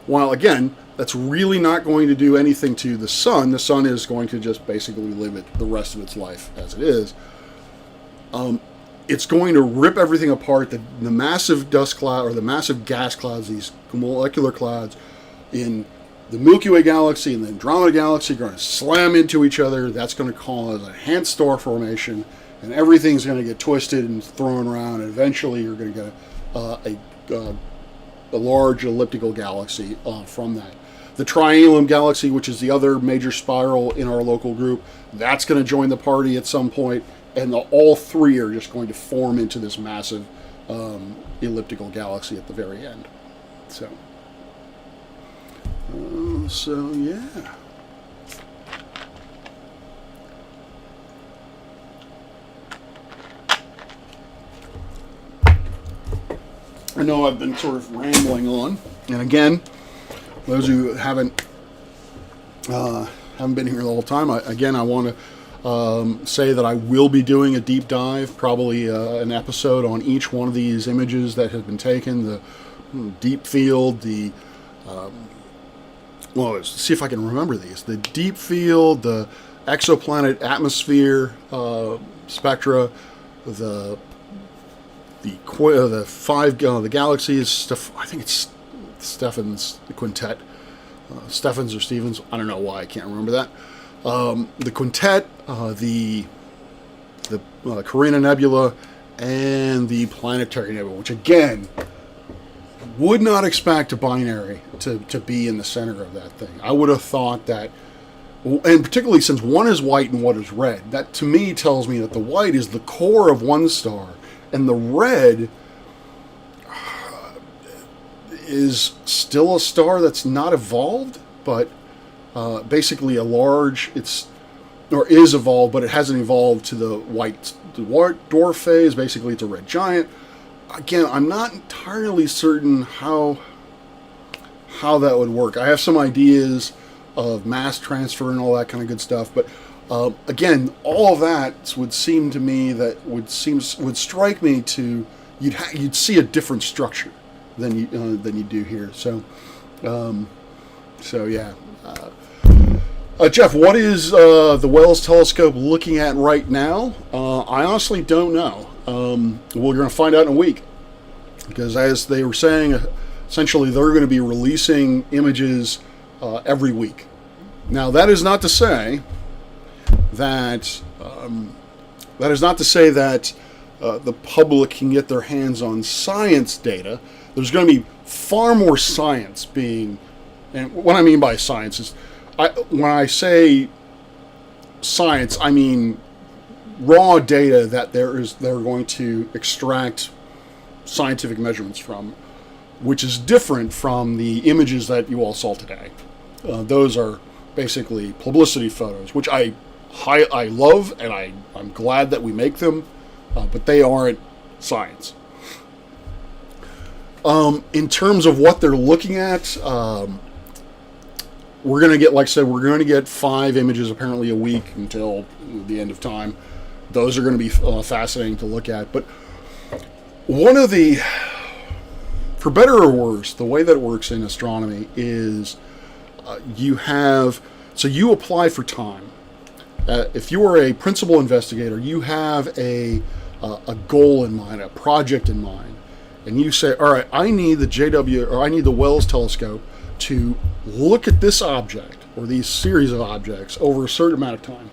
While, again, that's really not going to do anything to the sun. The sun is going to just basically live the rest of its life as it is. It's going to rip everything apart. The massive dust cloud, or the massive gas clouds, these molecular clouds in the Milky Way galaxy and the Andromeda Galaxy are going to slam into each other. That's going to cause enhanced star formation, and everything's going to get twisted and thrown around, and eventually you're going to get a large elliptical galaxy from that. The Triangulum galaxy, which is the other major spiral in our local group, that's going to join the party at some point, and all three are just going to form into this massive elliptical galaxy at the very end. So yeah. I know I've been sort of rambling on, and again, those who haven't been here the whole time, I want to say that I will be doing a deep dive, probably an episode on each one of these images that have been taken, the deep field, let's see if I can remember these, the deep field, the exoplanet atmosphere spectra, the galaxies, I think it's Stephan's quintet, Stephens or Stevens, I don't know why I can't remember that. The quintet, the Carina Nebula, and the Planetary Nebula, which again, would not expect a binary to be in the center of that thing. I would have thought that, and particularly since one is white and one is red, that to me tells me that the white is the core of one star, and the red is still a star that's not evolved, but basically a large, is evolved, but it hasn't evolved to the white dwarf phase. Basically, it's a red giant. Again, I'm not entirely certain how that would work. I have some ideas of mass transfer and all that kind of good stuff, but again, all of that would seem to me would strike me to you'd see a different structure than you do here. So yeah. Jeff, what is the Wells telescope looking at right now? I honestly don't know. We're going to find out in a week, because as they were saying, essentially they're going to be releasing images every week. Now, that is not to say that the public can get their hands on science data. There's going to be far more science being, and what I mean by science is, when I say science, I mean raw data that they're going to extract scientific measurements from, which is different from the images that you all saw today. Those are basically publicity photos, which I love, and I'm glad that we make them, but they aren't science. In terms of what they're looking at, we're going to get, like I said, we're going to get 5 images apparently a week until the end of time. Those are going to be fascinating to look at. But one of the, for better or worse, the way that it works in astronomy is you apply for time. If you are a principal investigator, you have a goal in mind, a project in mind, and you say, all right, I need the Wells telescope to look at this object or these series of objects over a certain amount of time.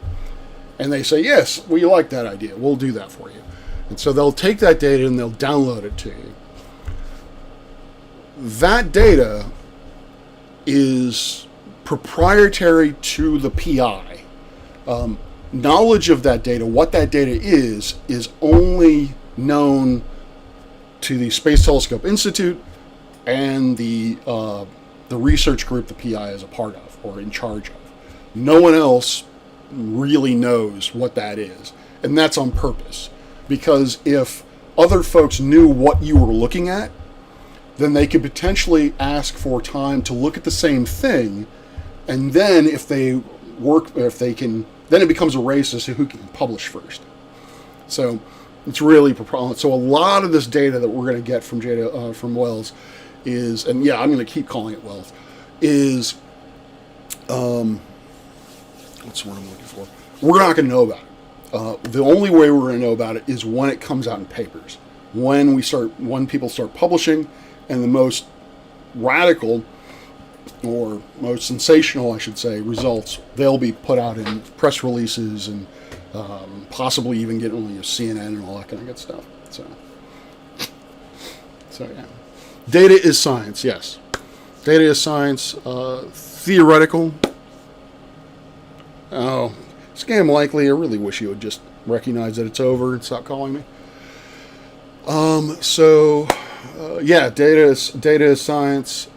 And they say, yes, we like that idea. We'll do that for you. And so they'll take that data and they'll download it to you. That data is proprietary to the PI. Knowledge of that data, what that data is only known to the Space Telescope Institute and the research group the PI is a part of or in charge of. No one else really knows what that is. And that's on purpose. Because if other folks knew what you were looking at, then they could potentially ask for time to look at the same thing, and then if they can, then it becomes a race as to who can publish first. So it's really so a lot of this data that we're going to get from Wells is, and yeah, I'm going to keep calling it Wells, is what's the word I'm looking for? We're not going to know about it. The only way we're going to know about it is when it comes out in papers, when people start publishing, and the most radical, or most sensational, I should say, results, they'll be put out in press releases and possibly even get on CNN and all that kind of good stuff. So So yeah, data is science. Yes, data is science. Theoretical. Oh, scam likely. I really wish you would just recognize that it's over and stop calling me. Yeah, data is science.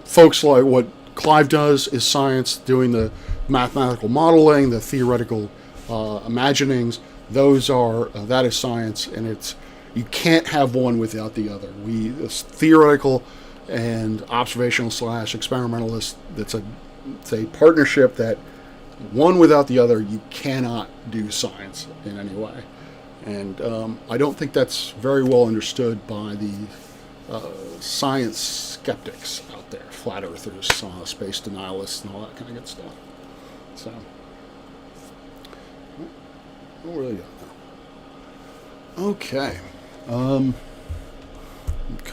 Folks like what Clive does is science, doing the mathematical modeling, the theoretical imaginings. That is science, and you can't have one without the other. It's theoretical and observational / experimentalist. It's a partnership that one without the other, you cannot do science in any way. And I don't think that's very well understood by the science skeptics out there, flat earthers, space denialists, and all that kind of good stuff. So, what really got now? Okay. Come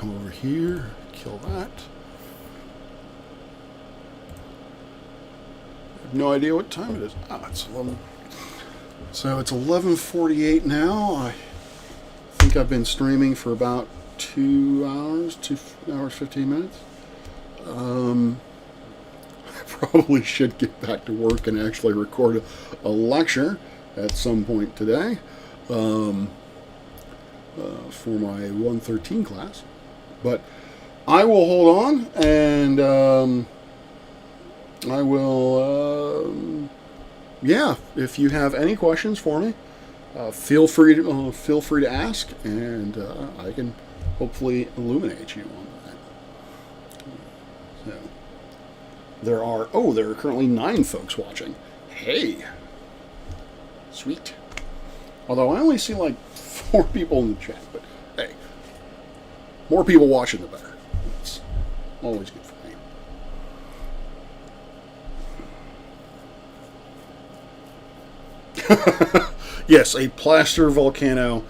over here, kill that. I have no idea what time it is. It's 11. So it's 11:48 now. I think I've been streaming for about 2 hours, 2 hours, 15 minutes. I probably should get back to work and actually record a lecture at some point today for my 113 class. But I will hold on, and I will... yeah, if you have any questions for me, feel free to ask, and I can hopefully illuminate you on that. So there are currently 9 folks watching. Hey, sweet. Although I only see like 4 people in the chat, but hey, more people watching the better. It's always good for me. Yes, a plaster volcano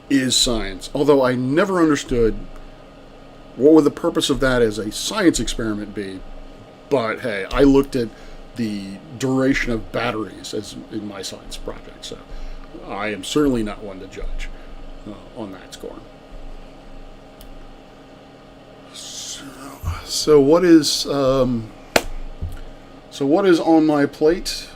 is science. Although I never understood what would the purpose of that as a science experiment be. But hey, I looked at the duration of batteries as in my science project, so I am certainly not one to judge on that score. So what is on my plate?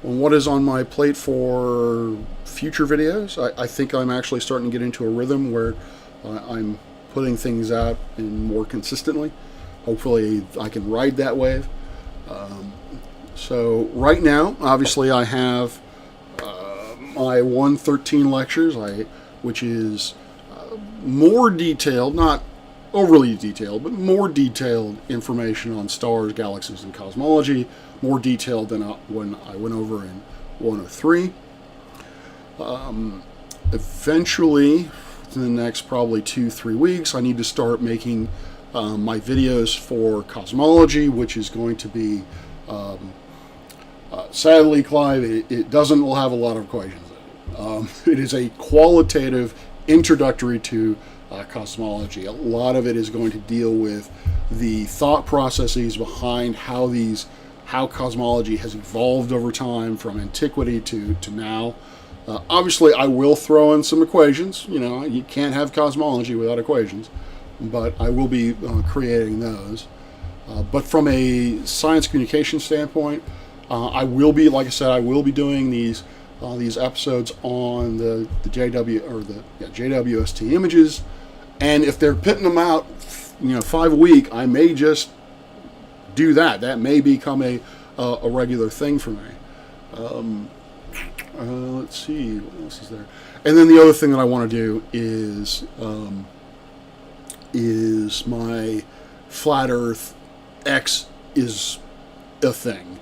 What is on my plate for future videos? I think I'm actually starting to get into a rhythm where I'm putting things out more consistently. Hopefully I can ride that wave. So right now, obviously I have my 113 lectures, which is more detailed, not overly detailed, but more detailed information on stars, galaxies, and cosmology. More detailed than when I went over in 103. Eventually, in the next probably 2-3 weeks, I need to start making my videos for cosmology, which is going to be, sadly, Clive, it doesn't have a lot of equations in it. It is a qualitative introductory to cosmology. A lot of it is going to deal with the thought processes behind how cosmology has evolved over time from antiquity to now. Obviously, I will throw in some equations. You can't have cosmology without equations, but I will be creating those. But from a science communication standpoint, I will be, like I said, I will be doing these episodes on the JWST images, and if they're pitting them out, 5 a week, I may just do that. That may become a regular thing for me. Let's see, what else is there? And then the other thing that I want to do is my Flat Earth X is a thing.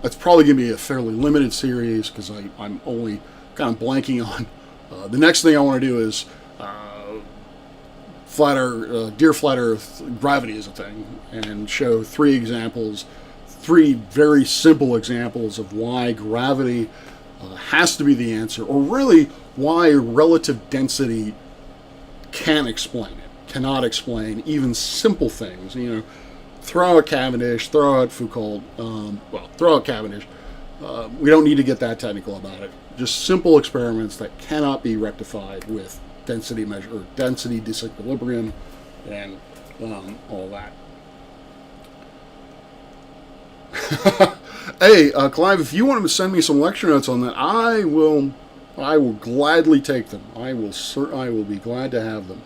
That's probably going to be a fairly limited series because I'm only kind of blanking on. The next thing I want to do is Dear Flat Earth, gravity is a thing, and show 3 very simple examples of why gravity has to be the answer, or really why relative density cannot explain even simple things. Throw out Cavendish, throw out Foucault, throw out Cavendish. we don't need to get that technical about it. Just simple experiments that cannot be rectified with density measure, or density disequilibrium, and all that. Hey, Clive, if you want to send me some lecture notes on that, I will gladly take them. I will be glad to have them.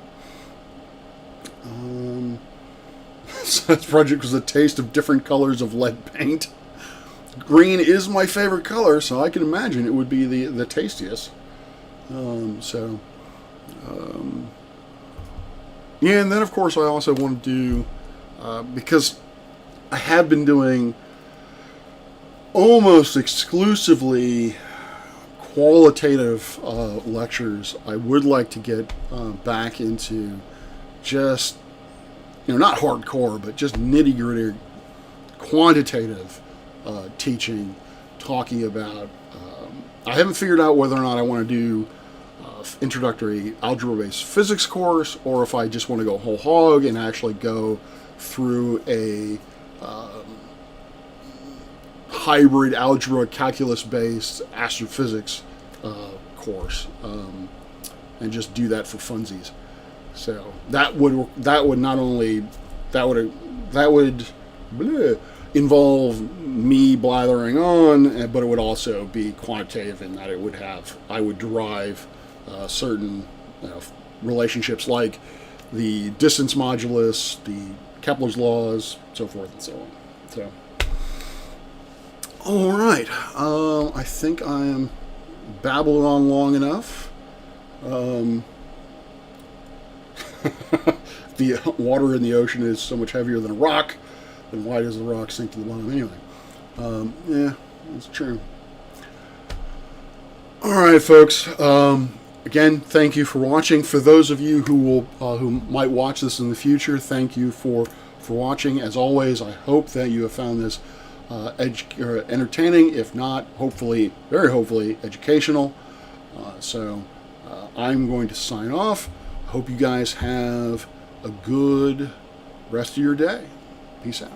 So this project was a taste of different colors of lead paint. Green is my favorite color, so I can imagine it would be the tastiest. Yeah, and then of course I also want to do, because I have been doing almost exclusively qualitative lectures, I would like to get back into just, not hardcore, but just nitty-gritty quantitative teaching, talking about, I haven't figured out whether or not I want to do introductory algebra-based physics course, or if I just want to go whole hog and actually go through a hybrid algebra calculus-based astrophysics course, and just do that for funsies. So that would involve me blathering on, but it would also be quantitative in that I would derive certain relationships like the distance modulus, the Kepler's laws, so forth and so on. So, all right, I think I am babbled on long enough. The water in the ocean is so much heavier than a rock, then why does the rock sink to the bottom anyway? Yeah, that's true. All right, folks. Again, thank you for watching. For those of you who might watch this in the future, thank you for watching. As always, I hope that you have found this entertaining, if not, hopefully, very hopefully, educational. So I'm going to sign off. Hope you guys have a good rest of your day. Peace out.